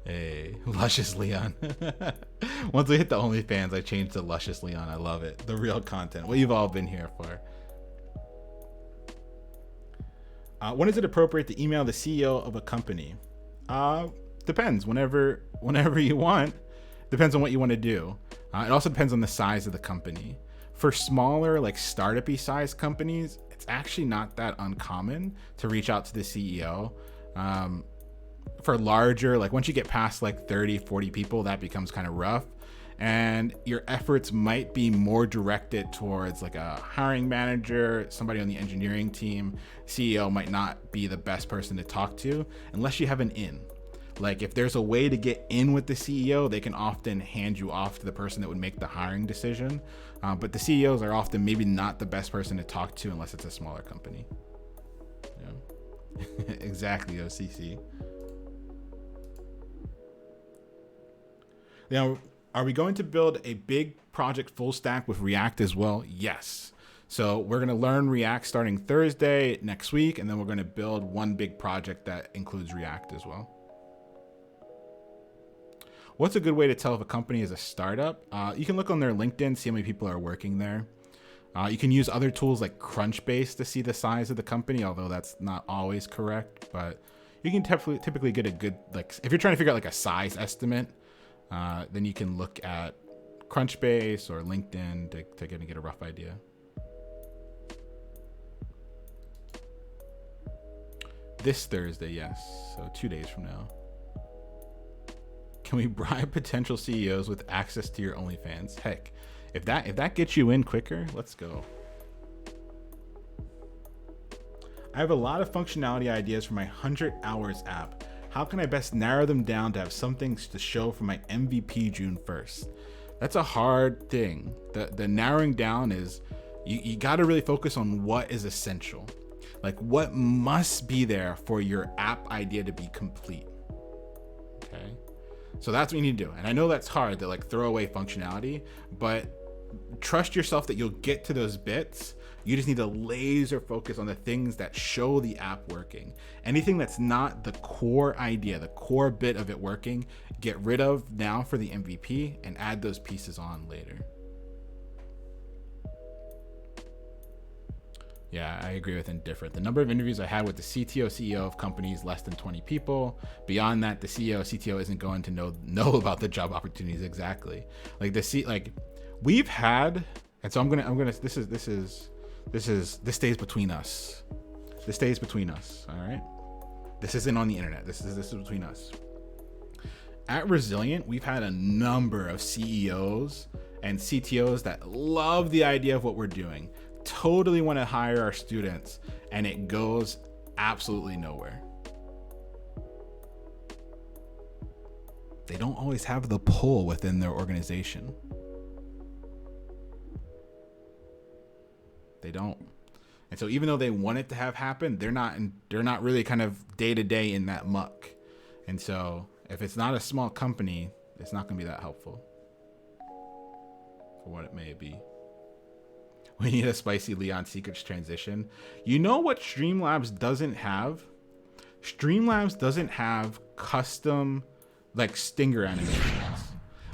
Hey, Luscious Leon. Once we hit the OnlyFans, I changed to Luscious Leon. I love it. The real content. What you've all been here for. When is it appropriate to email the CEO of a company? Depends. Whenever you want. Depends on what you want to do. It also depends on the size of the company. For smaller, like startup-y size companies, it's actually not that uncommon to reach out to the CEO. For larger, like once you get past like 30, 40 people, that becomes kind of rough. And your efforts might be more directed towards like a hiring manager, somebody on the engineering team. CEO might not be the best person to talk to unless you have an in. Like if there's a way to get in with the CEO, they can often hand you off to the person that would make the hiring decision. But the CEOs are often maybe not the best person to talk to unless it's a smaller company. Yeah. Exactly, OCC. Now, are we going to build a big project full stack with React as well? Yes. So we're going to learn React starting Thursday next week, and then we're going to build one big project that includes React as well. What's a good way to tell if a company is a startup? You can look on their LinkedIn, see how many people are working there. You can use other tools like Crunchbase to see the size of the company, although that's not always correct. But you can typically get a good, like, if you're trying to figure out like a size estimate, then you can look at Crunchbase or LinkedIn to get a rough idea. This Thursday, yes. So 2 days from now. Can we bribe potential CEOs with access to your OnlyFans? Heck, if that gets you in quicker, let's go. I have a lot of functionality ideas for my 100 Hours app. How can I best narrow them down to have some things to show for my MVP June 1st? That's a hard thing. The narrowing down is you got to really focus on what is essential. Like what must be there for your app idea to be complete. Okay. So that's what you need to do. And I know that's hard to like throw away functionality, but trust yourself that you'll get to those bits. You just need to laser focus on the things that show the app working. Anything that's not the core idea, the core bit of it working, get rid of now for the MVP and add those pieces on later. Yeah, I agree with indifferent. The number of interviews I had with the CTO, CEO of companies less than 20 people. Beyond that, the CEO, CTO isn't going to know about the job opportunities exactly. Like we've had, and so I'm gonna. This stays between us. This stays between us. All right. This isn't on the internet. This is between us. At Resilient, we've had a number of CEOs and CTOs that love the idea of what we're doing, totally want to hire our students, and it goes absolutely nowhere. They don't always have the pull within their organization. They don't. And so even though they want it to have happen, they're not really kind of day to day in that muck. And so if it's not a small company, it's not going to be that helpful for what it may be. We need a spicy Leon Secrets transition. You know what Streamlabs doesn't have? Streamlabs doesn't have custom like stinger animations.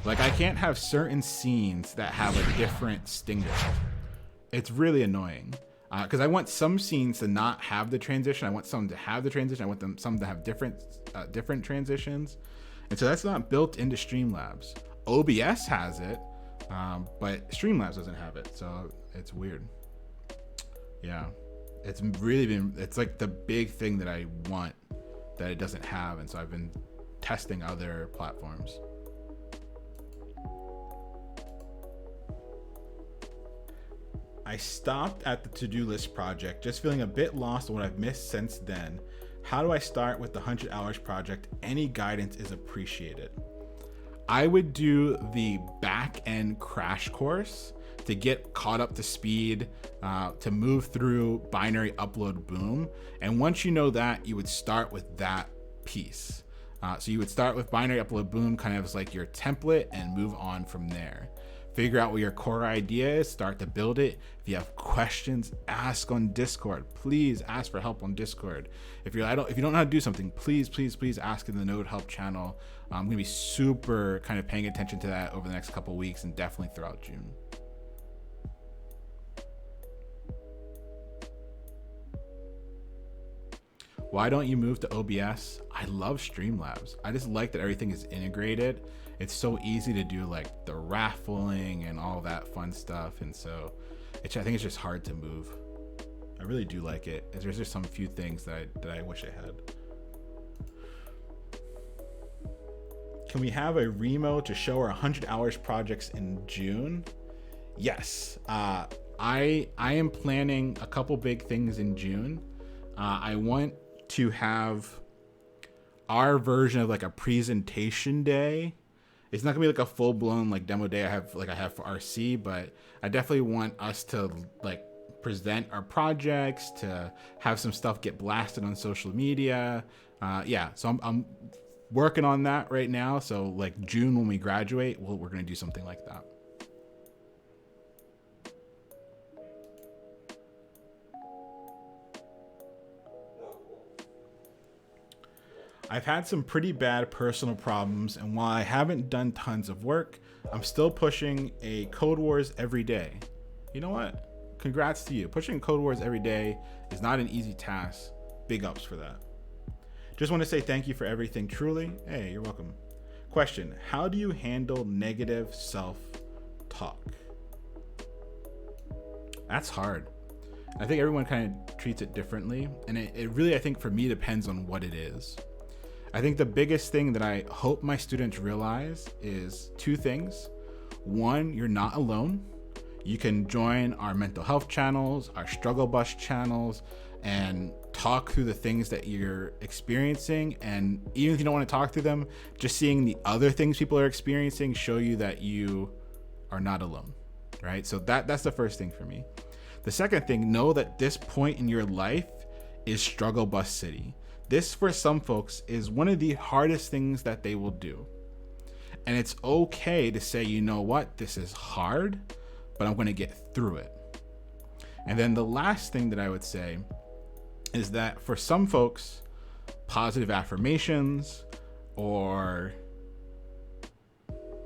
Like I can't have certain scenes that have a different stinger. It's really annoying. Because I want some scenes to not have the transition. I want some to have the transition. I want some to have different transitions. And so that's not built into Streamlabs. OBS has it, but Streamlabs doesn't have it. So it's weird. Yeah, it's like the big thing that I want that it doesn't have. And so I've been testing other platforms. I stopped at the to-do list project, just feeling a bit lost on what I've missed since then. How do I start with the 100 hours project? Any guidance is appreciated. I would do the backend crash course to get caught up to speed, to move through binary upload boom. And once you know that, you would start with that piece. So you would start with binary upload boom kind of as like your template and move on from there. Figure out what your core idea is, start to build it. If you have questions, ask on Discord. Please ask for help on Discord. If you don't know how to do something, please ask in the Node Help channel. I'm gonna be super kind of paying attention to that over the next couple of weeks and definitely throughout June. Why don't you move to OBS? I love Streamlabs. I just like that everything is integrated. It's so easy to do like the raffling and all that fun stuff. And so I think it's just hard to move. I really do like it. There's just some few things that I wish I had. Can we have a Remo to show our 100 hours projects in June? Yes. I am planning a couple big things in June. I want to have our version of like a presentation day. It's not gonna be like a full-blown like demo day I have for RC, but I definitely want us to like present our projects, to have some stuff get blasted on social media. So I'm working on that right now. So like June when we graduate, we're gonna do something like that. I've had some pretty bad personal problems, and while I haven't done tons of work, I'm still pushing a Code Wars every day. You know what? Congrats to you. Pushing Code Wars every day is not an easy task. Big ups for that. Just want to say thank you for everything, truly. Hey, you're welcome. Question, how do you handle negative self-talk? That's hard. I think everyone kind of treats it differently, and it really, I think for me, depends on what it is. I think the biggest thing that I hope my students realize is two things. One, you're not alone. You can join our mental health channels, our struggle bus channels, and talk through the things that you're experiencing. And even if you don't want to talk through them, just seeing the other things people are experiencing show you that you are not alone, right? So that's the first thing for me. The second thing, know that this point in your life is struggle bus city. This, for some folks, is one of the hardest things that they will do. And it's okay to say, you know what, this is hard, but I'm going to get through it. And then the last thing that I would say is that for some folks, positive affirmations or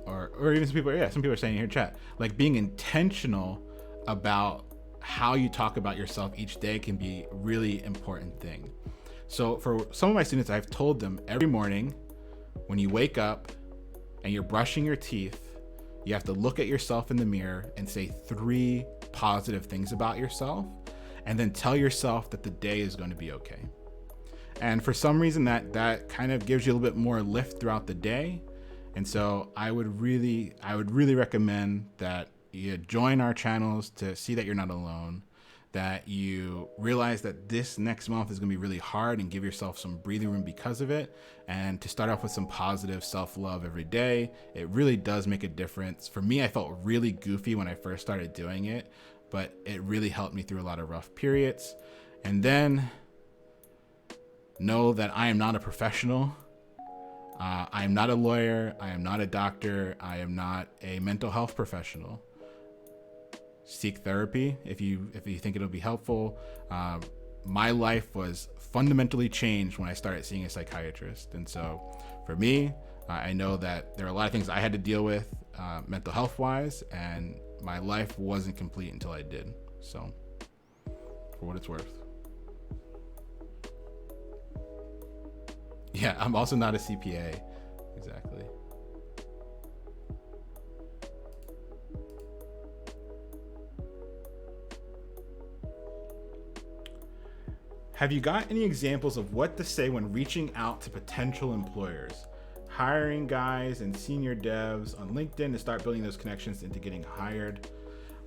even some people are saying here in chat, like being intentional about how you talk about yourself each day can be a really important thing. So for some of my students, I've told them every morning when you wake up and you're brushing your teeth, you have to look at yourself in the mirror and say 3 positive things about yourself, and then tell yourself that the day is going to be okay. And for some reason that kind of gives you a little bit more lift throughout the day. And so I would really recommend that you join our channels to see that you're not alone, that you realize that this next month is going to be really hard, and give yourself some breathing room because of it. And to start off with some positive self-love every day, it really does make a difference. For me, I felt really goofy when I first started doing it, but it really helped me through a lot of rough periods. And then know that I am not a professional. I am not a lawyer. I am not a doctor. I am not a mental health professional. Seek therapy if you think it'll be helpful. My life was fundamentally changed when I started seeing a psychiatrist. And so for me, I know that there are a lot of things I had to deal with mental health wise, and my life wasn't complete until I did. So for what it's worth. Yeah, I'm also not a CPA. Exactly. Have you got any examples of what to say when reaching out to potential employers? Hiring guys and senior devs on LinkedIn to start building those connections into getting hired.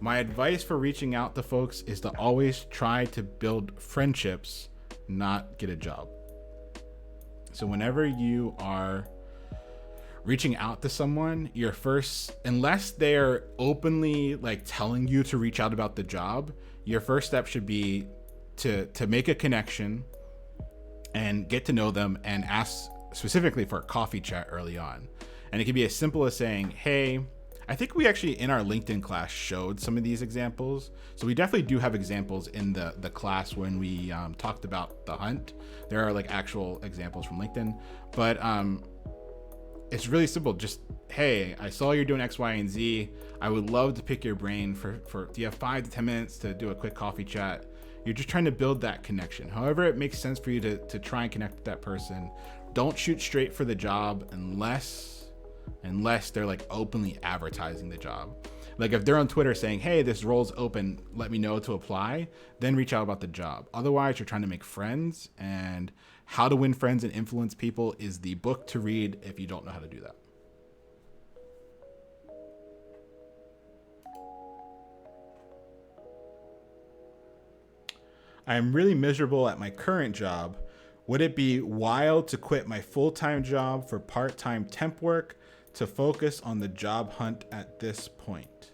My advice for reaching out to folks is to always try to build friendships, not get a job. So whenever you are reaching out to someone, your first, unless they're openly like telling you to reach out about the job, your first step should be to make a connection and get to know them, and ask specifically for a coffee chat early on. And it can be as simple as saying, hey, I think we actually in our LinkedIn class showed some of these examples. So we definitely do have examples in the class when we talked about the hunt. There are like actual examples from LinkedIn, but it's really simple. Just, hey, I saw you're doing X, Y, and Z. I would love to pick your brain for do you have 5 to 10 minutes to do a quick coffee chat? You're just trying to build that connection. However it makes sense for you to try and connect with that person. Don't shoot straight for the job unless they're like openly advertising the job. Like if they're on Twitter saying, hey, this role's open, let me know to apply, then reach out about the job. Otherwise, you're trying to make friends, and How to Win Friends and Influence People is the book to read if you don't know how to do that. I am really miserable at my current job. Would it be wild to quit my full-time job for part-time temp work to focus on the job hunt at this point?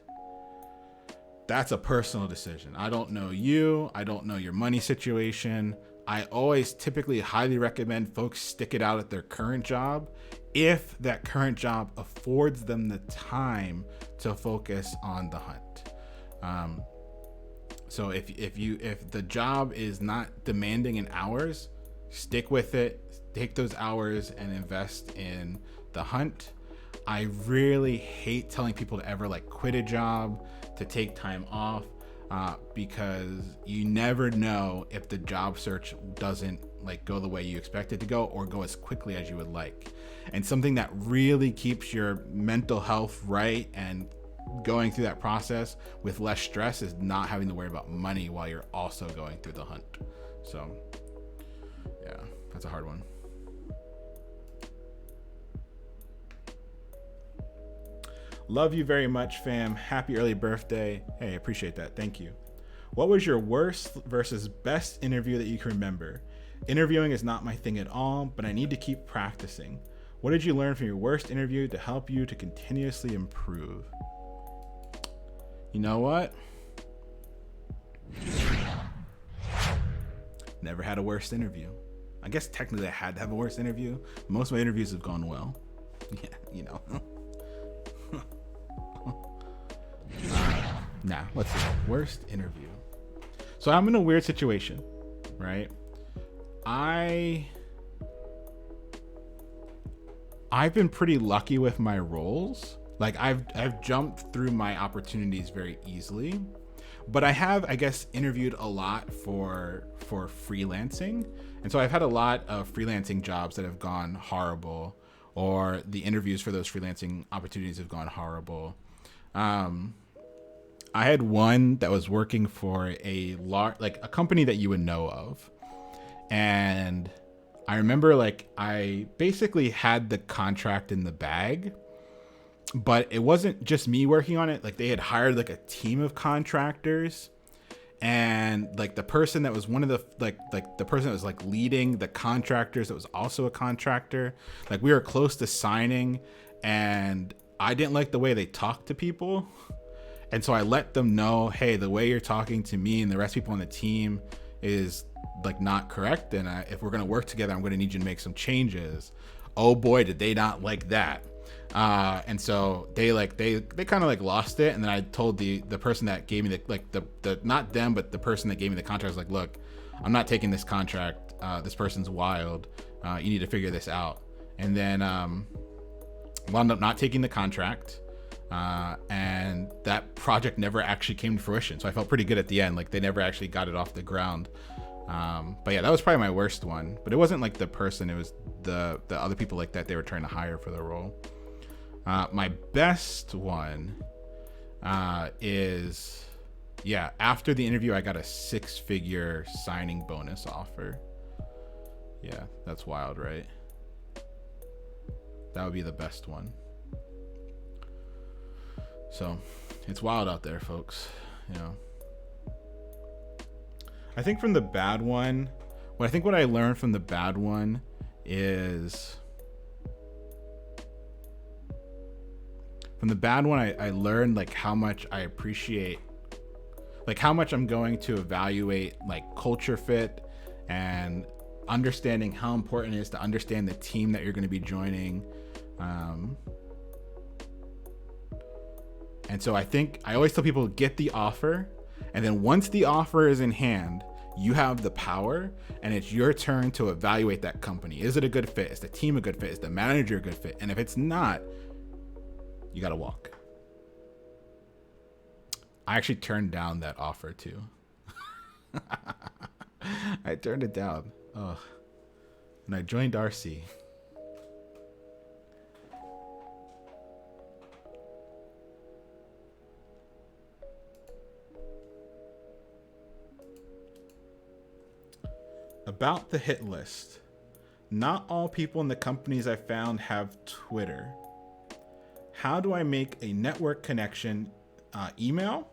That's a personal decision. I don't know you. I don't know your money situation. I always typically highly recommend folks stick it out at their current job if that current job affords them the time to focus on the hunt. So if the job is not demanding in hours, stick with it, take those hours and invest in the hunt. I really hate telling people to ever like quit a job, to take time off, because you never know if the job search doesn't like go the way you expect it to go, or go as quickly as you would like. And something that really keeps your mental health right and going through that process with less stress is not having to worry about money while you're also going through the hunt. So yeah, that's a hard one. Love you very much, fam. Happy early birthday. Hey, appreciate that. Thank you. What was your worst versus best interview that you can remember? Interviewing is not my thing at all, but I need to keep practicing. What did you learn from your worst interview to help you to continuously improve? You know what? Never had a worst interview. I guess technically I had to have a worst interview. Most of my interviews have gone well. Yeah, you know. Nah, let's see. Worst interview. So I'm in a weird situation, right? I've been pretty lucky with my roles. Like I've jumped through my opportunities very easily, But I have, I guess, interviewed a lot for freelancing, and so I've had a lot of freelancing jobs that have gone horrible, or the interviews for those freelancing opportunities have gone horrible. I had one that was working for a company that you would know of, and I remember like I basically had the contract in the bag, but it wasn't just me working on it. Like they had hired like a team of contractors, and like the person that was one of the like the person that was like leading the contractors that was also a contractor, like we were close to signing, and I didn't like the way they talked to people. And so I let them know, hey, the way you're talking to me and the rest of people on the team is like not correct. And if we're going to work together, I'm going to need you to make some changes. Oh boy, did they not like that. And so they kind of like lost it. And then I told the person that gave me the not them, but the person that gave me the contract was like, look, I'm not taking this contract. This person's wild. You need to figure this out. And then wound up not taking the contract. And that project never actually came to fruition. So I felt pretty good at the end. Like they never actually got it off the ground. But yeah, that was probably my worst one. But it wasn't like the person, it was the other people like that they were trying to hire for the role. My best one is, yeah, after the interview, I got a 6-figure signing bonus offer. Yeah, that's wild, right? That would be the best one. So it's wild out there, folks. You know, I think from the bad one, what I learned from the bad one is I learned like how much I appreciate, like how much I'm going to evaluate like culture fit and understanding how important it is to understand the team that you're going to be joining. And so I always tell people, get the offer. And then once the offer is in hand, you have the power and it's your turn to evaluate that company. Is it a good fit? Is the team a good fit? Is the manager a good fit? And if it's not, you got to walk. I actually turned down that offer too. I turned it down. Oh, and I joined RC. About the hit list. Not all people in the companies I found have Twitter. How do I make a network connection? Email?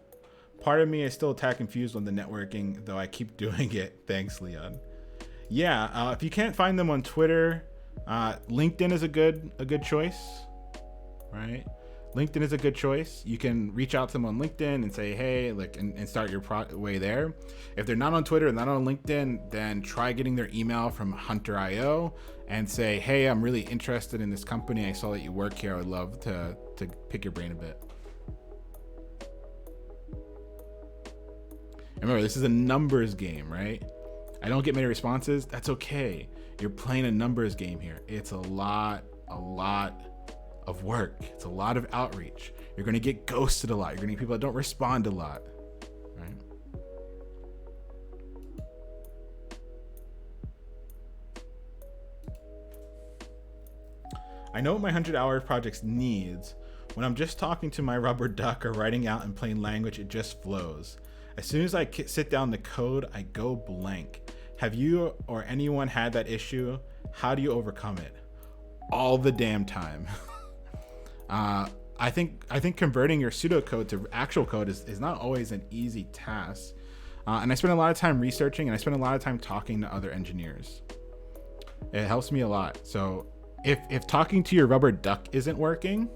Part of me is still tad confused on the networking, though I keep doing it. Thanks, Leon. Yeah, if you can't find them on Twitter, LinkedIn is a good choice, right? LinkedIn is a good choice. You can reach out to them on LinkedIn and say, hey, like, and start your way there. If they're not on Twitter and not on LinkedIn, then try getting their email from Hunter.io and say, hey, I'm really interested in this company. I saw that you work here. I would love to pick your brain a bit. And remember, this is a numbers game, right? I don't get many responses. That's okay. You're playing a numbers game here. It's a lot of work. It's a lot of outreach. You're going to get ghosted a lot. You're going to get people that don't respond a lot, right? I know what my 100-hour projects needs. When I'm just talking to my rubber duck or writing out in plain language, it just flows. As soon as I sit down to code, I go blank. Have you or anyone had that issue? How do you overcome it? All the damn time. I think converting your pseudocode to actual code is not always an easy task. And I spend a lot of time researching, and I spend a lot of time talking to other engineers. It helps me a lot. So if talking to your rubber duck isn't working,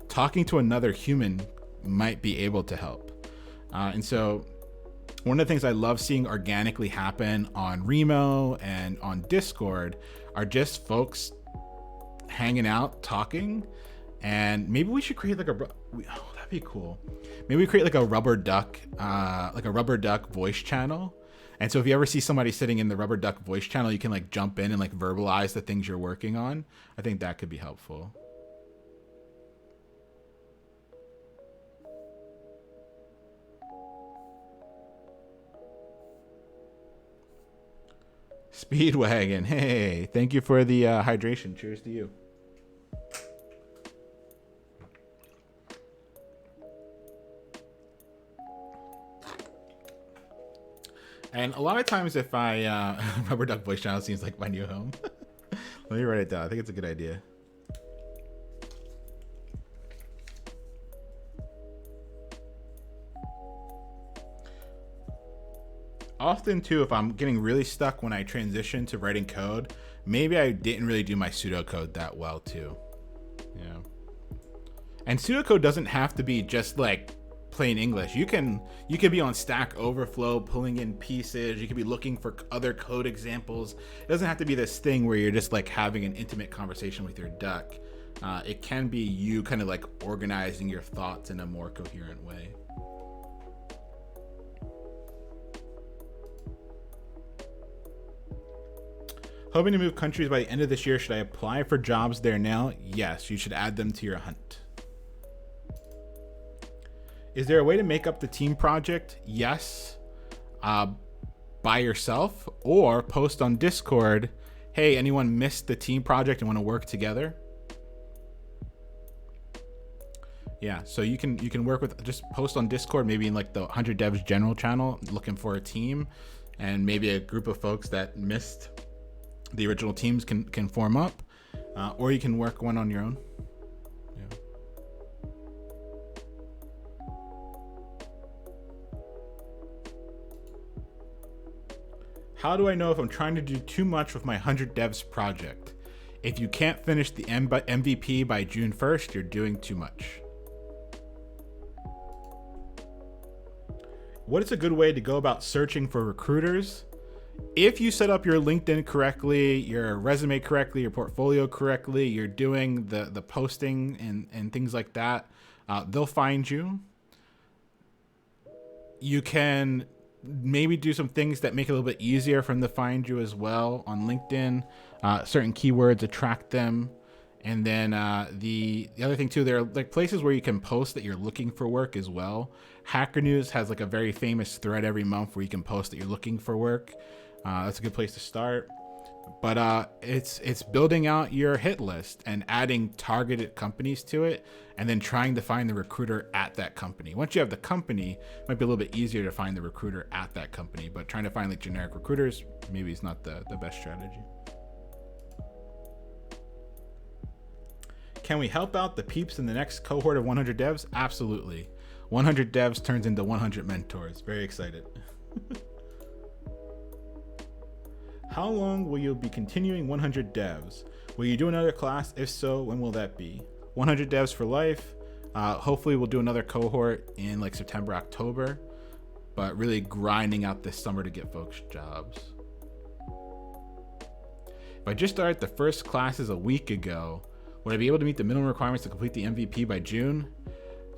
talking to another human might be able to help. And so one of the things I love seeing organically happen on Remo and on Discord are just folks hanging out, talking. And maybe we should create like that'd be cool. Maybe we create like a rubber duck voice channel. And so if you ever see somebody sitting in the rubber duck voice channel, you can like jump in and like verbalize the things you're working on. I think that could be helpful. Speedwagon. Hey, thank you for the hydration. Cheers to you. And a lot of times if I, Rubber Duck Voice Channel seems like my new home. Let me write it down. I think it's a good idea. Often too, if I'm getting really stuck when I transition to writing code, maybe I didn't really do my pseudocode that well too. Yeah. And pseudocode doesn't have to be just like plain English. You can be on Stack Overflow pulling in pieces. You could be looking for other code examples. It doesn't have to be this thing where you're just like having an intimate conversation with your duck. It can be you kind of like organizing your thoughts in a more coherent way. Hoping to move countries by the end of this year. Should I apply for jobs there now? Yes, you should add them to your hunt. Is there a way to make up the team project? Yes. By yourself, or post on Discord, hey, anyone missed the team project and want to work together? Yeah, so you can work with, just post on Discord, maybe in like the 100 Devs general channel, looking for a team, and maybe a group of folks that missed the original teams can form up, or you can work one on your own. Yeah. How do I know if I'm trying to do too much with my 100 devs project? If you can't finish the MVP by June 1st, you're doing too much. What is a good way to go about searching for recruiters? If you set up your LinkedIn correctly, your resume correctly, your portfolio correctly, you're doing the posting and things like that, they'll find you. You can maybe do some things that make it a little bit easier for them to find you as well on LinkedIn. Certain keywords attract them. And then the other thing too, there are like places where you can post that you're looking for work as well. Hacker News has like a very famous thread every month where you can post that you're looking for work. That's a good place to start. But it's building out your hit list and adding targeted companies to it, and then trying to find the recruiter at that company. Once you have the company, it might be a little bit easier to find the recruiter at that company, but trying to find like generic recruiters maybe is not the best strategy. Can we help out the peeps in the next cohort of 100 devs? Absolutely. 100 devs turns into 100 mentors. Very excited. How long will you be continuing 100 devs? Will you do another class? If so, when will that be? 100 devs for life. Hopefully we'll do another cohort in like September, October, but really grinding out this summer to get folks jobs. If I just started the first classes a week ago, would I be able to meet the minimum requirements to complete the MVP by June?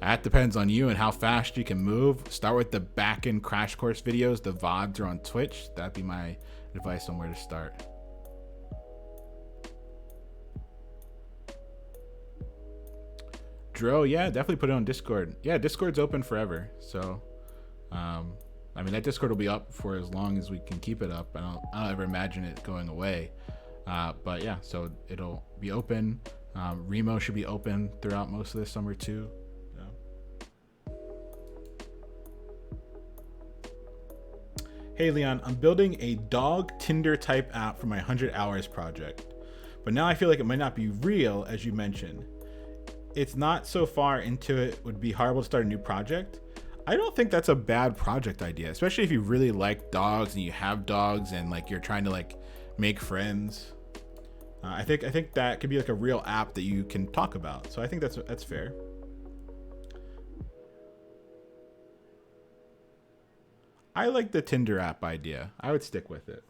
That depends on you and how fast you can move. Start with the backend crash course videos. The VODs are on Twitch. That'd be my advice on where to start. Dro, yeah, definitely put it on Discord. Yeah, Discord's open forever. So, I mean, that Discord will be up for as long as we can keep it up. I don't ever imagine it going away. But yeah, so it'll be open. Remo should be open throughout most of this summer too. Hey Leon, I'm building a dog Tinder type app for my 100 hours project, but now I feel like it might not be real as you mentioned. It's not so far into it would be horrible to start a new project. I don't think that's a bad project idea, especially if you really like dogs and you have dogs and like you're trying to like make friends. I think that could be like a real app that you can talk about. So I think that's fair. I like the Tinder app idea. I would stick with it.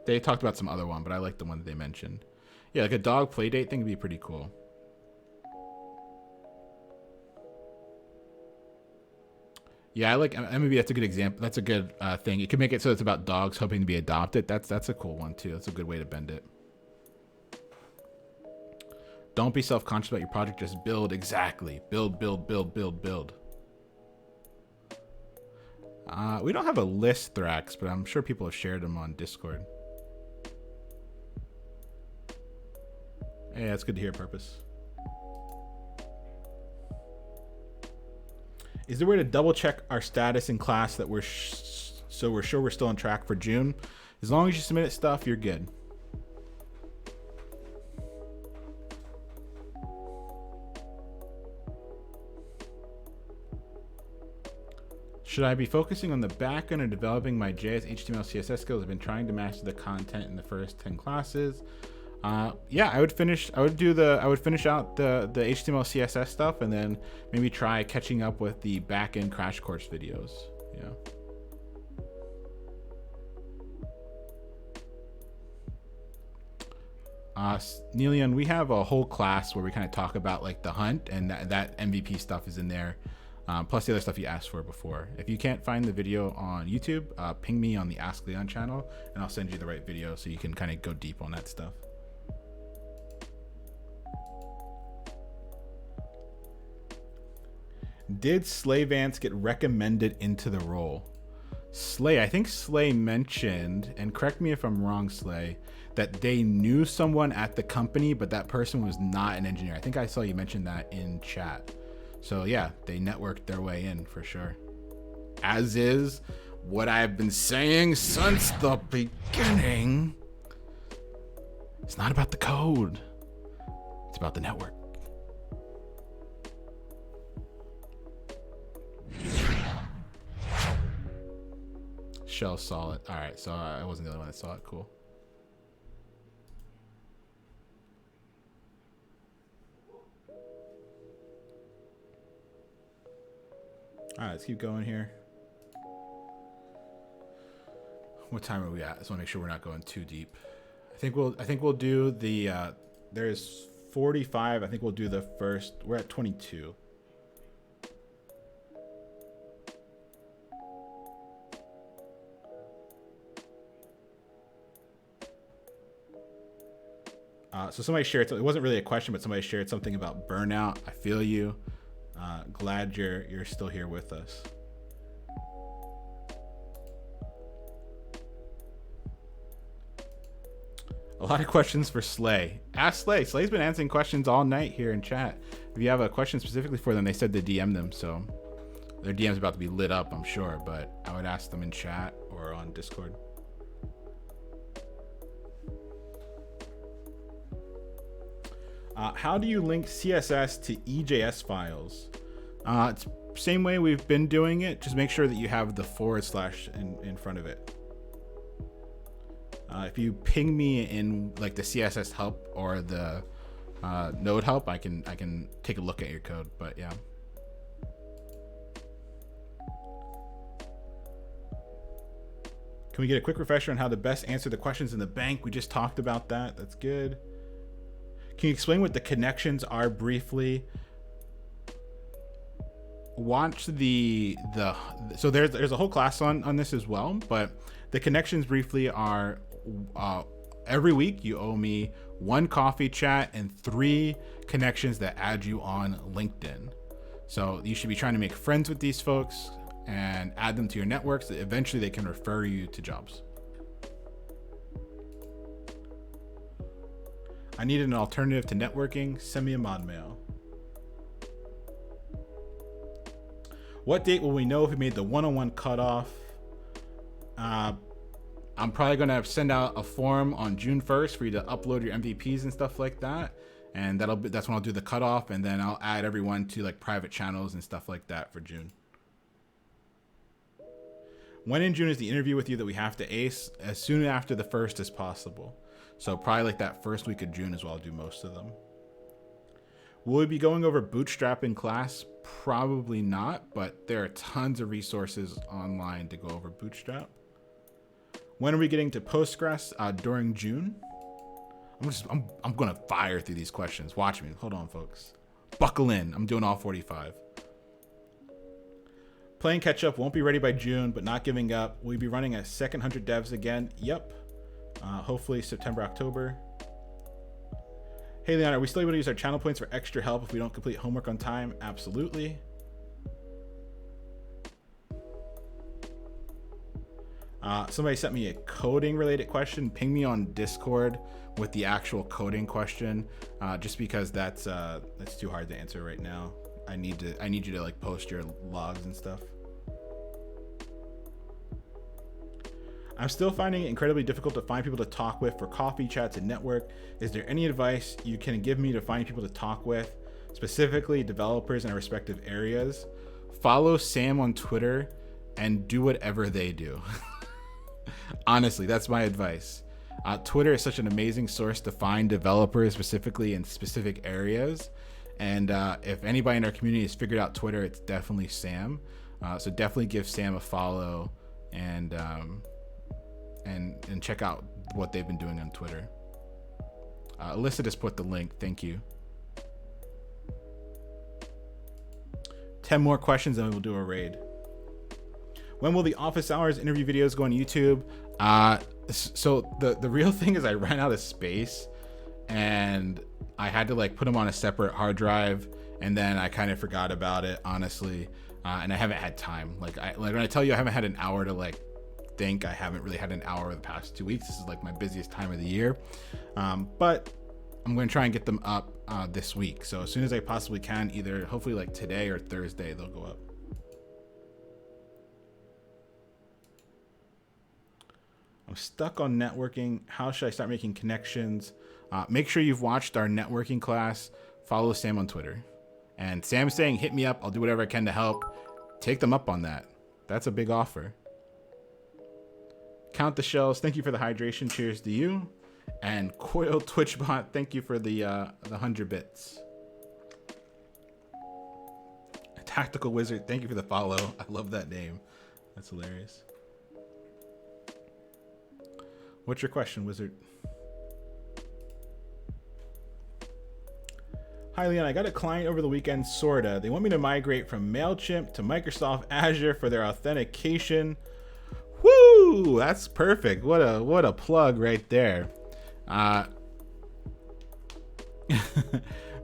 They talked about some other one, but I like the one that they mentioned. Yeah, like a dog play date thing would be pretty cool. Yeah, I like, maybe that's a good example. That's a good thing. You can make it so it's about dogs hoping to be adopted. That's a cool one too. That's a good way to bend it. Don't be self-conscious about your project. Just build. Exactly. Build, build, build, build, build. We don't have a list, Thrax, but I'm sure people have shared them on Discord. Hey, that's good to hear, Purpose. Is there a way to double check our status in class that so we're sure we're still on track for June? As long as you submit stuff, you're good. Should I be focusing on the back end or developing my JS, HTML, CSS skills? I've been trying to master the content in the first 10 classes. Yeah, I would finish out the HTML, CSS stuff, and then maybe try catching up with the back end crash course videos. Yeah. Neilian, we have a whole class where we kind of talk about like the hunt, and that MVP stuff is in there. Plus the other stuff you asked for before. If you can't find the video on YouTube, ping me on the Ask Leon channel, and I'll send you the right video so you can kind of go deep on that stuff. Did Slay Vance get recommended into the role? Slay, I think Slay mentioned, and correct me if I'm wrong, Slay, that they knew someone at the company, but that person was not an engineer. I think I saw you mention that in chat. So yeah, they networked their way in for sure. As is what I've been saying since the beginning. It's not about the code. It's about the network. Shell saw it. All right, so I wasn't the only one that saw it. Cool. All right, let's keep going here. What time are we at? I just want to make sure we're not going too deep. I think we'll do the there's 45. I think we'll do the first. We're at 22. So somebody shared, it wasn't really a question, but somebody shared something about burnout. I feel you. Glad you're still here with us. A lot of questions for Slay. Ask Slay. Slay's been answering questions all night here in chat. If you have a question specifically for them, they said to DM them, so their DM's about to be lit up, I'm sure, but I would ask them in chat or on Discord. How do you link CSS to EJS files? It's same way we've been doing it. Just make sure that you have the / in front of it. If you ping me in like the CSS help or the node help, I can take a look at your code. But yeah. Can we get a quick refresher on how to best answer the questions in the bank? We just talked about that. That's good. Can you explain what the connections are briefly? Watch so there's a whole class on this as well, but the connections briefly are every week you owe me 1 coffee chat and 3 connections that add you on LinkedIn. So you should be trying to make friends with these folks and add them to your networks so that eventually they can refer you to jobs. I need an alternative to networking. Send me a mod mail. What date will we know if we made the 101 cutoff? I'm probably going to send out a form on June 1st for you to upload your MVPs and stuff like that. And that's when I'll do the cutoff, and then I'll add everyone to like private channels and stuff like that for June. When in June is the interview with you that we have to ace? As soon after the 1st as possible. So probably like that first week of June is where I'll do most of them. Will we be going over Bootstrap in class? Probably not, but there are tons of resources online to go over Bootstrap. When are we getting to Postgres? During June. I'm gonna fire through these questions. Watch me. Hold on, folks. Buckle in. I'm doing all 45. Playing catch up, won't be ready by June, but not giving up. Will we be running a second 100 devs again? Yep. Hopefully September, October. Hey Leon, are we still able to use our channel points for extra help if we don't complete homework on time? Absolutely. Somebody sent me a coding related question. Ping me on Discord with the actual coding question, just because that's too hard to answer right now. I need you to like post your logs and stuff. I'm still finding it incredibly difficult to find people to talk with for coffee chats and network. Is there any advice you can give me to find people to talk with, specifically developers in our respective areas? Follow Sam on Twitter and do whatever they do. Honestly, that's my advice. Twitter is such an amazing source to find developers specifically in specific areas. And if anybody in our community has figured out Twitter, it's definitely Sam. So definitely give Sam a follow and check out what they've been doing on Twitter. Alyssa just put the link. Thank you. 10 more questions and we'll do a raid. When will the office hours interview videos go on YouTube? So the real thing is I ran out of space and I had to like put them on a separate hard drive, and then I kind of forgot about it, honestly. And I haven't had time. Like when I tell you I haven't had an hour to like think, I haven't really had an hour the past 2 weeks. This is like my busiest time of the year. But I'm going to try and get them up this week. So as soon as I possibly can, either hopefully like today or Thursday, they'll go up. I'm stuck on networking. How should I start making connections? Make sure you've watched our networking class. Follow Sam on Twitter. And Sam's saying, hit me up. I'll do whatever I can to help. Take them up on that. That's a big offer. Count the shells. Thank you for the hydration. Cheers to you. And Coil Twitchbot, thank you for the 100 bits. Tactical Wizard, thank you for the follow. I love that name. That's hilarious. What's your question, Wizard? Hi, Leon. I got a client over the weekend, sorta. They want me to migrate from MailChimp to Microsoft Azure for their authentication. Woo! That's perfect. What a plug right there.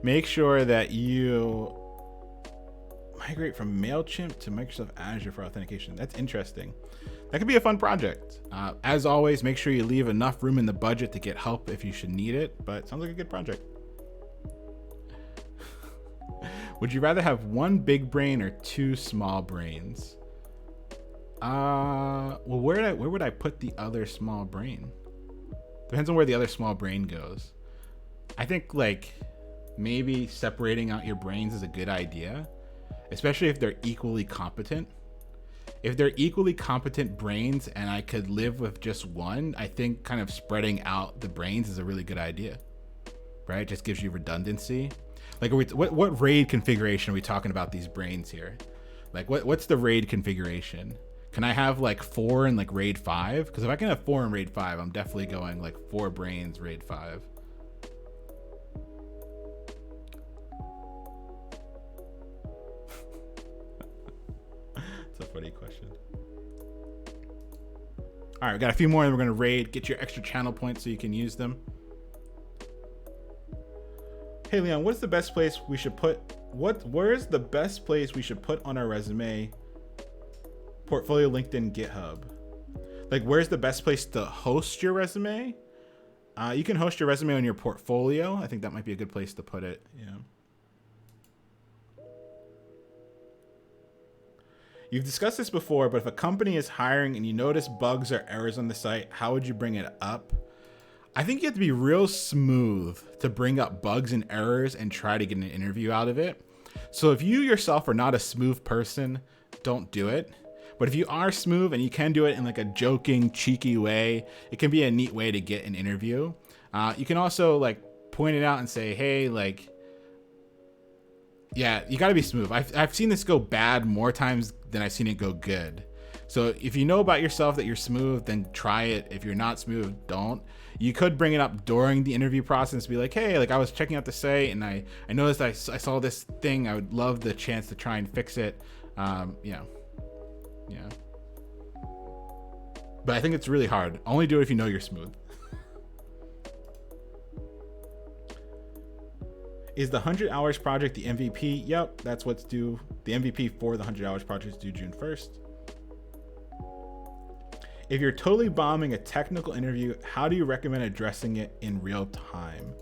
Make sure that you migrate from MailChimp to Microsoft Azure for authentication. That's interesting. That could be a fun project. As always, make sure you leave enough room in the budget to get help if you should need it, but it sounds like a good project. Would you rather have one big brain or two small brains? Well, where would I put the other small brain? Depends on where the other small brain goes. I think like maybe separating out your brains is a good idea, especially if they're equally competent. If they're equally competent brains and I could live with just one, I think kind of spreading out the brains is a really good idea, right? It just gives you redundancy. Like what RAID configuration are we talking about these brains here? Like what's the RAID configuration? Can I have like 4 in like RAID 5? Because if I can have 4 in RAID 5, I'm definitely going like 4 brains RAID 5. It's a funny question. All right, we got a few more and we're going to raid. Get your extra channel points so you can use them. Hey, Leon, what's the best place we should put? Where's the best place we should put on our resume? Portfolio, LinkedIn, GitHub. Like, where's the best place to host your resume? You can host your resume on your portfolio. I think that might be a good place to put it. Yeah. You've discussed this before, but if a company is hiring and you notice bugs or errors on the site, how would you bring it up? I think you have to be real smooth to bring up bugs and errors and try to get an interview out of it. So if you yourself are not a smooth person, don't do it. But if you are smooth and you can do it in like a joking, cheeky way, it can be a neat way to get an interview. You can also like point it out and say, hey, like, yeah, you got to be smooth. I've seen this go bad more times than I've seen it go good. So if you know about yourself that you're smooth, then try it. If you're not smooth, don't. You could bring it up during the interview process, be like, hey, like I was checking out the site and I noticed I saw this thing. I would love the chance to try and fix it. Yeah. But I think it's really hard. Only do it if you know you're smooth. Is the 100 hours project the MVP? Yep, that's what's due. The MVP for the 100 hours project is due June 1st. If you're totally bombing a technical interview, how do you recommend addressing it in real time?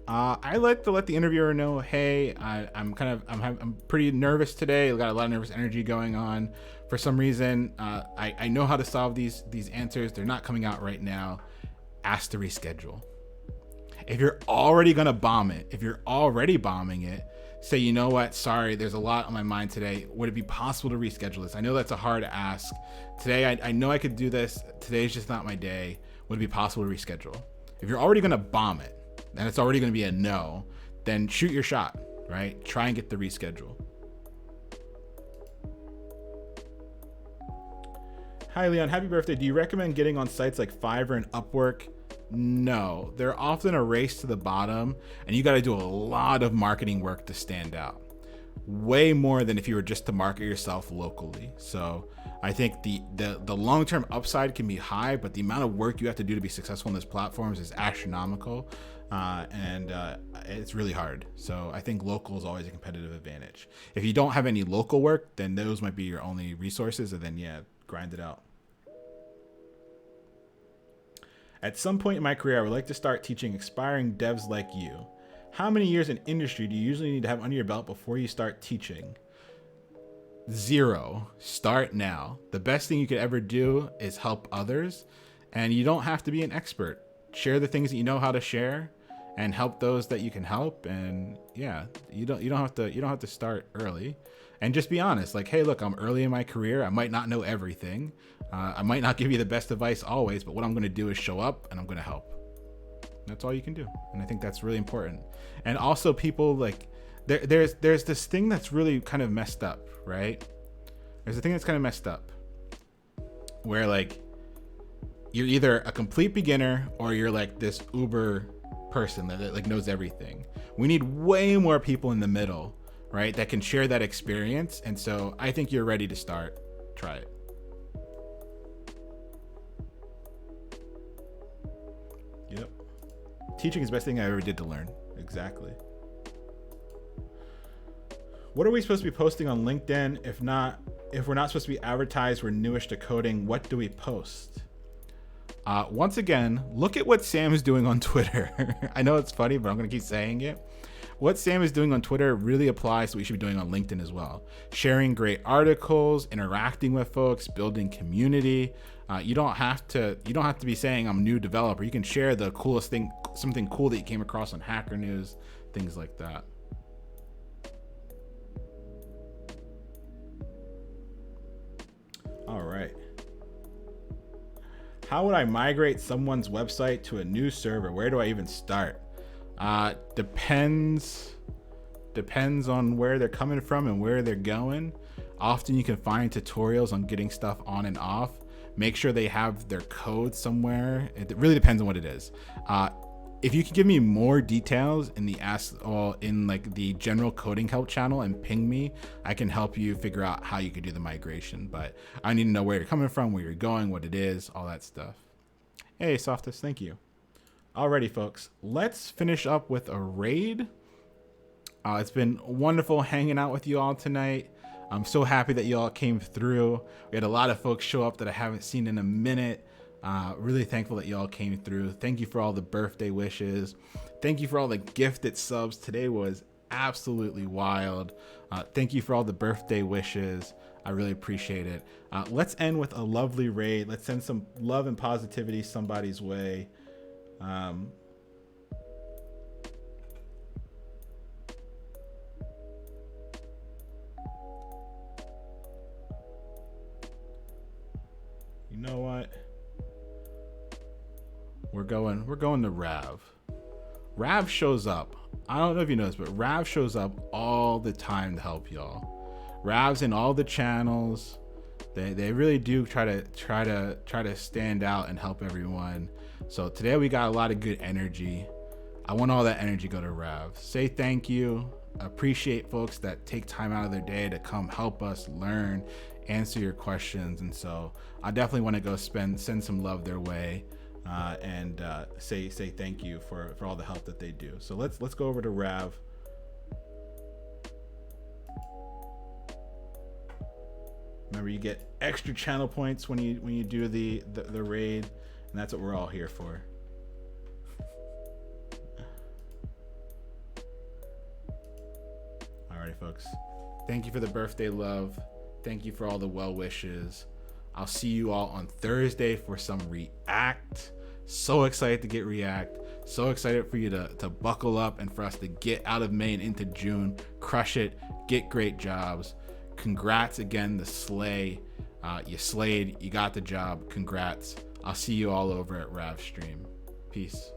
I like to let the interviewer know, hey, I'm pretty nervous today. I got a lot of nervous energy going on. For some reason, I know how to solve these answers. They're not coming out right now. Ask to reschedule. If you're already gonna bomb it, if you're already bombing it, say, you know what, sorry, there's a lot on my mind today. Would it be possible to reschedule this? I know that's a hard ask. Today, I know I could do this. Today's just not my day. Would it be possible to reschedule? If you're already gonna bomb it, and it's already gonna be a no, then shoot your shot, right? Try and get the reschedule. Hi, Leon, happy birthday. Do you recommend getting on sites like Fiverr and Upwork? No, they're often a race to the bottom, and you got to do a lot of marketing work to stand out. Way more than if you were just to market yourself locally. So I think the long-term upside can be high, but the amount of work you have to do to be successful in those platforms is astronomical, and it's really hard. So I think local is always a competitive advantage. If you don't have any local work, then those might be your only resources, and then grind it out. At some point in my career, I would like to start teaching aspiring devs like you. How many years in industry do you usually need to have under your belt before you start teaching? 0. Start now. The best thing you could ever do is help others, and you don't have to be an expert. Share the things that you know how to share, and help those that you can help. And yeah, you don't have to start early. And just be honest, like, hey, look, I'm early in my career. I might not know everything. I might not give you the best advice always, but what I'm going to do is show up and I'm going to help. That's all you can do. And I think that's really important. And also, people, like, there's this thing that's really kind of messed up, right? There's a thing that's kind of messed up where, like, you're either a complete beginner or you're like this uber person that like knows everything. We need way more people in the middle, right, that can share that experience. And so I think you're ready to start. Try it. Yep. Teaching is the best thing I ever did to learn. Exactly. What are we supposed to be posting on LinkedIn? If we're not supposed to be advertised, we're newish to coding. What do we post? Once again, look at what Sam is doing on Twitter. I know it's funny, but I'm going to keep saying it. What Sam is doing on Twitter really applies to what you should be doing on LinkedIn as well. Sharing great articles, interacting with folks, building community. You don't have to be saying I'm a new developer. You can share the coolest thing, something cool that you came across on Hacker News, things like that. All right. How would I migrate someone's website to a new server? Where do I even start? Depends on where they're coming from and where they're going. Often you can find tutorials on getting stuff on and off. Make sure they have their code somewhere. It really depends on what it is. If you can give me more details in the general coding help channel and ping me, I can help you figure out how you could do the migration. But I need to know where you're coming from, where you're going, what it is, all that stuff. Hey, Softus, thank you. Alrighty, folks, let's finish up with a raid. It's been wonderful hanging out with you all tonight. I'm so happy that you all came through. We had a lot of folks show up that I haven't seen in a minute. Really thankful that y'all came through. Thank you for all the birthday wishes. Thank you for all the gifted subs. Today was absolutely wild. Thank you for all the birthday wishes. I really appreciate it. Let's end with a lovely raid. Let's send some love and positivity somebody's way. You know what? We're going to Rav. Rav shows up. I don't know if you know this, but Rav shows up all the time to help y'all. Rav's in all the channels. They really do try to stand out and help everyone. So today we got a lot of good energy. I want all that energy to go to Rav. Say thank you. Appreciate folks that take time out of their day to come help us learn, answer your questions. And so I definitely want to go send some love their way. And say thank you for all the help that they do. So let's go over to Rav. Remember, you get extra channel points when you do the raid, and that's what we're all here for. Alrighty, folks. Thank you for the birthday love. Thank you for all the well wishes. I'll see you all on Thursday for some React. So excited to get React. So excited for you to buckle up and for us to get out of May and into June. Crush it. Get great jobs. Congrats again, the slay. You slayed. You got the job. Congrats. I'll see you all over at RavStream. Peace.